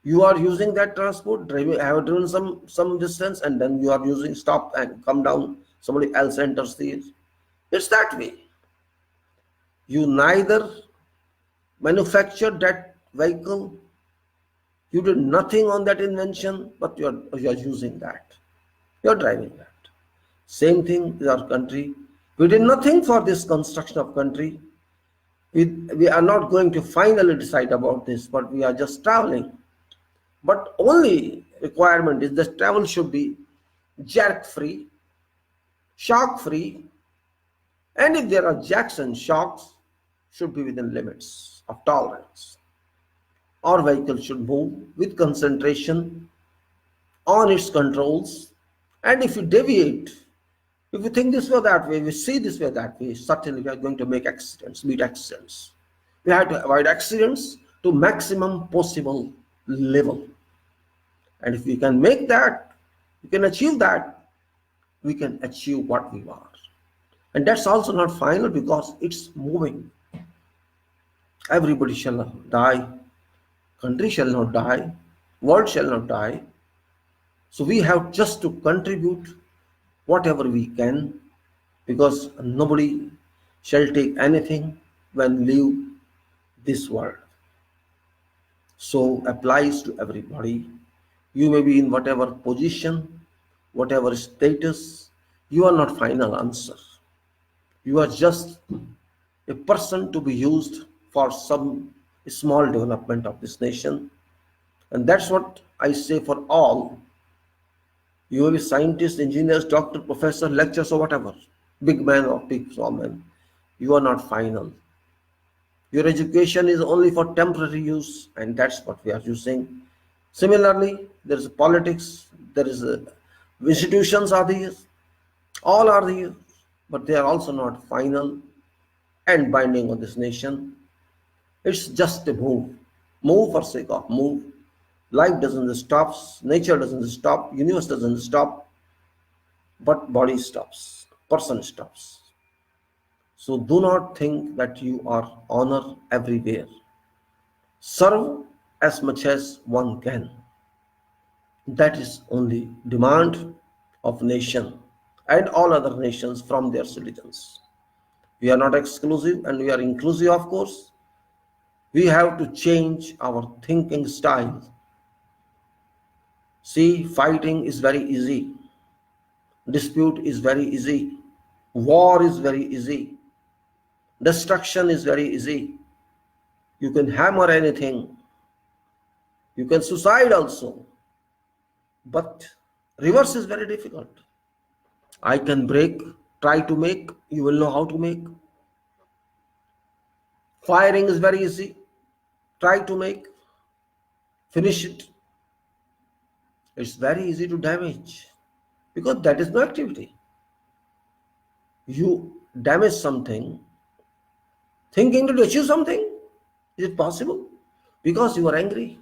You are using that transport, have driven some distance, and then you are using stop and come down. Somebody else enters there. It's that way. You neither manufactured that vehicle, you did nothing on that invention, but you are using that. You are driving that. Same thing with our country. We did nothing for this construction of country. We are not going to finally decide about this, but we are just traveling. But only requirement is that travel should be jerk-free, shock-free, and if there are jerks and shocks, should be within limits of tolerance. Our vehicle should move with concentration on its controls, and if you deviate, if we think this way that way, we see this way that way, certainly we are going to make accidents, meet accidents. We have to avoid accidents to maximum possible level. And if we can make that, we can achieve that, we can achieve what we are. And that's also not final because it's moving. Everybody shall not die. Country shall not die. World shall not die. So we have just to contribute whatever we can, because nobody shall take anything when leave this world. So applies to everybody. You may be in whatever position, whatever status, you are not final answer. You are just a person to be used for some small development of this nation. And that's what I say for all. You will be scientists, engineers, doctor, professor, lecturers, or whatever, big man or big small man. You are not final. Your education is only for temporary use, and that's what we are using. Similarly, there is politics, there is institutions are there, all are there, but they are also not final and binding on this nation. It's just a move. Move for sake of move. Life doesn't stop, nature doesn't stop, universe doesn't stop, but body stops, person stops. So do not think that you are honor everywhere. Serve as much as one can. That is only demand of nation and all other nations from their citizens. We are not exclusive and we are inclusive, of course. We have to change our thinking style. See, fighting is very easy. Dispute is very easy. War is very easy. Destruction is very easy. You can hammer anything. You can suicide also. But reverse is very difficult. I can break, try to make, you will know how to make. Firing is very easy. Try to make, finish it. It's very easy to damage because that is no activity. You damage something thinking to achieve something. Is it possible? Because you are angry.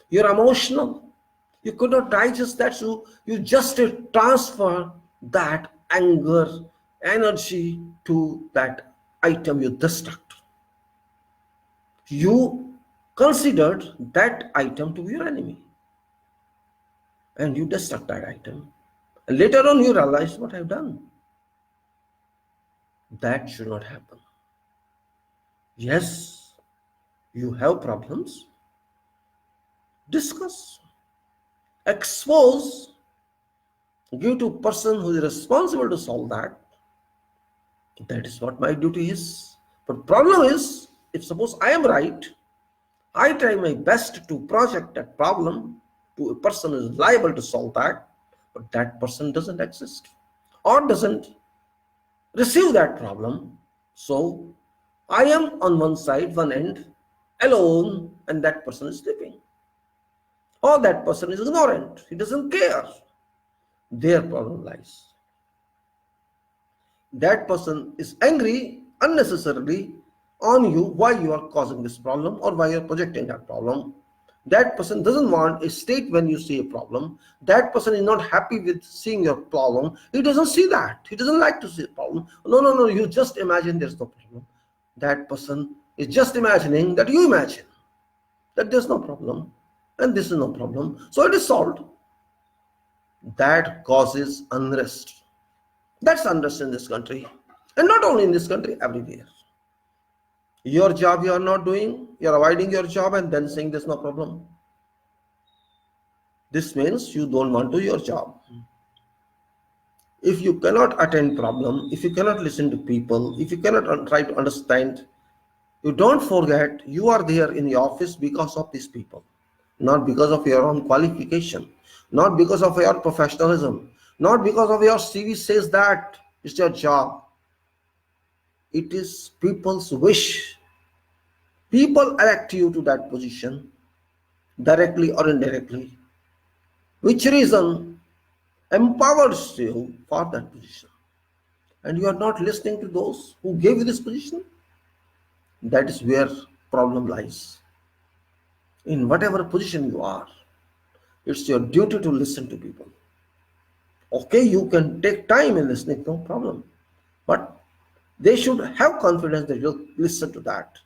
You are emotional. You could not digest that, so you just transfer that anger, energy to that item you destruct. You considered that item to be your enemy and you destruct that item. And later on you realize what I've done. That should not happen. Yes, you have problems. Discuss. Expose. Give to a person who is responsible to solve that. That is what my duty is. But problem is, if suppose I am right, I try my best to project that problem to a person who is liable to solve that, but that person doesn't exist or doesn't receive that problem. So I am on one side, one end, alone, and that person is sleeping. Or that person is ignorant. He doesn't care. Their problem lies. That person is angry unnecessarily on you why you are causing this problem or why you are projecting that problem. That person doesn't want a state when you see a problem. That person is not happy with seeing your problem. He doesn't see that. He doesn't like to see a problem. No, you just imagine there's no problem. That person is just imagining that you imagine that there's no problem and this is no problem. So it is solved. That causes unrest. That's unrest in this country. And not only in this country, everywhere. Your job you are not doing, you are avoiding your job and then saying there's no problem. This means you don't want to do your job. If you cannot attend problem, if you cannot listen to people, if you cannot try to understand, you don't forget you are there in the office because of these people, not because of your own qualification, not because of your professionalism, not because of your CV says that it's your job. It is people's wish. People elect you to that position, directly or indirectly. Which reason empowers you for that position? And you are not listening to those who gave you this position? That is where problem lies. In whatever position you are, it's your duty to listen to people. Okay, you can take time in listening, no problem. But they should have confidence that you'll listen to that.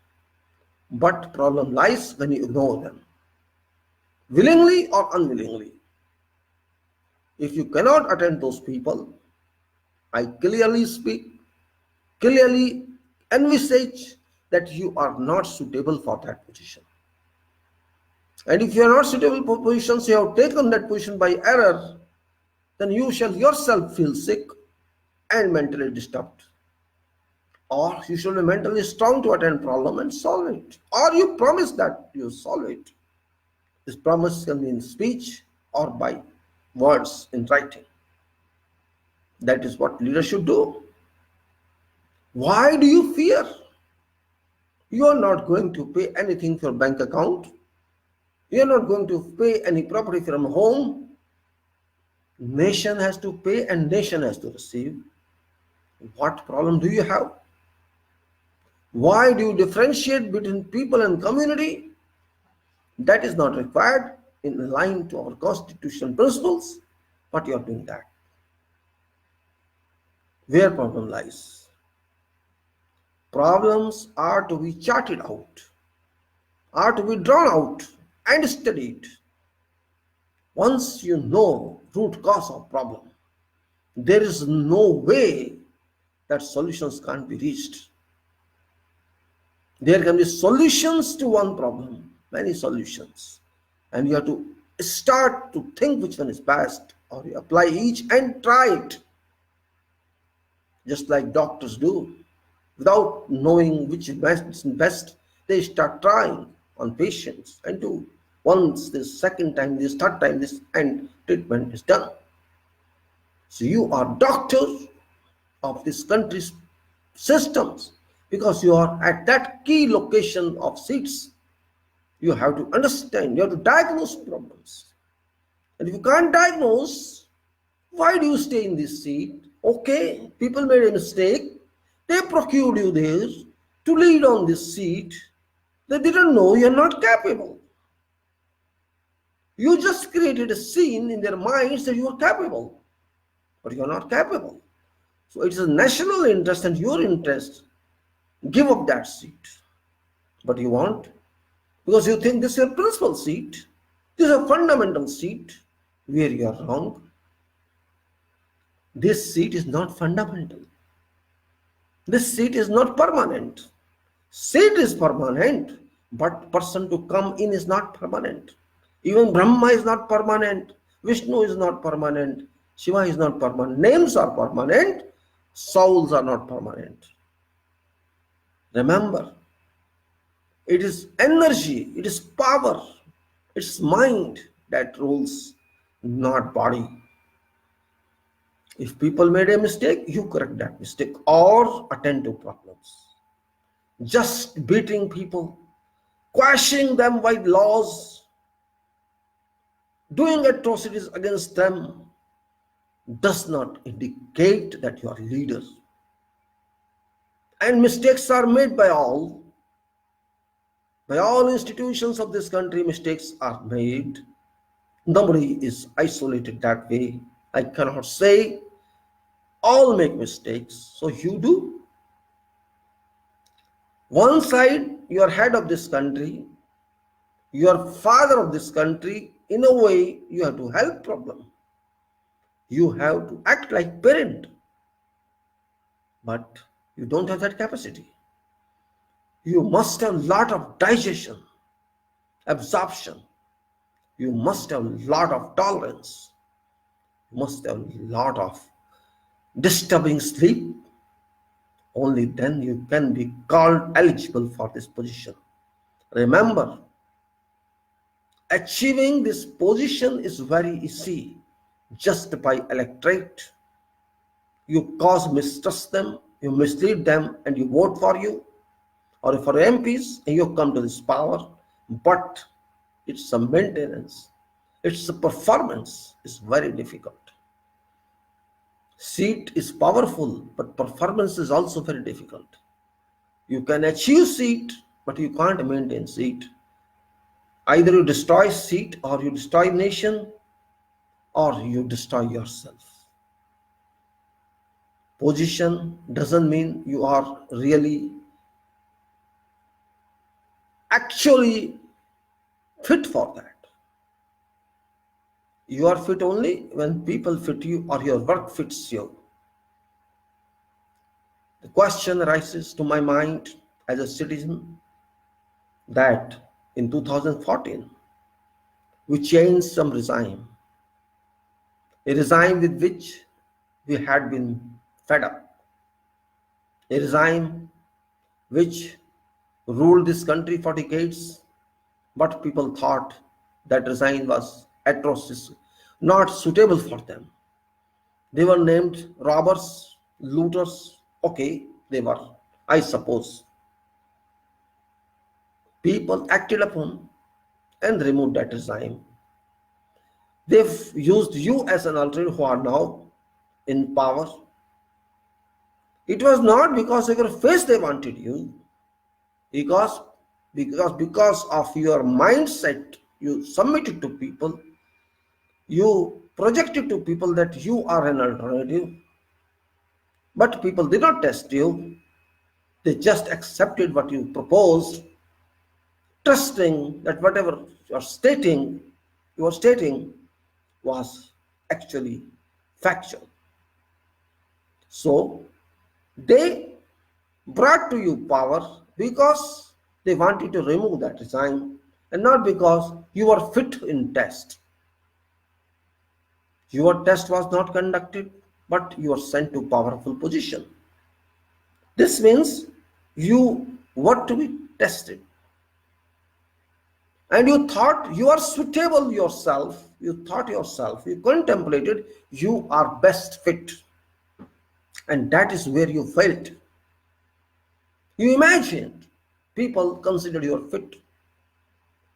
But problem lies when you ignore them, willingly or unwillingly. If you cannot attend those people, I clearly speak, clearly envisage that you are not suitable for that position. And if you are not suitable for positions, you have taken that position by error, then you shall yourself feel sick and mentally disturbed. Or you should be mentally strong to attend problem and solve it. Or you promise that you solve it. This promise can be in speech or by words in writing. That is what leaders should do. Why do you fear? You are not going to pay anything for bank account. You are not going to pay any property from home. Nation has to pay and nation has to receive. What problem do you have? Why do you differentiate between people and community? That is not required in line to our constitutional principles, but you are doing that. Where problem lies? Problems are to be charted out, are to be drawn out and studied. Once you know root cause of problem, there is no way that solutions can't be reached. There can be solutions to one problem, many solutions, and you have to start to think which one is best, or you apply each and try it, just like doctors do. Without knowing which is best, they start trying on patients and do once, this second time, this third time, this, and treatment is done. So you are doctors of this country's systems because you are at that key location of seats. You have to understand, you have to diagnose problems. And if you can't diagnose, why do you stay in this seat? Okay, people made a mistake. They procured you there to lead on this seat. They didn't know you're not capable. You just created a scene in their minds that you are capable, but you are not capable. So it is a national interest and your interest. Give up that seat. But you won't, because you think this is your principal seat. This is a fundamental seat where you are wrong. This seat is not fundamental. This seat is not permanent. Seat is permanent, but person to come in is not permanent. Even Brahma is not permanent. Vishnu is not permanent. Shiva is not permanent. Names are permanent. Souls are not permanent. Remember, it is energy, it is power, it's mind that rules, not body. If people made a mistake, you correct that mistake or attend to problems. Just beating people, quashing them by laws, doing atrocities against them does not indicate that you are leaders. And mistakes are made by all. By all institutions of this country, mistakes are made. Nobody is isolated that way. I cannot say all make mistakes, so you do. One side, you are head of this country, you are father of this country. In a way, you have to help problem. You have to act like parent, but you don't have that capacity. You must have a lot of digestion, absorption. You must have a lot of tolerance. You must have a lot of disturbing sleep. Only then you can be called eligible for this position. Remember, achieving this position is very easy. Just by electorate, you cause mistrust them, you mislead them, and you vote for you, or for MPs, and you come to this power. But it's a maintenance, it's a performance, it's very difficult. Seat is powerful, but performance is also very difficult. You can achieve seat, but you can't maintain seat. Either you destroy seat, or you destroy nation, or you destroy yourself. Position doesn't mean you are really actually fit for that. You are fit only when people fit you or your work fits you. The question arises to my mind as a citizen that in 2014 we changed some regime, a regime with which we had been fed up, a regime which ruled this country for decades, but people thought that regime was atrocious, not suitable for them. They were named robbers, looters. Okay, they were, I suppose. People acted upon and removed that regime. They've used you as an alternative who are now in power. It was not because of your face they wanted you. because because of your mindset, you submitted to people, you projected to people that you are an alternative, but people did not test you. They just accepted what you proposed, trusting that whatever you are stating was actually factual. So they brought to you power because they wanted to remove that resign, and not because you were fit in test. Your test was not conducted, but you were sent to powerful position. This means you were to be tested. And you thought you are suitable yourself, you contemplated you are best fit. And that is where you failed. You imagined people considered you are fit,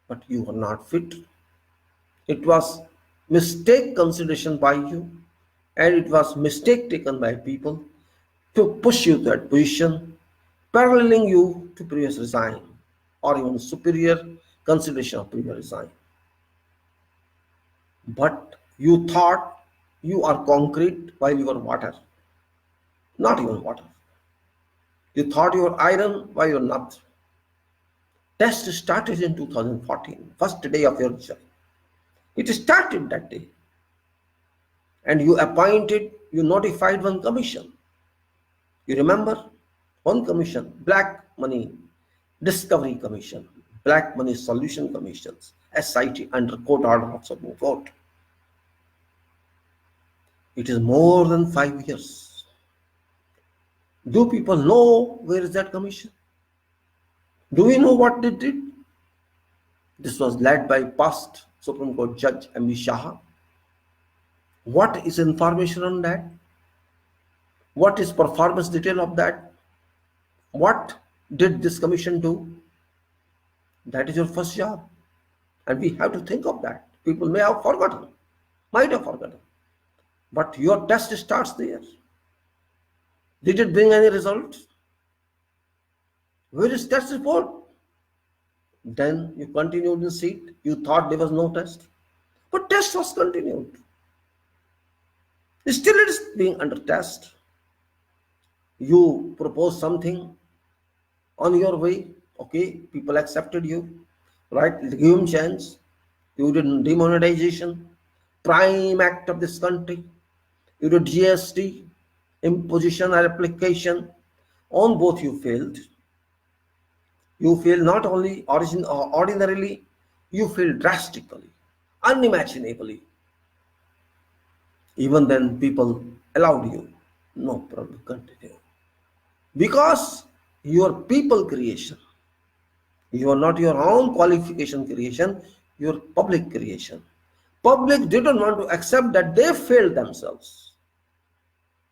but you are not fit. It was mistake consideration by you, and it was mistake taken by people to push you to that position, paralleling you to previous resign, or even superior consideration of previous resign. But you thought you are concrete while you are water. Not even water. You thought you were iron while you are not. Test started in 2014, first day of your job. It started that day. And you notified one commission. You remember? One commission, Black Money Discovery Commission, Black Money Solution Commissions, SIT under court order of Supreme Court. It is more than 5 years. Do people know where is that commission? Do we know what they did? This was led by past Supreme Court Judge M.B. Shah. What is information on that? What is performance detail of that? What did this commission do? That is your first job. And we have to think of that. People may have forgotten, might have forgotten. But your test starts there. Did it bring any results? Where is test report? Then you continued in seat. You thought there was no test. But test was continued. Still it is being under test. You propose something on your way. Okay, people accepted you. Right? Give them chance. You did demonetization, prime act of this country. You did GST, imposition or application. On both you failed. You fail not only ordinarily, you fail drastically, unimaginably. Even then, people allowed you. No problem, continue. Because your people creation, you are not your own qualification creation, your public creation. Public didn't want to accept that they failed themselves.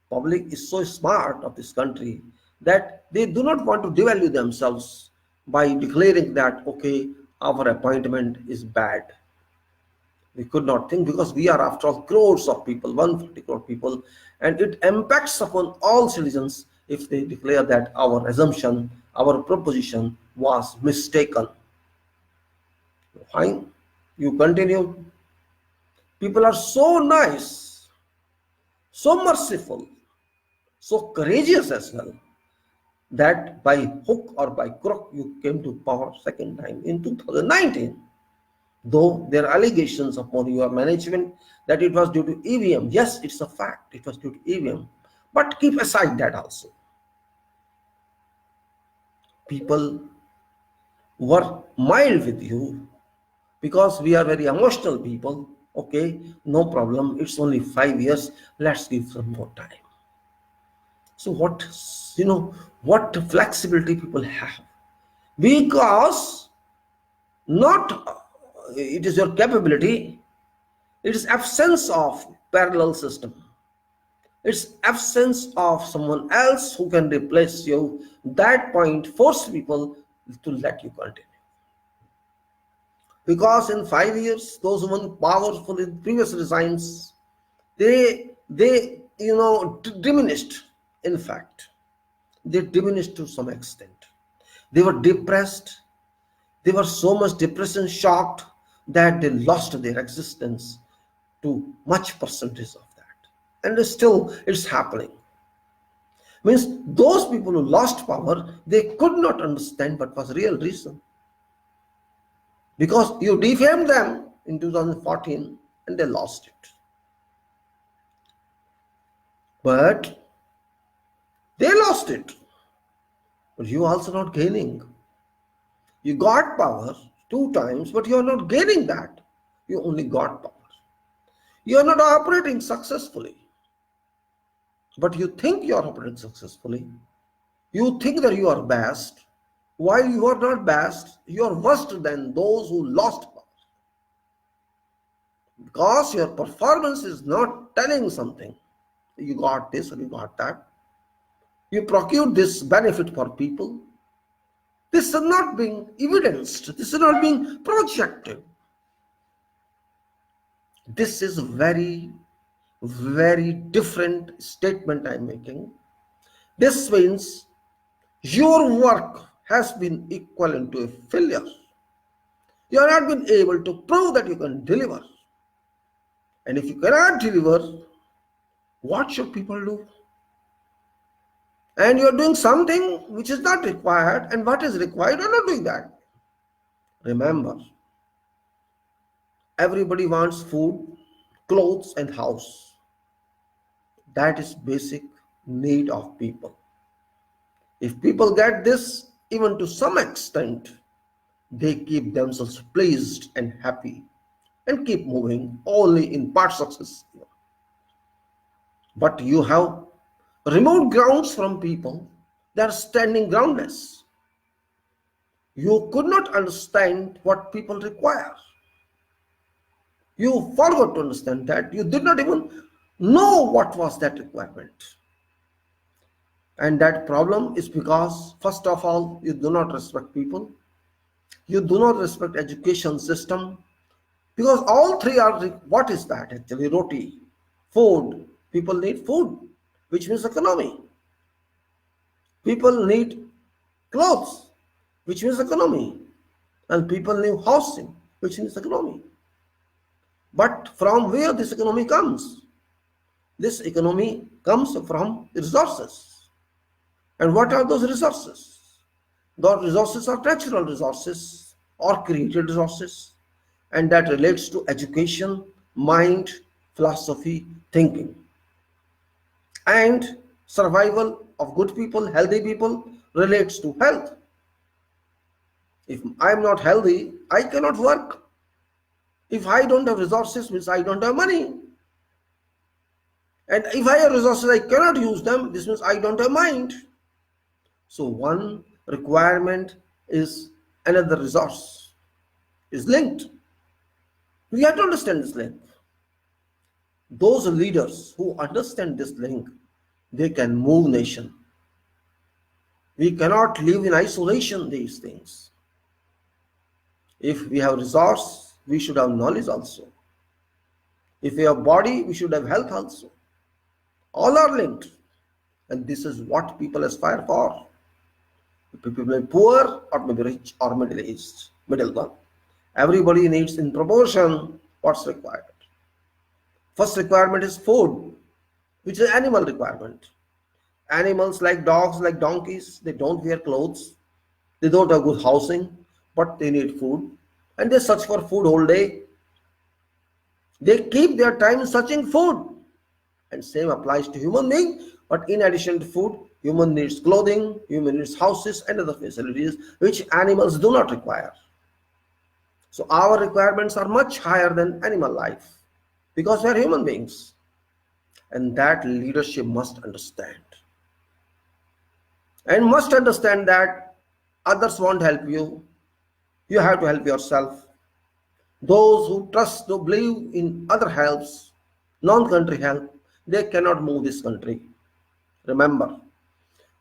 Public is so smart of this country that they do not want to devalue themselves by declaring that, okay, our appointment is bad. We could not think, because we are after all crores of people, 140 crore people, and it impacts upon all citizens if they declare that our assumption, our proposition was mistaken. Fine, you continue. People are so nice, so merciful, so courageous as well, that by hook or by crook you came to power second time in 2019. Though there are allegations upon your management that it was due to EVM. Yes, it's a fact, it was due to EVM. But keep aside that also. People were mild with you because we are very emotional people. Okay, no problem, it's only 5 years, let's give some more time. So what flexibility people have, because not it is your capability, it is absence of parallel system, it's absence of someone else who can replace you. That point forced people to let you continue, because in 5 years those who were powerful in previous resigns, they diminished. In fact, they diminished to some extent. They were depressed. They were so much depressed and shocked that they lost their existence to much percentage of that. And still it's happening. Means those people who lost power, they could not understand what was real reason. Because you defamed them in 2014 and they lost it. But they lost it. But you also not gaining. You got power 2 times, but you are not gaining that. You only got power. You are not operating successfully. But you think you are operating successfully. You think that you are best. While you are not best, you are worse than those who lost power. Because your performance is not telling something. You got this or you got that. You procured this benefit for people. This is not being evidenced. This is not being projected. This is a very, very different statement I'm making. This means your work has been equivalent to a failure. You have not been able to prove that you can deliver. And if you cannot deliver, what should people do? And you are doing something which is not required, and what is required, you are not doing that. Remember, everybody wants food, clothes, and house. That is basic need of people. If people get this, even to some extent, they keep themselves pleased and happy and keep moving only in part success. But you have removed grounds from people. They are standing groundless. You could not understand what people require. You forgot to understand that. You did not even know what was that requirement. And that problem is because, first of all, you do not respect people. You do not respect education system. Because all three are, what is that actually? Roti, food. People need food, which means economy. People need clothes, which means economy. And people need housing, which means economy. But from where this economy comes? This economy comes from resources. And what are those resources? Those resources are natural resources or created resources. And that relates to education, mind, philosophy, thinking. And survival of good people, healthy people, relates to health. If I am not healthy, I cannot work. If I don't have resources, means I don't have money. And if I have resources, I cannot use them, this means I don't have mind. So one requirement is another resource, is linked. We have to understand this link. Those leaders who understand this link, they can move nation. We cannot live in isolation, these things. If we have resource, we should have knowledge also. If we have body, we should have health also. All are linked. And this is what people aspire for. People may be poor or maybe rich or middle-aged, middle one. Everybody needs in proportion what's required. First requirement is food, which is animal requirement. Animals like dogs, like donkeys, they don't wear clothes. They don't have good housing, but they need food. And they search for food all day. They keep their time searching food. And same applies to human being. But in addition to food, human needs clothing, human needs houses and other facilities which animals do not require. So our requirements are much higher than animal life because we are human beings. And that leadership must understand. And must understand that others won't help you. You have to help yourself. Those who trust, who believe in other helps, non-country help, they cannot move this country. Remember,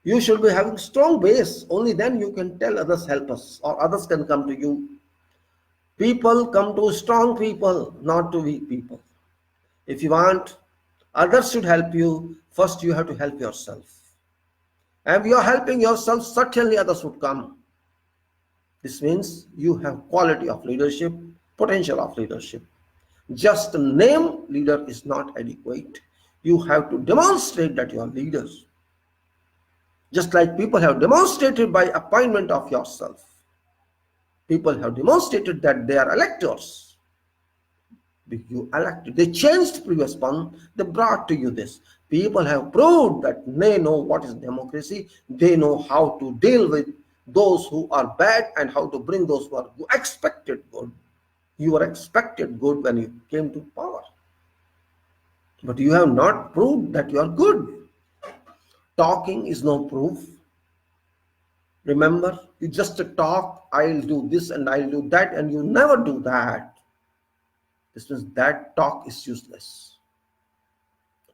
you should be having strong base. Only then you can tell others help us or others can come to you. People come to strong people, not to weak people. If you want others should help you, first you have to help yourself. And if you are helping yourself, certainly others would come. This means you have quality of leadership, potential of leadership. Just a name leader is not adequate. You have to demonstrate that you are leaders. Just like people have demonstrated by appointment of yourself. People have demonstrated that they are electors. You elected. They changed previous one. They brought to you this. People have proved that they know what is democracy. They know how to deal with those who are bad and how to bring those who are expected good. You were expected good when you came to power. But you have not proved that you are good. Talking is no proof. Remember, you just talk, I'll do this and I'll do that, and you never do that. This means that talk is useless.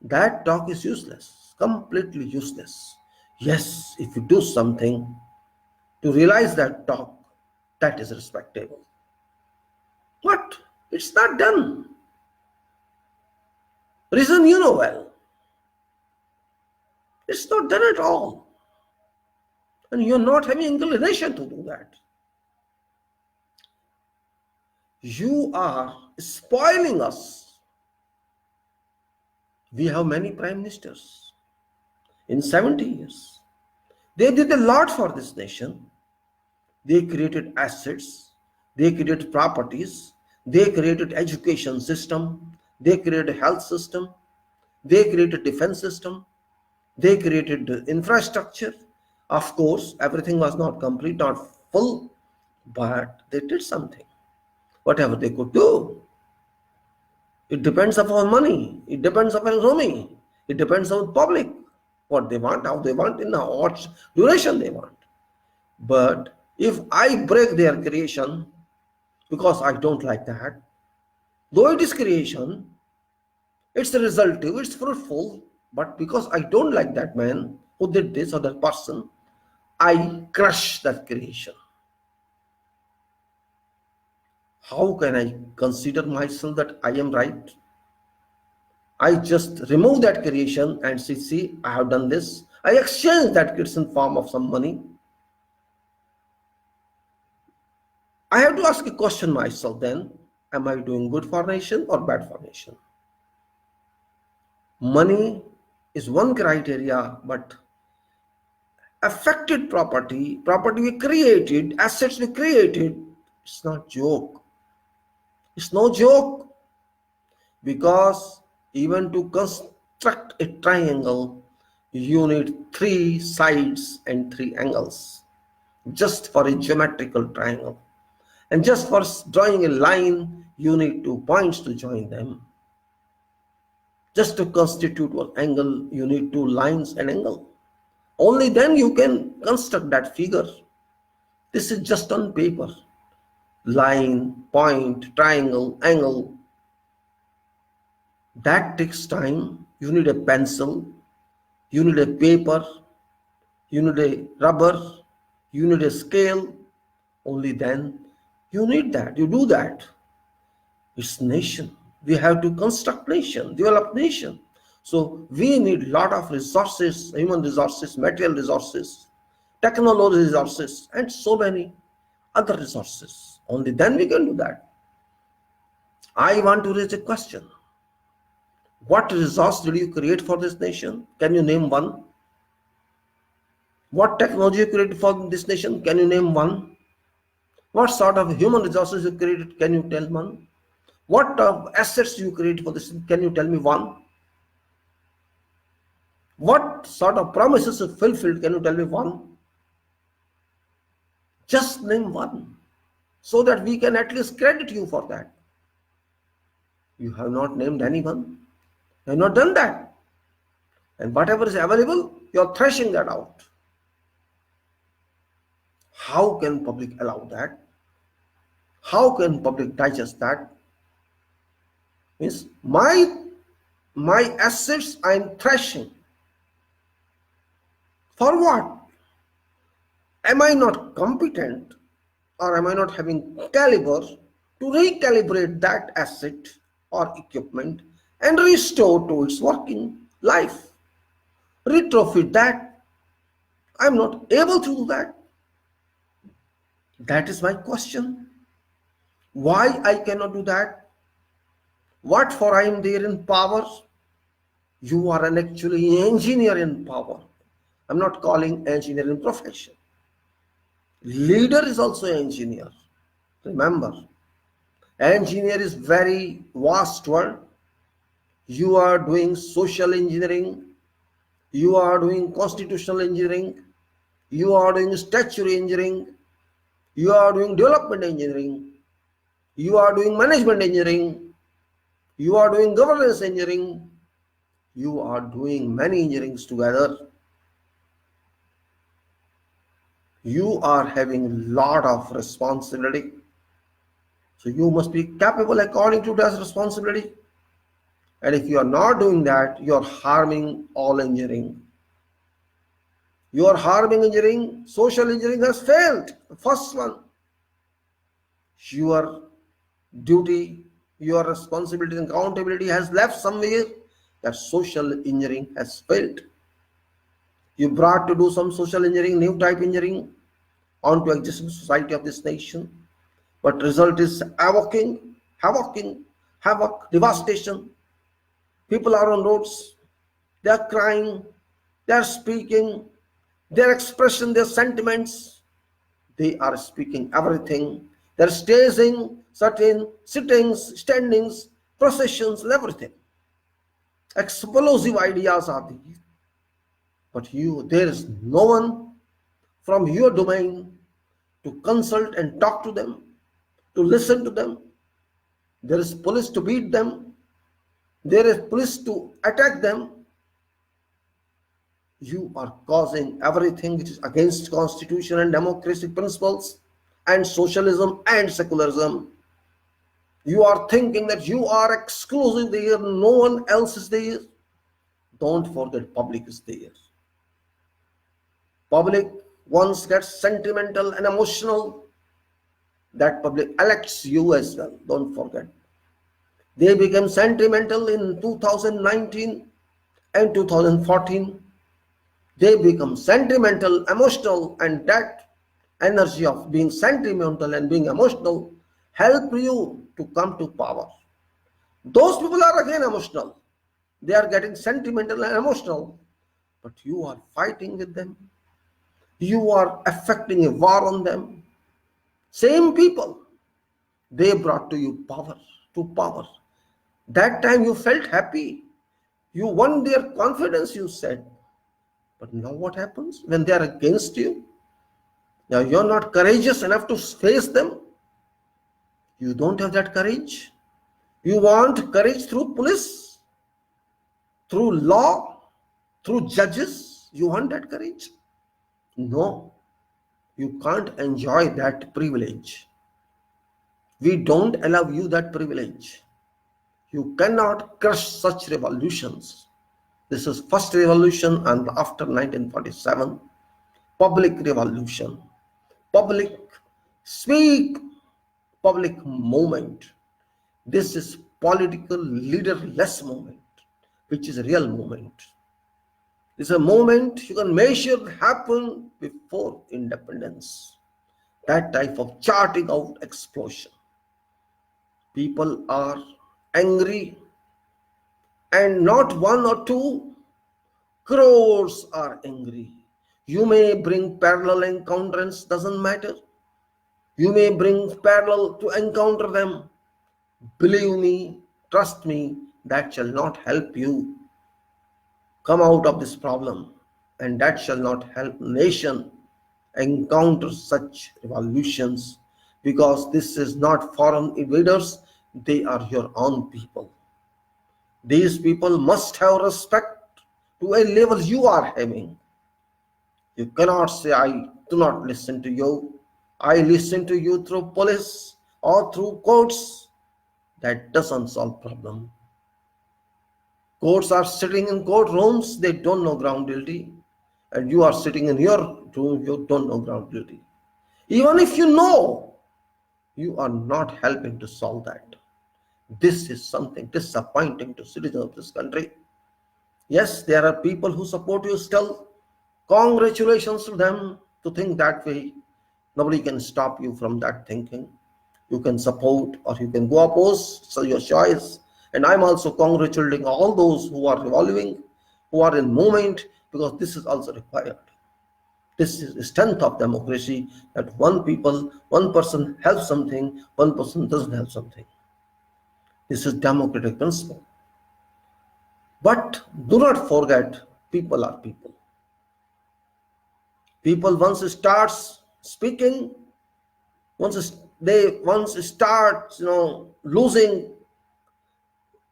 That talk is useless, completely useless. Yes, if you do something to realize that talk, that is respectable. But it's not done. Reason you know well. It's not done at all. And you're not having inclination to do that. You are spoiling us. We have many prime ministers in 70 years. They did a lot for this nation. They created assets. They created properties. They created education system. They created health system. They created defense system. They created infrastructure. Of course, everything was not complete, not full, but they did something. Whatever they could do. It depends upon money. It depends upon roaming. It depends on public, what they want, how they want, in what duration they want. But if I break their creation because I don't like that, though it is creation, it's resultive, it's fruitful, but because I don't like that man who did this or that person, I crush that creation. How can I consider myself that I am right? I just remove that creation and see, I have done this. I exchange that creation form of some money. I have to ask a question myself then, am I doing good for nation or bad for nation? Money is one criteria, but affected property we created, assets we created, it's not joke. It's no joke, because even to construct a triangle, you need 3 sides and 3 angles, just for a geometrical triangle. And just for drawing a line, you need 2 points to join them. Just to constitute one angle, you need 2 lines and angle. Only then you can construct that figure. This is just on paper. Line, point, triangle, angle. That takes time. You need a pencil. You need a paper. You need a rubber. You need a scale. Only then you need that. You do that. It's nation. We have to construct nation, develop nation. So we need lot of resources, human resources, material resources, technology resources, and so many other resources. Only then we can do that. I want to raise a question. What resource did you create for this nation? Can you name one? What technology you created for this nation? Can you name one? What sort of human resources you created? Can you tell one? What assets you create for this? Can you tell me one? What sort of promises you fulfilled? Can you tell me one? Just name one, so that we can at least credit you for that. You have not named anyone. You have not done that. And whatever is available, you are thrashing that out. How can public allow that? How can public digest that? Means my assets I am thrashing. For what? Am I not competent, or am I not having caliber to recalibrate that asset or equipment and restore to its working life? Retrofit that. I'm not able to do that. That is my question. Why I cannot do that? What for I am there in power? You are an actually engineer in power. I'm not calling engineer in profession. Leader is also engineer. Remember, engineer is very vast word. You are doing social engineering, you are doing constitutional engineering, you are doing statutory engineering, you are doing development engineering, you are doing management engineering, you are doing governance engineering, you are doing many engineerings together. You are having a lot of responsibility. So you must be capable according to that responsibility. And if you are not doing that, you are harming all engineering. You are harming engineering. Social engineering has failed. The first one. Your duty, your responsibility and accountability has left somewhere. That social engineering has failed. You brought to do some social engineering, new type engineering onto existing society of this nation. But result is havoc, devastation. People are on roads. They are crying. They are speaking. Their expression, their sentiments. They are speaking everything. They're staging certain sittings, standings, processions, and everything. Explosive ideas are these. But there is no one from your domain to consult and talk to them, to listen to them. There is police to beat them. There is police to attack them. You are causing everything which is against constitution and democratic principles and socialism and secularism. You are thinking that you are exclusive there, no one else is there. Don't forget, public is there. Public once gets sentimental and emotional. That public elects you as well. Don't forget. They became sentimental in 2019 and 2014. They become sentimental, emotional, and that energy of being sentimental and being emotional help you to come to power. Those people are again emotional. They are getting sentimental and emotional, but you are fighting with them. You are affecting a war on them. Same people, they brought to you power, to power. That time you felt happy. You won their confidence, you said. But now what happens when they are against you? Now you're not courageous enough to face them. You don't have that courage. You want courage through police, through law, through judges. You want that courage? No, you can't enjoy that privilege. We don't allow you that privilege. You cannot crush such revolutions. This is first revolution, and after 1947, public revolution, public speak, public movement. This is political leaderless movement, which is a real movement. It's a moment you can measure happened before independence. That type of charting out explosion. People are angry, and not one or two, crores are angry. You may bring parallel encounters, doesn't matter. You may bring parallel to encounter them. Believe me, trust me, that shall not help you come out of this problem, and that shall not help nation encounter such revolutions, because this is not foreign invaders, they are your own people. These people must have respect to a level you are having. You cannot say, I do not listen to you. I listen to you through police or through courts. That doesn't solve problem. Courts are sitting in courtrooms, they don't know ground duty. And you are sitting in your room, you don't know ground duty. Even if you know, you are not helping to solve that. This is something disappointing to citizens of this country. Yes, there are people who support you still. Congratulations to them to think that way. Nobody can stop you from that thinking. You can support or you can go oppose, so your choice. And I'm also congratulating all those who are revolving, who are in movement, because this is also required. This is the strength of democracy, that one person helps something, one person doesn't help something. This is democratic principle. But do not forget, people are people. People once starts speaking, once starts losing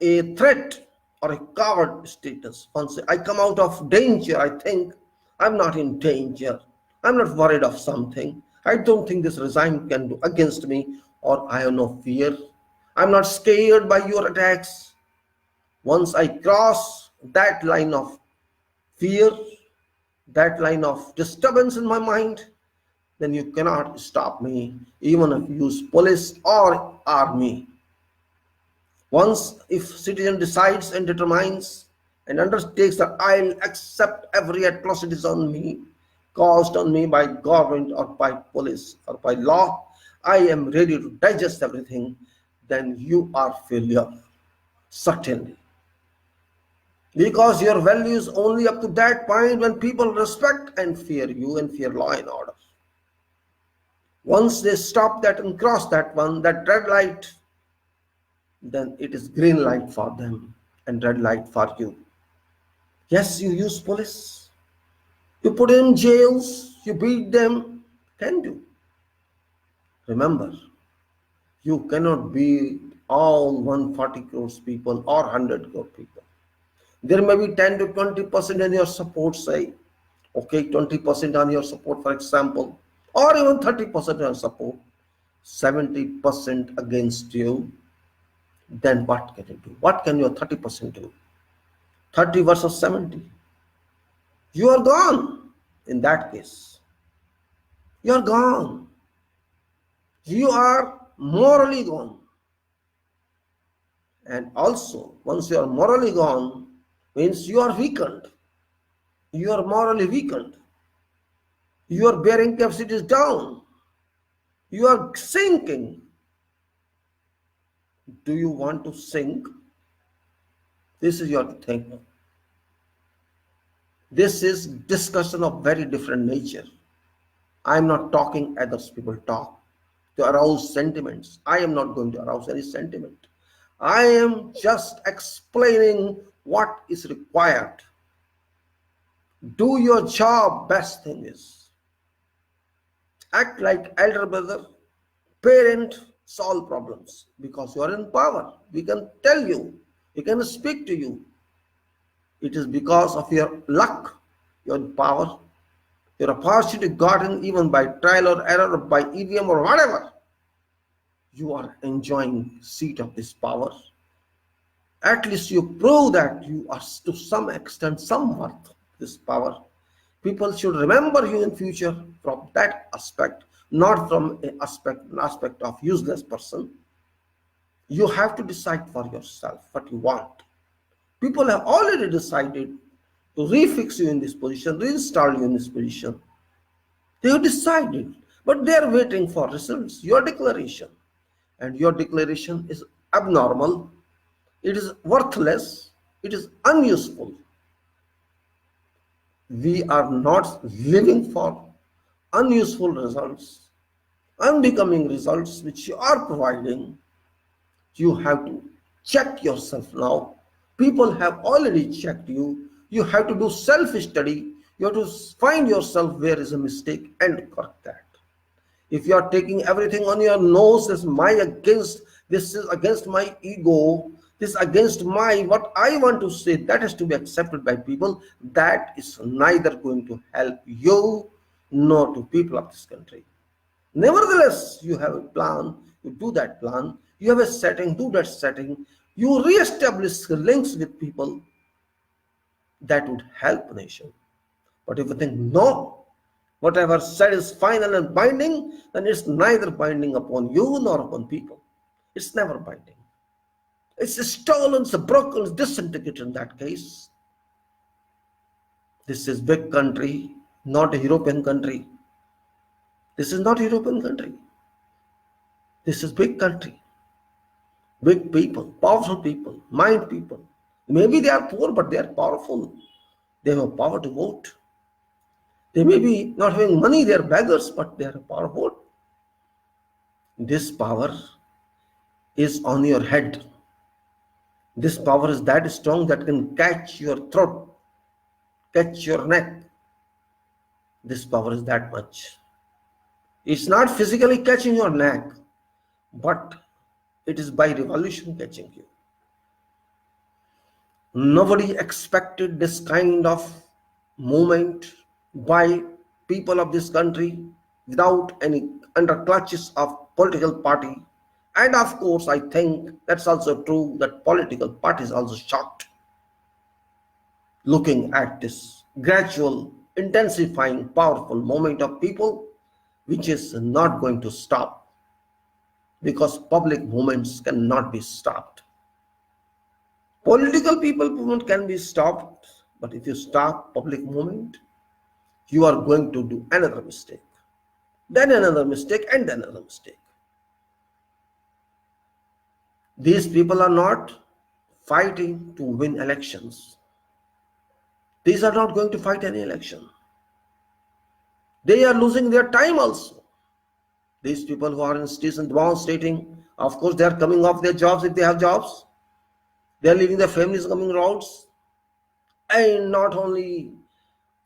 a threat or a coward status. Once I come out of danger, I think I'm not in danger. I'm not worried of something. I don't think this regime can do against me, or I have no fear. I'm not scared by your attacks. Once I cross that line of fear, that line of disturbance in my mind, then you cannot stop me, even if you use police or army. Once if citizen decides and determines and undertakes that I'll accept every atrocities on me, caused on me by government or by police or by law, I am ready to digest everything, then you are failure, certainly. Because your value is only up to that point when people respect and fear you and fear law and order. Once they stop that and cross that red light, then it is green light for them and red light for you. Yes, you use police. You put them in jails, you beat them, can do. Remember, you cannot beat all 140 crores people or 100 crore people. There may be 10 to 20% in your support, say, okay, 20% on your support, for example, or even 30% on support, 70% against you. Then what can you do? What can your 30% do? 30 versus 70. You are gone in that case. You are gone. You are morally gone. And also, once you are morally gone, means you are weakened. You are morally weakened. Your bearing capacity is down. You are sinking. Do you want to sink? This is your thing. This is discussion of very different nature. I am not talking others people talk to arouse sentiments. I am not going to arouse any sentiment. I am just explaining what is required. Do your job. Best thing is act like elder brother, parent, solve problems, because you are in power. We can tell you, we can speak to you. It is because of your luck, your power, your opportunity gotten even by trial or error or by EVM or whatever. You are enjoying seat of this power. At least you prove that you are to some extent some worth this power. People should remember you in future from that aspect, not from an aspect of useless person. You have to decide for yourself what you want. People have already decided to refix you in this position, reinstall you in this position. They have decided, but they are waiting for results, your declaration. And your declaration is abnormal, it is worthless, it is unuseful. We are not living for unuseful results, unbecoming results which you are providing. You have to check yourself now. People have already checked you. You have to do self-study. You have to find yourself where is a mistake and correct that. If you are taking everything on your nose, this is against my ego, this is against my what I want to say, that has to be accepted by people. That is neither going to help you nor to people of this country. Nevertheless, you have a plan, you do that plan, you have a setting, do that setting, you re-establish links with people, that would help the nation. But if you think, no, whatever said is final and binding, then it's neither binding upon you nor upon people. It's never binding. It's stolen, it's broken, it's disintegrated in that case. This is big country, not a European country. This is not European country. This is big country, big people, powerful people, mind people. Maybe they are poor, but they are powerful. They have power to vote. They may be not having money, they are beggars, but they are powerful. This power is on your head. This power is that strong that can catch your throat, catch your neck. This power is that much. It's not physically catching your neck, but it is by revolution catching you. Nobody expected this kind of movement by people of this country without any under clutches of political party. And of course, I think that's also true that political parties also shocked looking at this gradual, intensifying, powerful movement of people, which is not going to stop because public movements cannot be stopped. Political people movement can be stopped, but if you stop public movement, you are going to do another mistake, then another mistake, and then another mistake. These people are not fighting to win elections. These are not going to fight any election. They are losing their time also. These people who are in streets and demonstrating, of course, they are coming off their jobs if they have jobs. They are leaving their families coming rounds. And not only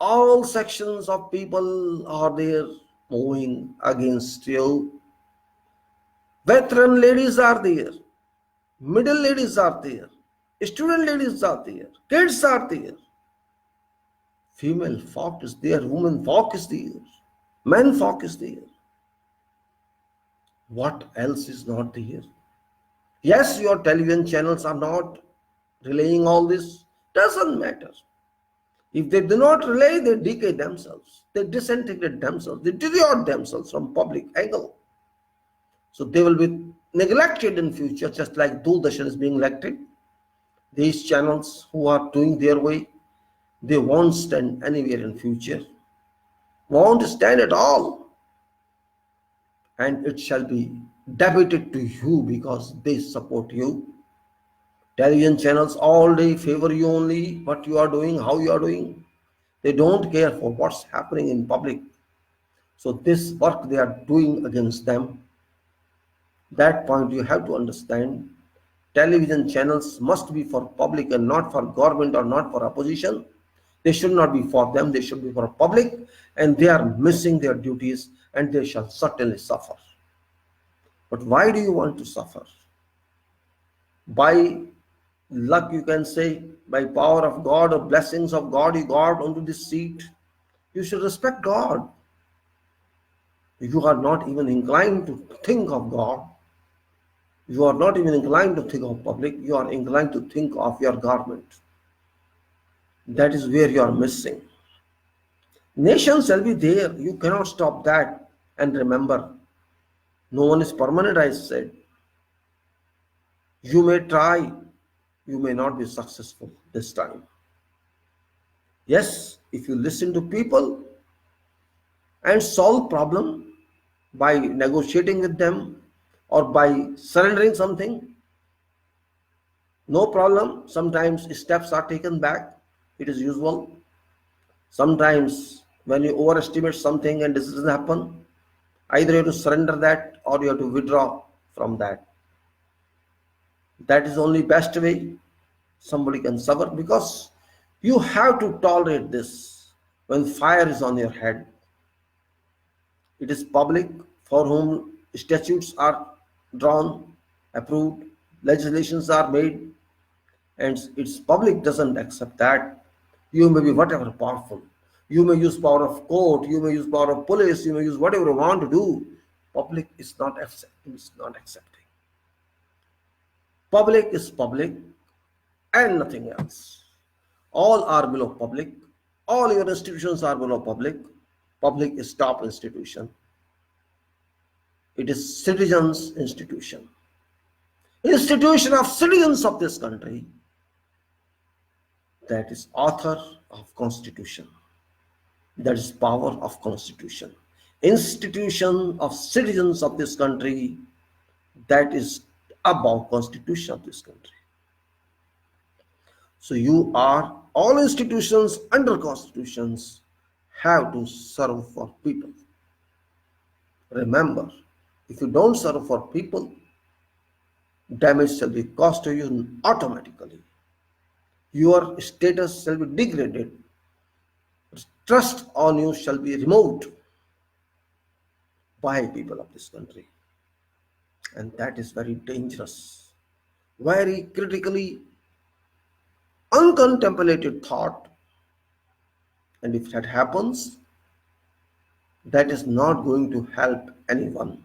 all sections of people are there moving against you. Veteran ladies are there. Middle ladies are there. Student ladies are there. Kids are there. Female folk is there. Women folk is there. Men folk is there. What else is not there? Yes, your television channels are not relaying all this. Doesn't matter. If they do not relay, they decay themselves. They disintegrate themselves. They deteriorate themselves from public angle. So they will be neglected in future, just like Doordarshan is being neglected. These channels who are doing their way, they won't stand anywhere in future. Won't stand at all. And it shall be debited to you because they support you. Television channels all day favor you only, what you are doing, how you are doing. They don't care for what's happening in public. So this work they are doing against them, that point you have to understand. Television channels must be for public and not for government or not for opposition. They should not be for them, they should be for public, and they are missing their duties and they shall certainly suffer. But why do you want to suffer? By luck, you can say, by power of God or blessings of God, you got onto this seat. You should respect God. You are not even inclined to think of God. You are not even inclined to think of public. You are inclined to think of your government. That is where you are missing. Nation shall be there. You cannot stop that. And remember, no one is permanent, I said. You may try. You may not be successful this time. Yes, if you listen to people and solve problem by negotiating with them or by surrendering something, no problem. Sometimes steps are taken back. It is usual. Sometimes when you overestimate something and this doesn't happen, either you have to surrender that or you have to withdraw from that. That is only best way somebody can suffer, because you have to tolerate this when fire is on your head. It is public for whom statutes are drawn, approved, legislations are made, and its public doesn't accept that. You may be whatever powerful. You may use power of court, you may use power of police, you may use whatever you want to do. Public is not accepting. Public is public and nothing else. All are below public. All your institutions are below public. Public is top institution. It is citizens' institution. Institution of citizens of this country. That is author of constitution. That is power of constitution. institution of citizens of this country that is above constitution of this country. So you are all institutions under constitutions have to serve for people. Remember, if you don't serve for people, damage shall be caused to you automatically. Your status shall be degraded. Trust on you shall be removed by people of this country. And that is very dangerous, very critically uncontemplated thought. And if that happens, that is not going to help anyone.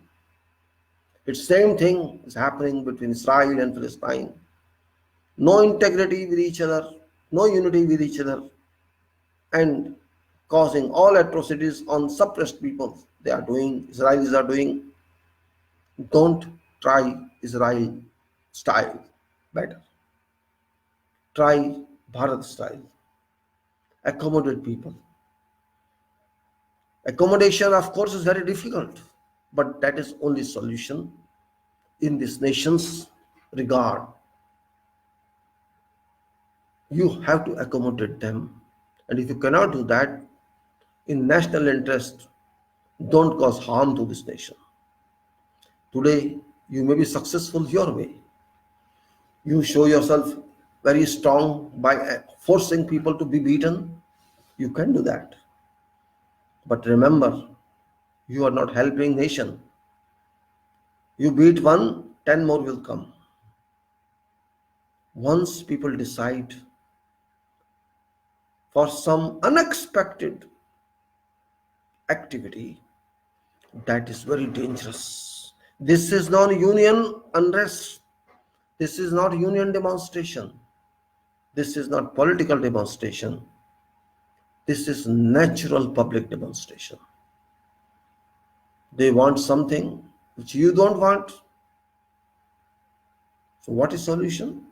It's same thing is happening between Israel and Palestine. No integrity with each other, no unity with each other, and causing all atrocities on suppressed people. They are doing, Israelis are doing. Don't try Israel style better. Try Bharat style. Accommodate people. Accommodation, of course, is very difficult, but that is only solution in this nation's regard. You have to accommodate them. And if you cannot do that, in national interest, don't cause harm to this nation. Today, you may be successful your way. You show yourself very strong by forcing people to be beaten. You can do that. But remember, you are not helping nation. You beat one, 10 more will come. Once people decide for some unexpected activity, that is very dangerous. This is not union unrest. This is not union demonstration. This is not political demonstration. This is natural public demonstration. They want something which you don't want. So what is solution?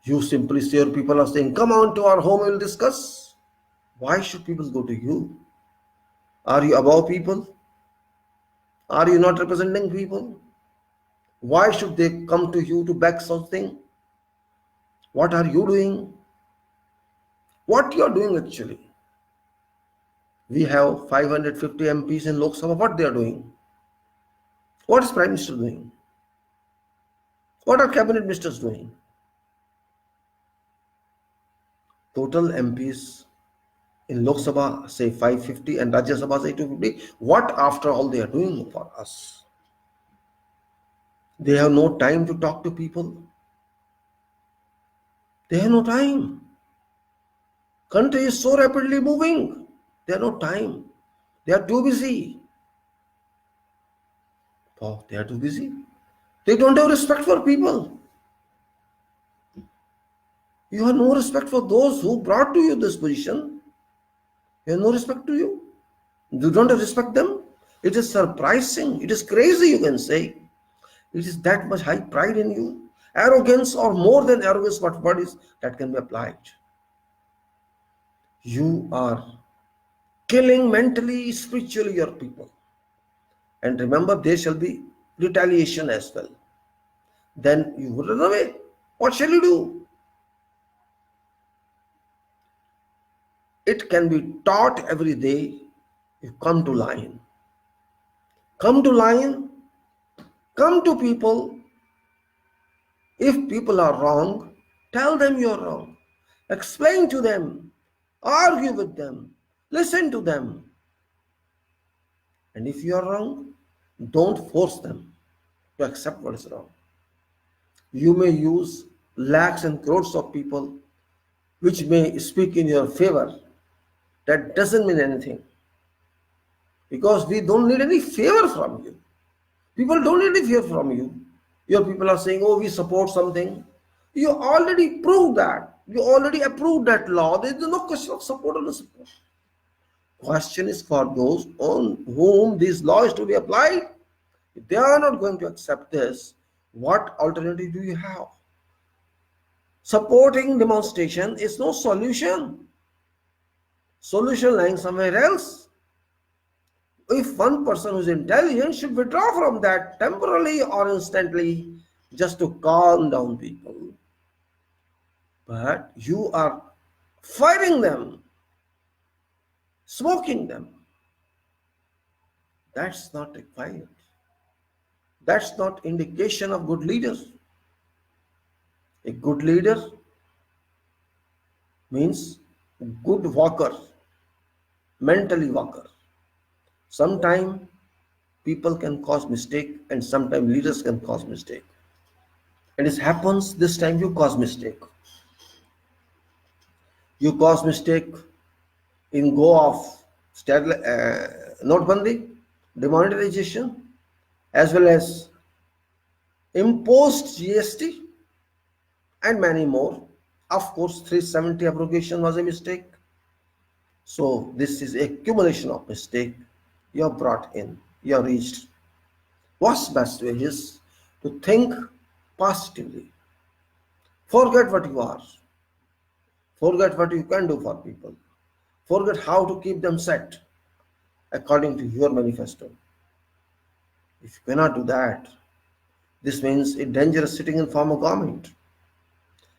You simply say, your people are saying, come on to our home, we'll discuss. Why should people go to you? Are you above people? Are you not representing people? Why should they come to you to beg something? What are you doing? What you are doing actually? We have 550 MPs in Lok Sabha. What they are doing? What is Prime Minister doing? What are cabinet ministers doing? Total MPs in Lok Sabha say 550 and Rajya Sabha say 250. What after all they are doing for us? They have no time to talk to people. They have no time. Country is so rapidly moving. They have no time. They are too busy. Oh, they are too busy. They don't have respect for people. You have no respect for those who brought to you this position. You have no respect to you. You don't have respect them. It is surprising. It is crazy, you can say. It is that much high pride in you. Arrogance, or more than arrogance, what is that can be applied. You are killing mentally, spiritually your people. And remember, there shall be retaliation as well. Then you will run away. What shall you do? It can be taught every day. You come to line. Come to line. Come to people. If people are wrong, tell them you're wrong. Explain to them. Argue with them. Listen to them. And if you are wrong, don't force them to accept what is wrong. You may use lakhs and crores of people which may speak in your favor. That doesn't mean anything. Because we don't need any favor from you. People don't need any favor from you. Your people are saying, oh, we support something. You already proved that. You already approved that law. There is no question of support or no support. Question is for those on whom this law is to be applied. If they are not going to accept this, what alternative do you have? Supporting demonstration is no solution. Solution lying somewhere else. If one person who is intelligent should withdraw from that temporarily or instantly just to calm down people. But you are firing them, smoking them. That's not required. That's not indication of good leaders. A good leader means good walker, mentally walker. Sometimes people can cause mistake and sometimes leaders can cause mistake. And it happens this time you cause mistake. You cause mistake in go of notebandi, demonetization, as well as imposed GST and many more. Of course, 370 abrogation was a mistake. So this is accumulation of mistake you have brought in, you have reached. What's best way is to think positively. Forget what you are. Forget what you can do for people. Forget how to keep them set according to your manifesto. If you cannot do that, this means a dangerous sitting in form of government.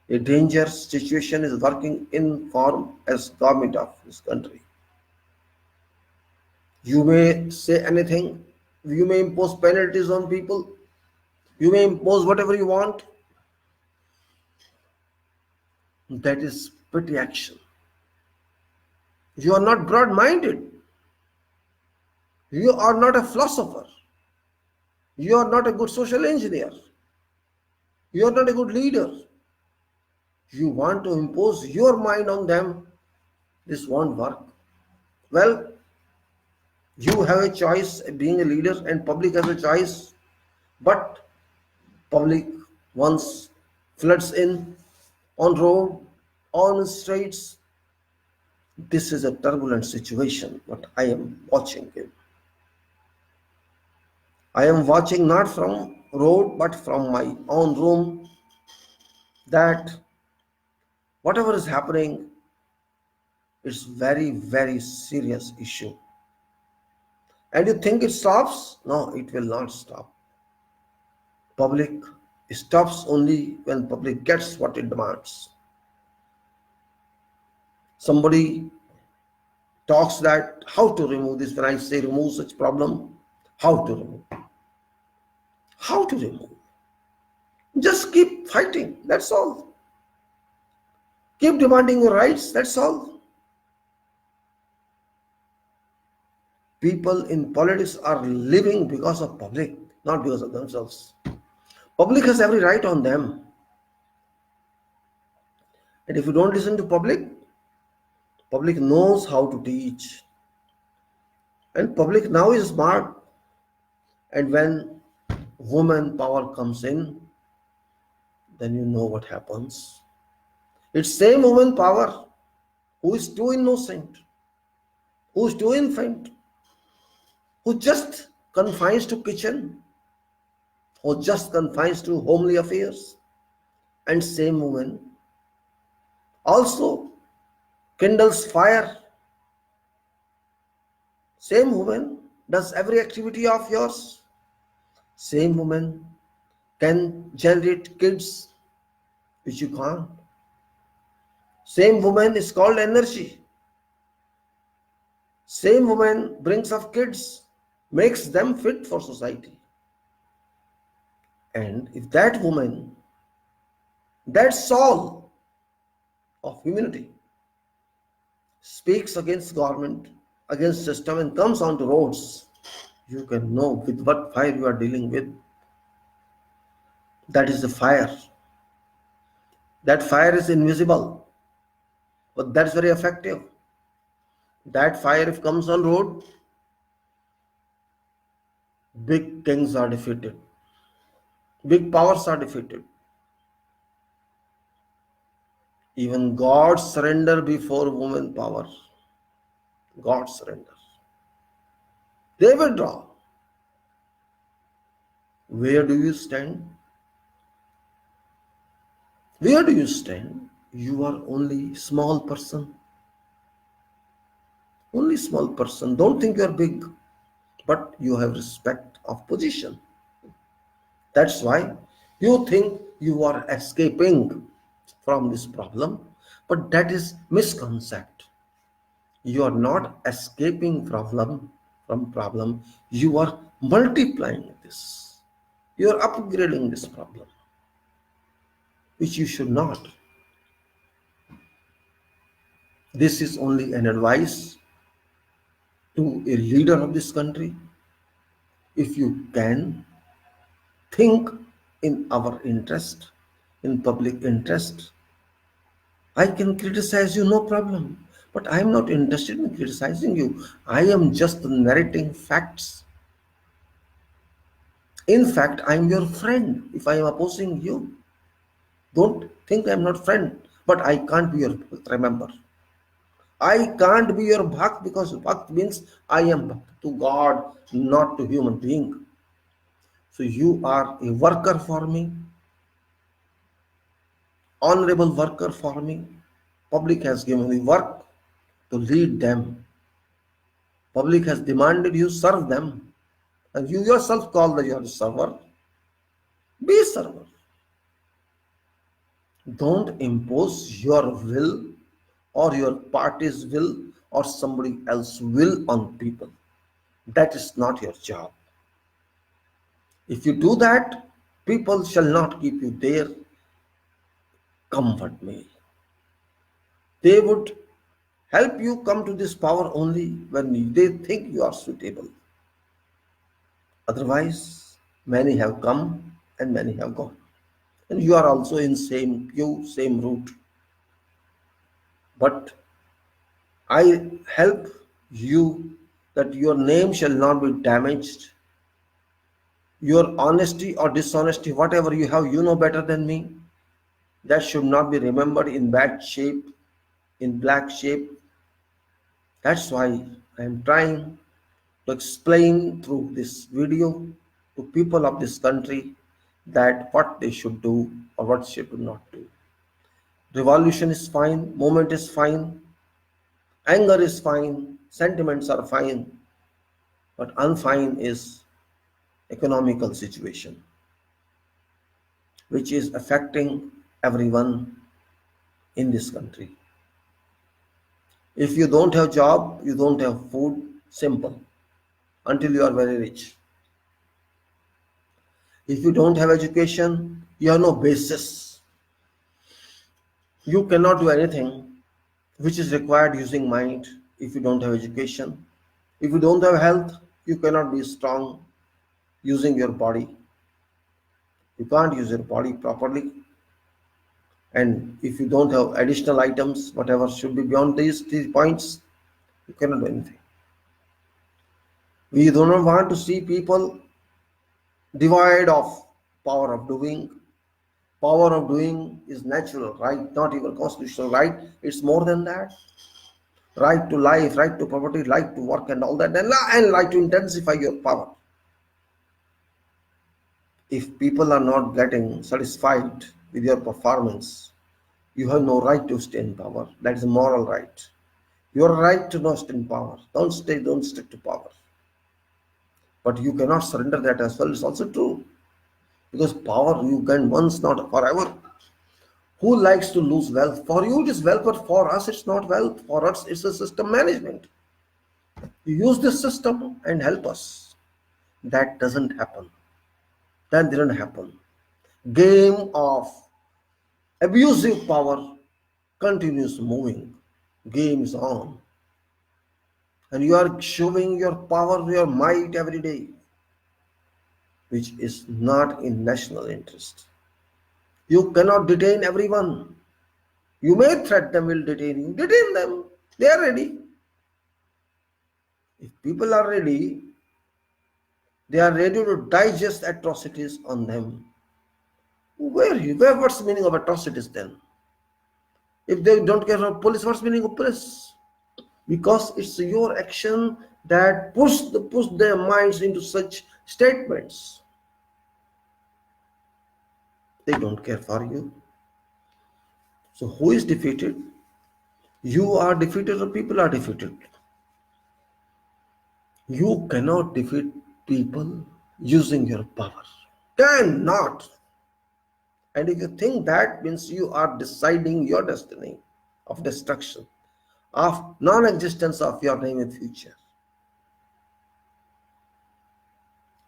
A dangerous situation is working in form as government of this country. You may say anything, you may impose penalties on people, you may impose whatever you want. That is petty action. You are not broad-minded. You are not a philosopher. You are not a good social engineer. You are not a good leader. You want to impose your mind on them. This won't work. Well, you have a choice being a leader and public has a choice. But public once floods in on road, on streets. This is a turbulent situation, but I am watching it. I am watching not from road, but from my own room that whatever is happening, it's very, very serious issue. And you think it stops? No, it will not stop. Public stops only when public gets what it demands. Somebody talks that how to remove this. When I say remove such problem, how to remove? How to remove? Just keep fighting, that's all. Keep demanding your rights, that's all. People in politics are living because of public, not because of themselves. Public has every right on them. And if you don't listen to public, public knows how to teach. And public now is smart. And when woman power comes in, then you know what happens. It's same woman power who is too innocent, who is too infant, who just confines to kitchen, who just confines to homely affairs. And same woman also kindles fire. Same woman does every activity of yours. Same woman can generate kids, which you can't. Same woman is called energy. Same woman brings up kids, makes them fit for society. And if that woman, that soul of humanity, speaks against government, against system and comes onto roads, you can know with what fire you are dealing with. That is the fire. That fire is invisible, but that's very effective. That fire, if comes on road, big kings are defeated. Big powers are defeated. Even God surrender before woman power. God surrender. They withdraw. Where do you stand? Where do you stand? You are only small person. Only small person. Don't think you are big. but you have respect of position. That's why you think you are escaping from this problem, but that is misconcept. You are not escaping from problem. You are multiplying this. You are upgrading this problem, which you should not. This is only an advice to a leader of this country. If you can think in our interest, in public interest, I can criticize you, no problem. But I am not interested in criticizing you. I am just narrating facts. In fact, I am your friend if I am opposing you. Don't think I am not friend, but I can't be your Bhakt. Remember, I can't be your Bhakt because Bhakt means I am Bhakt to God, not to human being. So you are a worker for me, honorable worker for me. Public has given me work to lead them. Public has demanded you serve them. And you yourself call that you are a server. Be a server. Don't impose your will or your party's will or somebody else's will on people. That is not your job. If you do that, people shall not keep you there. Comfort me. They would help you come to this power only when they think you are suitable. Otherwise, many have come and many have gone. And you are also in same queue, same route. But I help you that your name shall not be damaged. Your honesty or dishonesty, whatever you have, you know better than me. That should not be remembered in bad shape, in black shape. That's why I am trying to explain through this video to people of this country that what they should do or what they should not do. Revolution is fine, movement is fine, anger is fine, sentiments are fine, but unfine is economical situation, which is affecting everyone in this country. If you don't have job, you don't have food, simple, until you are very rich. If you don't have education, you have no basis. You cannot do anything which is required using mind if you don't have education. If you don't have health, you cannot be strong using your body. You can't use your body properly. And if you don't have additional items, whatever should be beyond these points, you cannot do anything. We do not want to see people devoid of power of doing. Power of doing is natural right, not even constitutional right. It's more than that. Right to life, right to property, right to work and all that, and right to intensify your power. If people are not getting satisfied with your performance, you have no right to stay in power. That is a moral right. Your right to not stay in power. Don't stick to power. But you cannot surrender that as well. It's also true. Because power you gain once, not forever. Who likes to lose wealth? For you it is wealth, but for us it's not wealth. For us it's a system management. You use this system and help us. That doesn't happen. That didn't happen. Game of abusive power continues moving. Game is on. And you are showing your power, your might every day, which is not in national interest. You cannot detain everyone. You may threat them, will detain you. Detain them. They are ready. If people are ready, they are ready to digest atrocities on them. What's the meaning of atrocities then? If they don't care for police, what's the meaning of police? Because it's your action that push their minds into such statements. They don't care for you. So who is defeated? You are defeated or people are defeated? You cannot defeat people using your power. Cannot. And if you think that means you are deciding your destiny of destruction, of non-existence of your name in future.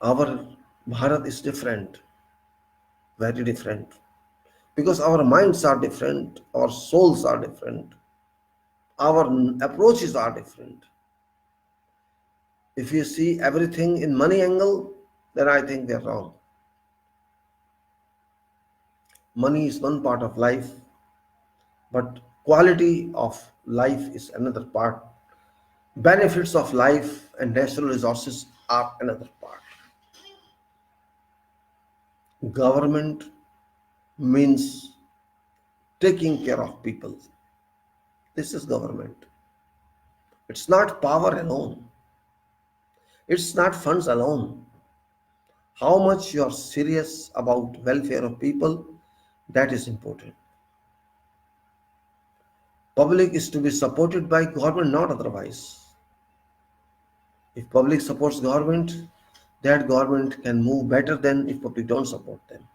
Our Bharat is different, very different. Because our minds are different, our souls are different, our approaches are different. If you see everything in money angle, then I think they're wrong. Money is one part of life, but quality of life is another part. Benefits of life and natural resources are another part. Government means taking care of people. This is government. It's not power alone. It's not funds alone. How much you are serious about welfare of people, that is important. Public is to be supported by government, not otherwise. If public supports government, that government can move better than if public don't support them.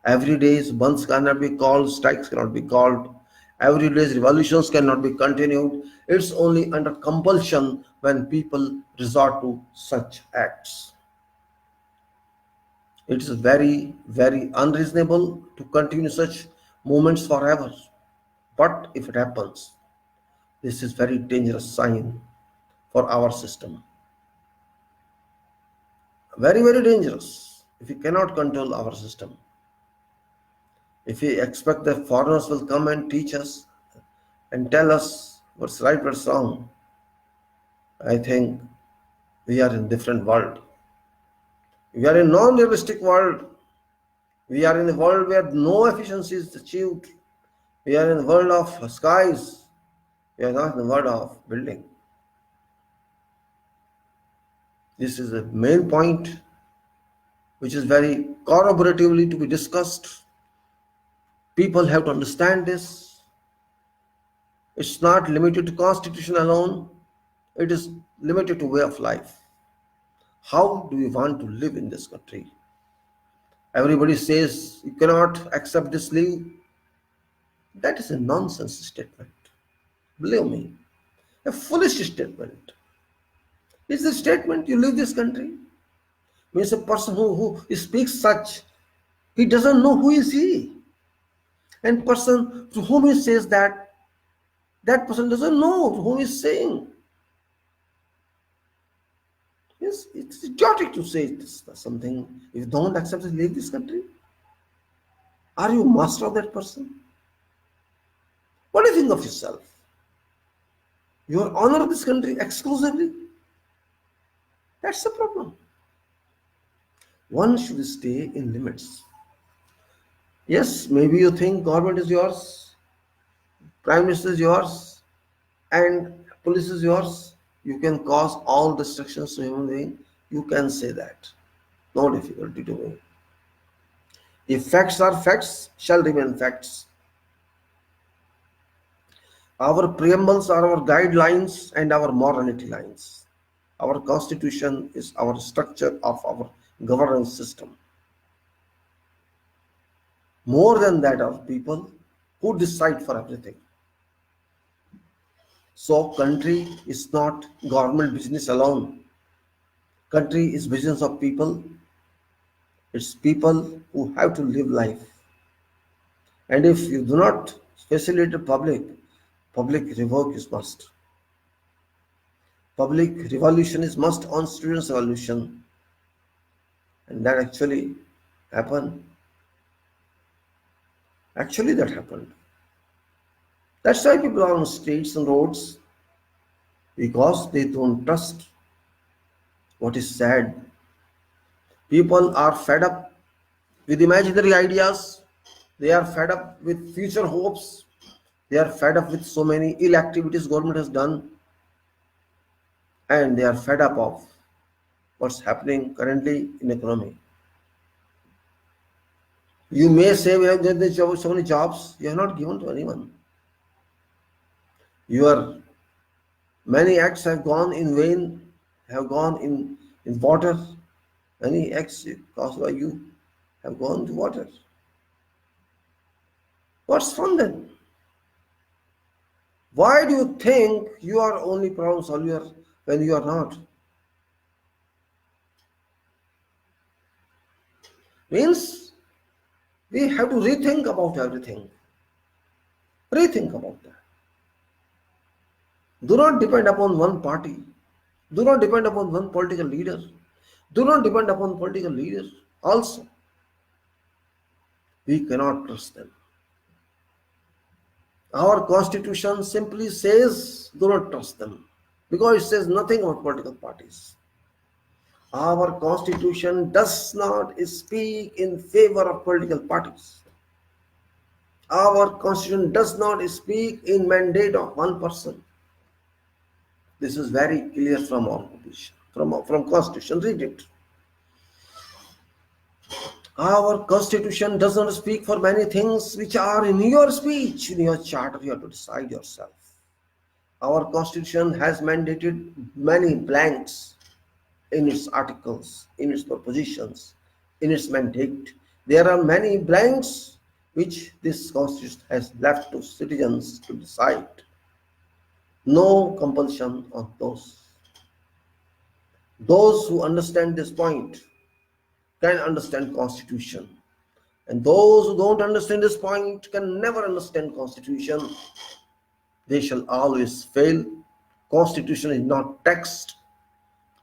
Every day's bunds cannot be called, strikes cannot be called, every day's revolutions cannot be continued. It's only under compulsion when people resort to such acts. It is very, very unreasonable to continue such movements forever. But if it happens, this is very dangerous sign for our system. Very, very dangerous if we cannot control our system. If we expect that foreigners will come and teach us and tell us what's right, what's wrong, I think we are in a different world. We are in a non-realistic world. We are in a world where no efficiency is achieved. We are in the world of skies. We are not in the world of building. This is the main point which is very corroboratively to be discussed. People have to understand this. It's not limited to constitution alone. It is limited to way of life. How do we want to live in this country? Everybody says you cannot accept this leave. That is a nonsense statement. Believe me, a foolish statement. It's a statement you leave this country. Means a person who speaks such, he doesn't know who is he. And person to whom he says that person doesn't know to whom he's saying. Yes, it's idiotic to say this, something. If you don't accept it, leave this country. Are you master of that person? What do you think of yourself? You are honor of this country exclusively? That's the problem. One should stay in limits. Yes, maybe you think government is yours, prime minister is yours, and police is yours. You can cause all destructions to human being. You can say that. No difficulty to me. If facts are facts, shall remain facts. Our preambles are our guidelines and our morality lines. Our constitution is our structure of our governance system. More than that are people who decide for everything. So country is not government business alone. Country is business of people. It's people who have to live life. And if you do not facilitate public revoke is must. Public revolution is must on students' revolution. And that actually happened. Actually that happened. That's why people are on streets and roads, because they don't trust what is said. People are fed up with imaginary ideas. They are fed up with future hopes. They are fed up with so many ill activities government has done. And they are fed up of what's happening currently in economy. You may say we have given so many jobs. You have not given to anyone. Your many acts have gone in vain. have gone in water? Any acts caused by you have gone to water? What's fun then? Why do you think you are only problem solver when you are not? Means we have to rethink about everything. Rethink about that. Do not depend upon one party. Do not depend upon one political leader. Do not depend upon political leaders. Also, we cannot trust them. Our constitution simply says do not trust them because it says nothing about political parties. Our constitution does not speak in favor of political parties. Our constitution does not speak in mandate of one person. This is very clear from our constitution. From constitution, read it. Our constitution does not speak for many things which are in your speech, in your charter. You have to decide yourself. Our constitution has mandated many blanks in its articles, in its propositions, in its mandate. There are many blanks which this constitution has left to citizens to decide. No compulsion on those. Those who understand this point can understand constitution, and those who don't understand this point can never understand constitution. They shall always fail. Constitution is not text,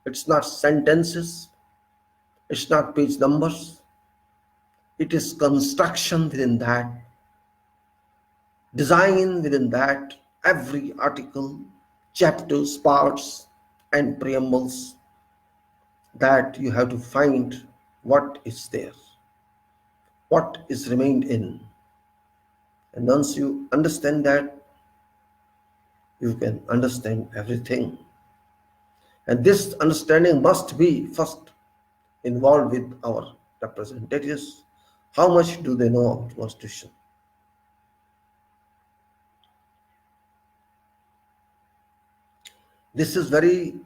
it's not sentences, it's not page numbers. It is construction within that, design within that, every article, chapters, parts, and preambles, that you have to find what is there, what is remained in. And once you understand that, you can understand everything. And this understanding must be first involved with our representatives. How much do they know about Constitution? This is very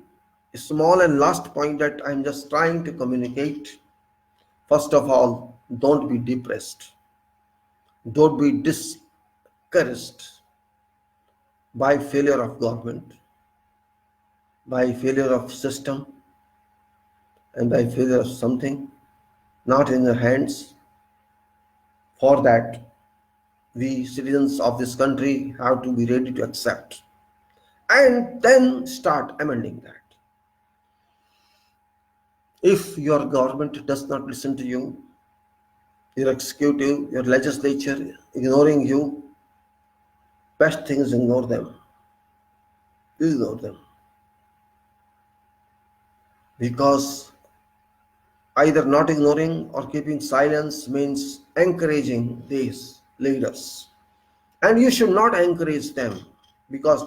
small and last point that I'm just trying to communicate. First of all, don't be depressed. Don't be discouraged by failure of government, by failure of system, and by failure of something not in your hands. For that, we citizens of this country have to be ready to accept and then start amending that. If your government does not listen to you, your executive, your legislature ignoring you, best thing is ignore them. Ignore them. Because either not ignoring or keeping silence means encouraging these leaders. And you should not encourage them because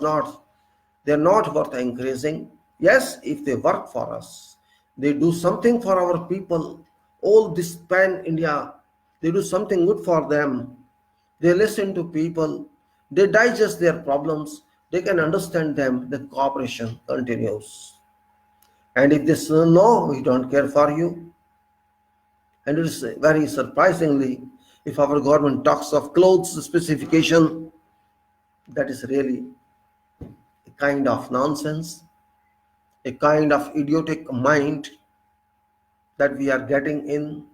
they're not worth encouraging. Yes, if they work for us, they do something for our people, all this pan-India, they do something good for them. They listen to people, they digest their problems, they can understand them, the cooperation continues. And if they say, no, we don't care for you, and it is very surprisingly, if our government talks of clothes specification, that is really a kind of nonsense, a kind of idiotic mind that we are getting in.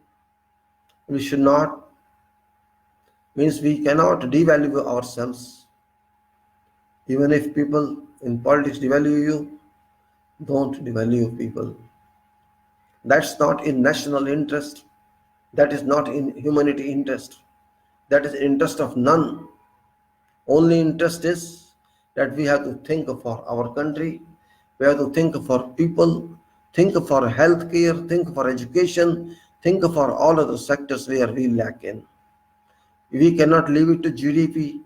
We should not, means we cannot devalue ourselves. Even if people in politics devalue you, don't devalue people. That's not in national interest. That is not in humanity interest. That is interest of none. Only interest is that we have to think for our country, we have to think for people, think for healthcare, think for education, think for all other sectors where we lack in. We cannot leave it to GDP.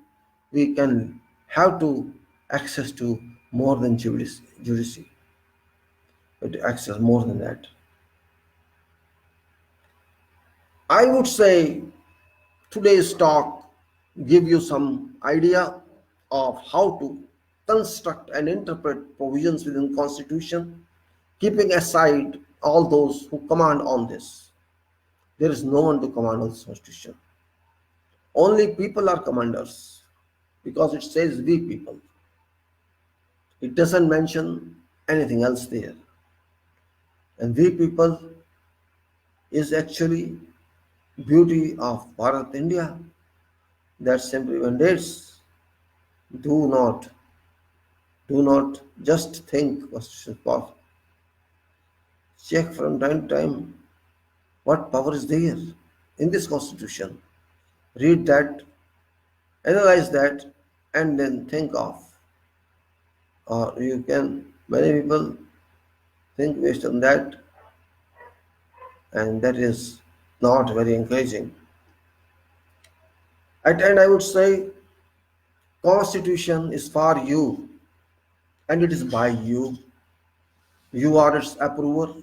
We can have to access to more than judici. But to access more than that. I would say today's talk give you some idea of how to construct and interpret provisions within Constitution keeping aside all those who command on this. There is no one to command on this constitution. Only people are commanders because it says we people. It doesn't mention anything else there. And we people is actually beauty of Bharat India that simply mandates do not do not just think constitutional power. Check from time to time what power is there in this constitution. Read that, analyze that, and then think of. Or you can, many people think based on that, and that is not very encouraging. At the end, I would say constitution is for you and it is by you. You are its approver,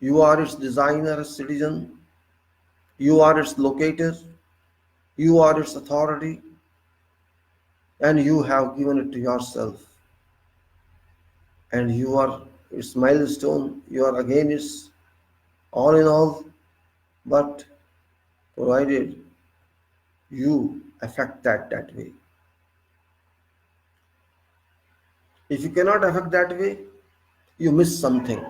you are its designer, citizen, you are its locator, you are its authority, and you have given it to yourself. And you are its milestone, you are again its all in all, but provided you affect that way. If you cannot affect that way, you miss something.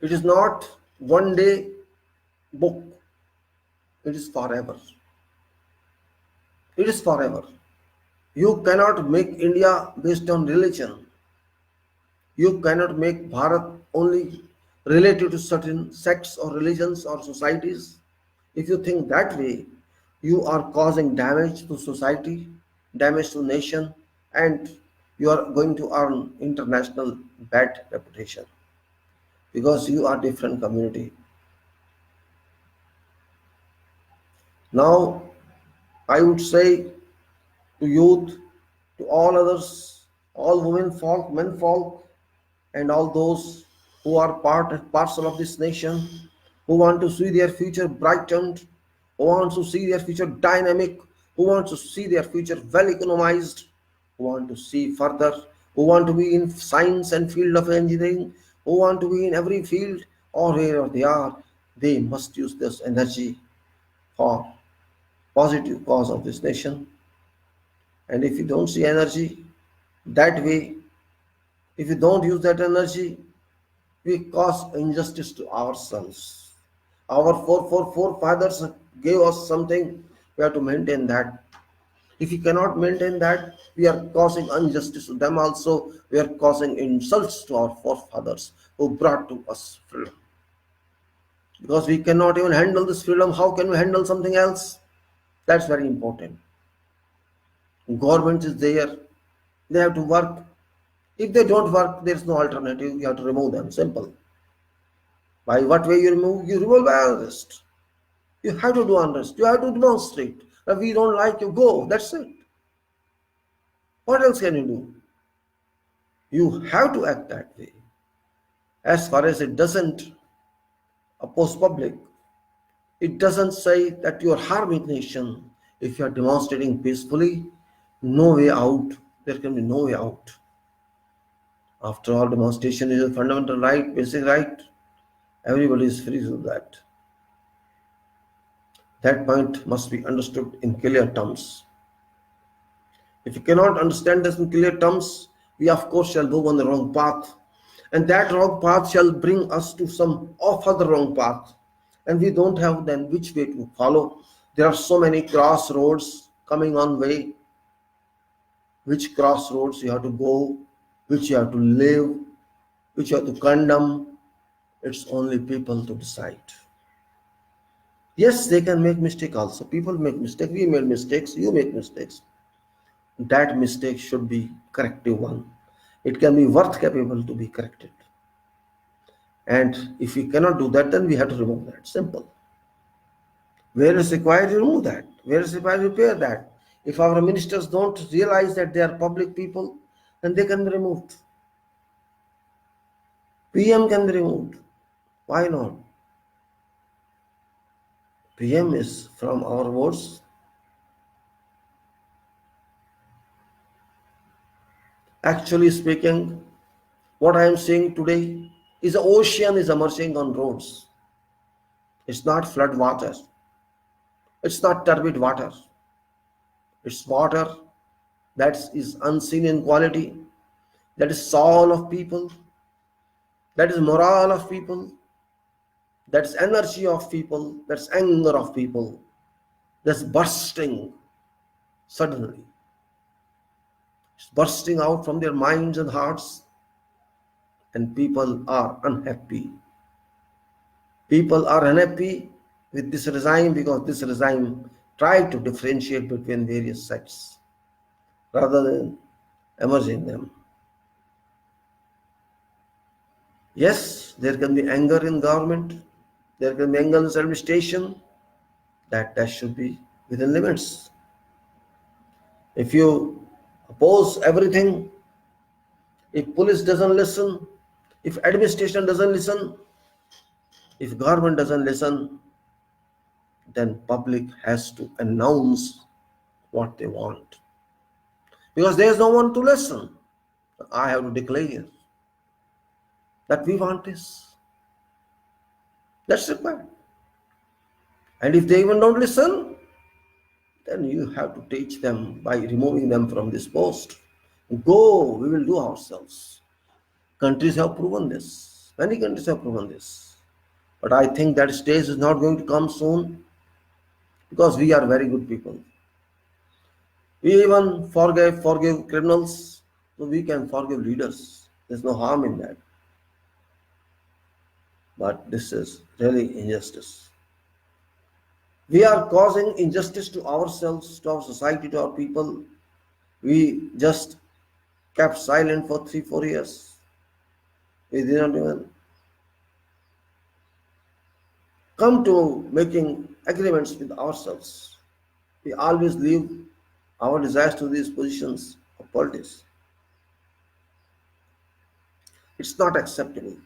It is not one day book, it is forever. It is forever. You cannot make India based on religion. You cannot make Bharat only related to certain sects or religions or societies. If you think that way, you are causing damage to society, damage to nation, and you are going to earn international bad reputation because you are different community. Now, I would say to youth, to all others, all women folk, men folk, and all those who are part and parcel of this nation, who want to see their future brightened, who want to see their future dynamic, who want to see their future well economized, who want to see further, who want to be in science and field of engineering, who want to be in every field or wherever they are, they must use this energy for positive cause of this nation. And if you don't see energy that way, if you don't use that energy, we cause injustice to ourselves. Our forefathers gave us something, we have to maintain that. If we cannot maintain that, we are causing injustice to them also. We are causing insults to our forefathers who brought to us freedom. Because we cannot even handle this freedom, how can we handle something else? That's very important. Government is there, they have to work. If they don't work, there is no alternative. You have to remove them. Simple. By what way you remove? You remove by unrest. You have to do unrest. You have to demonstrate. If we don't like you, go. That's it. What else can you do? You have to act that way. As far as it doesn't oppose public, it doesn't say that you are harming nation. If you are demonstrating peacefully, no way out. There can be no way out. After all, demonstration is a fundamental right, basic right. Everybody is free to do that. That point must be understood in clear terms. If you cannot understand this in clear terms, we of course shall move on the wrong path. And that wrong path shall bring us to some other wrong path. And we don't have then which way to follow. There are so many crossroads coming on way. Which crossroads you have to go, which you have to live, which you have to condemn. It's only people to decide. Yes, they can make mistake also. People make mistake. We made mistakes. You make mistakes. That mistake should be corrective one. It can be worth capable to be corrected. And if we cannot do that, then we have to remove that. Simple. Where is required, remove that. Where is required, repair that. If our ministers don't realize that they are public people, then they can be removed. PM can be removed. Why not? PM is from our votes. Actually speaking, What I am saying today is the ocean is emerging on roads. It's not flood water. It's not turbid water. It's water that is unseen in quality, that is soul of people, that is morale of people, that's energy of people, that's anger of people, that's bursting suddenly. It's bursting out from their minds and hearts, and people are unhappy. People are unhappy with this regime because this regime tried to differentiate between various sects rather than emerging them. Yes, there can be anger in government, there can be anger in administration, that should be within limits. If you oppose everything, if police doesn't listen, if administration doesn't listen, if government doesn't listen, then public has to announce what they want. Because there is no one to listen. I have to declare that we want this. That's required. And if they even don't listen, then you have to teach them by removing them from this post. Go, we will do ourselves. Countries have proven this. Many countries have proven this. But I think that stage is not going to come soon because we are very good people. We even forgive criminals, so we can forgive leaders. There's no harm in that. But this is really injustice. We are causing injustice to ourselves, to our society, to our people. We just kept silent for 3-4 years. We did not even come to making agreements with ourselves. We always leave our desires to these positions of politics. It's not acceptable.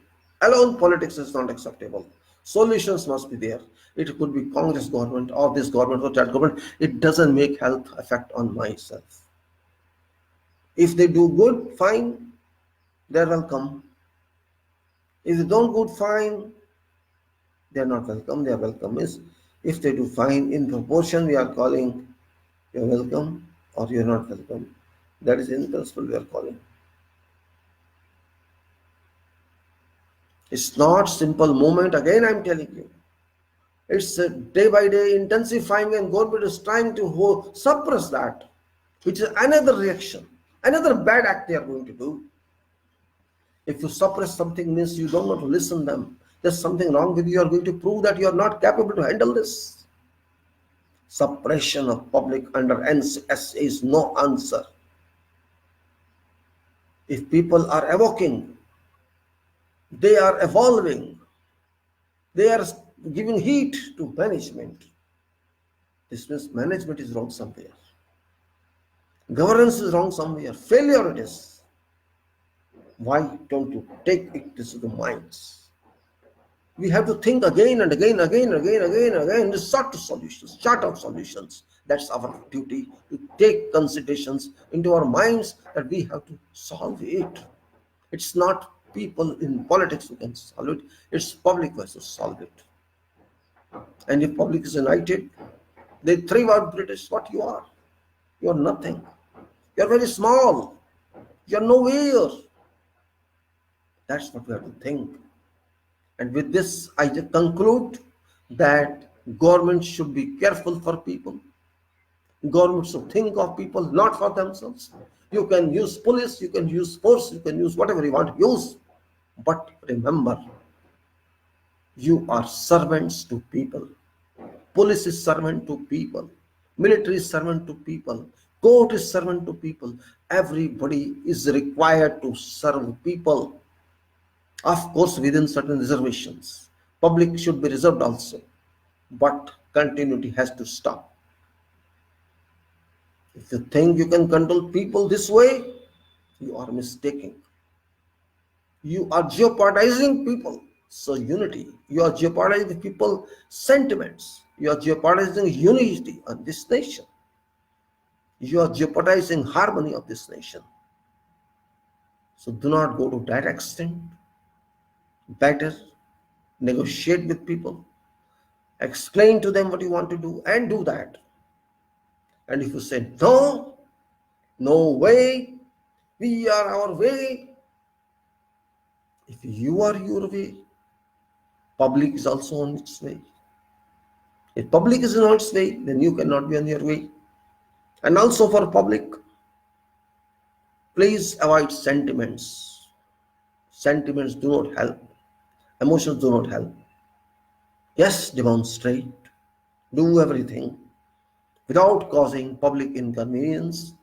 Alone politics is not acceptable. Solutions must be there. It could be Congress government or this government or that government. It doesn't make health effect on myself. If they do good, fine, they're welcome. If they don't good, fine, they're not welcome. Their welcome is, if they do fine in proportion, we are calling you're welcome or you're not welcome. That is in principle we are calling. It's not simple movement. Again, I'm telling you. It's a day by day intensifying, and government is trying to suppress that, which is another reaction, another bad act they are going to do. If you suppress something, means you don't want to listen to them. There's something wrong with you. You are going to prove that you are not capable to handle this. Suppression of public under NCS is no answer. If people are evoking, they are evolving, they are giving heat to management. This means management is wrong somewhere. Governance is wrong somewhere. Failure it is. Why don't you take it to the minds? We have to think again and again, sort of solutions. That's our duty, to take considerations into our minds that we have to solve it. It's not people in politics who can solve it. It's public versus solve it. And if public is united, they thrive out British. What you are? You are nothing. You are very small. You are nowhere. That's what we have to think. And with this, I just conclude that government should be careful for people. Government should think of people, not for themselves. You can use police, you can use force, you can use whatever you want to use. But remember, you are servants to people. Police is servant to people. Military is servant to people. Court is servant to people. Everybody is required to serve people. Of course, within certain reservations. Public should be reserved also. But continuity has to stop. If you think you can control people this way, you are mistaken. You are jeopardizing people. So unity, you are jeopardizing people's sentiments. You are jeopardizing unity of this nation. You are jeopardizing harmony of this nation. So do not go to that extent. Better negotiate with people, explain to them what you want to do, and do that. And if you say no, no way, we are our way, if you are your way, public is also on its way. If public is on its way, then you cannot be on your way. And also for public, please avoid sentiments. Sentiments do not help. Emotions do not help. Yes, demonstrate, do everything without causing public inconvenience,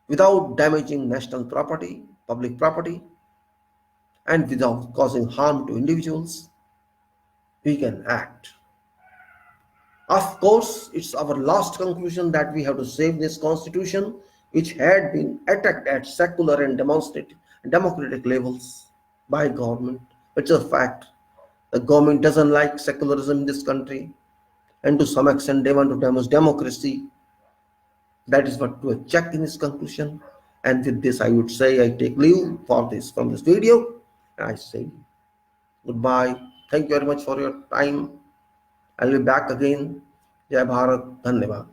without damaging national property, public property, and without causing harm to individuals. We can act. Of course, it's our last conclusion that we have to save this constitution, which had been attacked at secular and democratic levels by government. It's a fact. The government doesn't like secularism in this country, and to some extent they want to damage democracy. That is what to check in this conclusion. And with this, I would say I take leave for this from this video. I say goodbye. Thank you very much for your time. I'll be back again. Jai Bharat. Dhanyavad.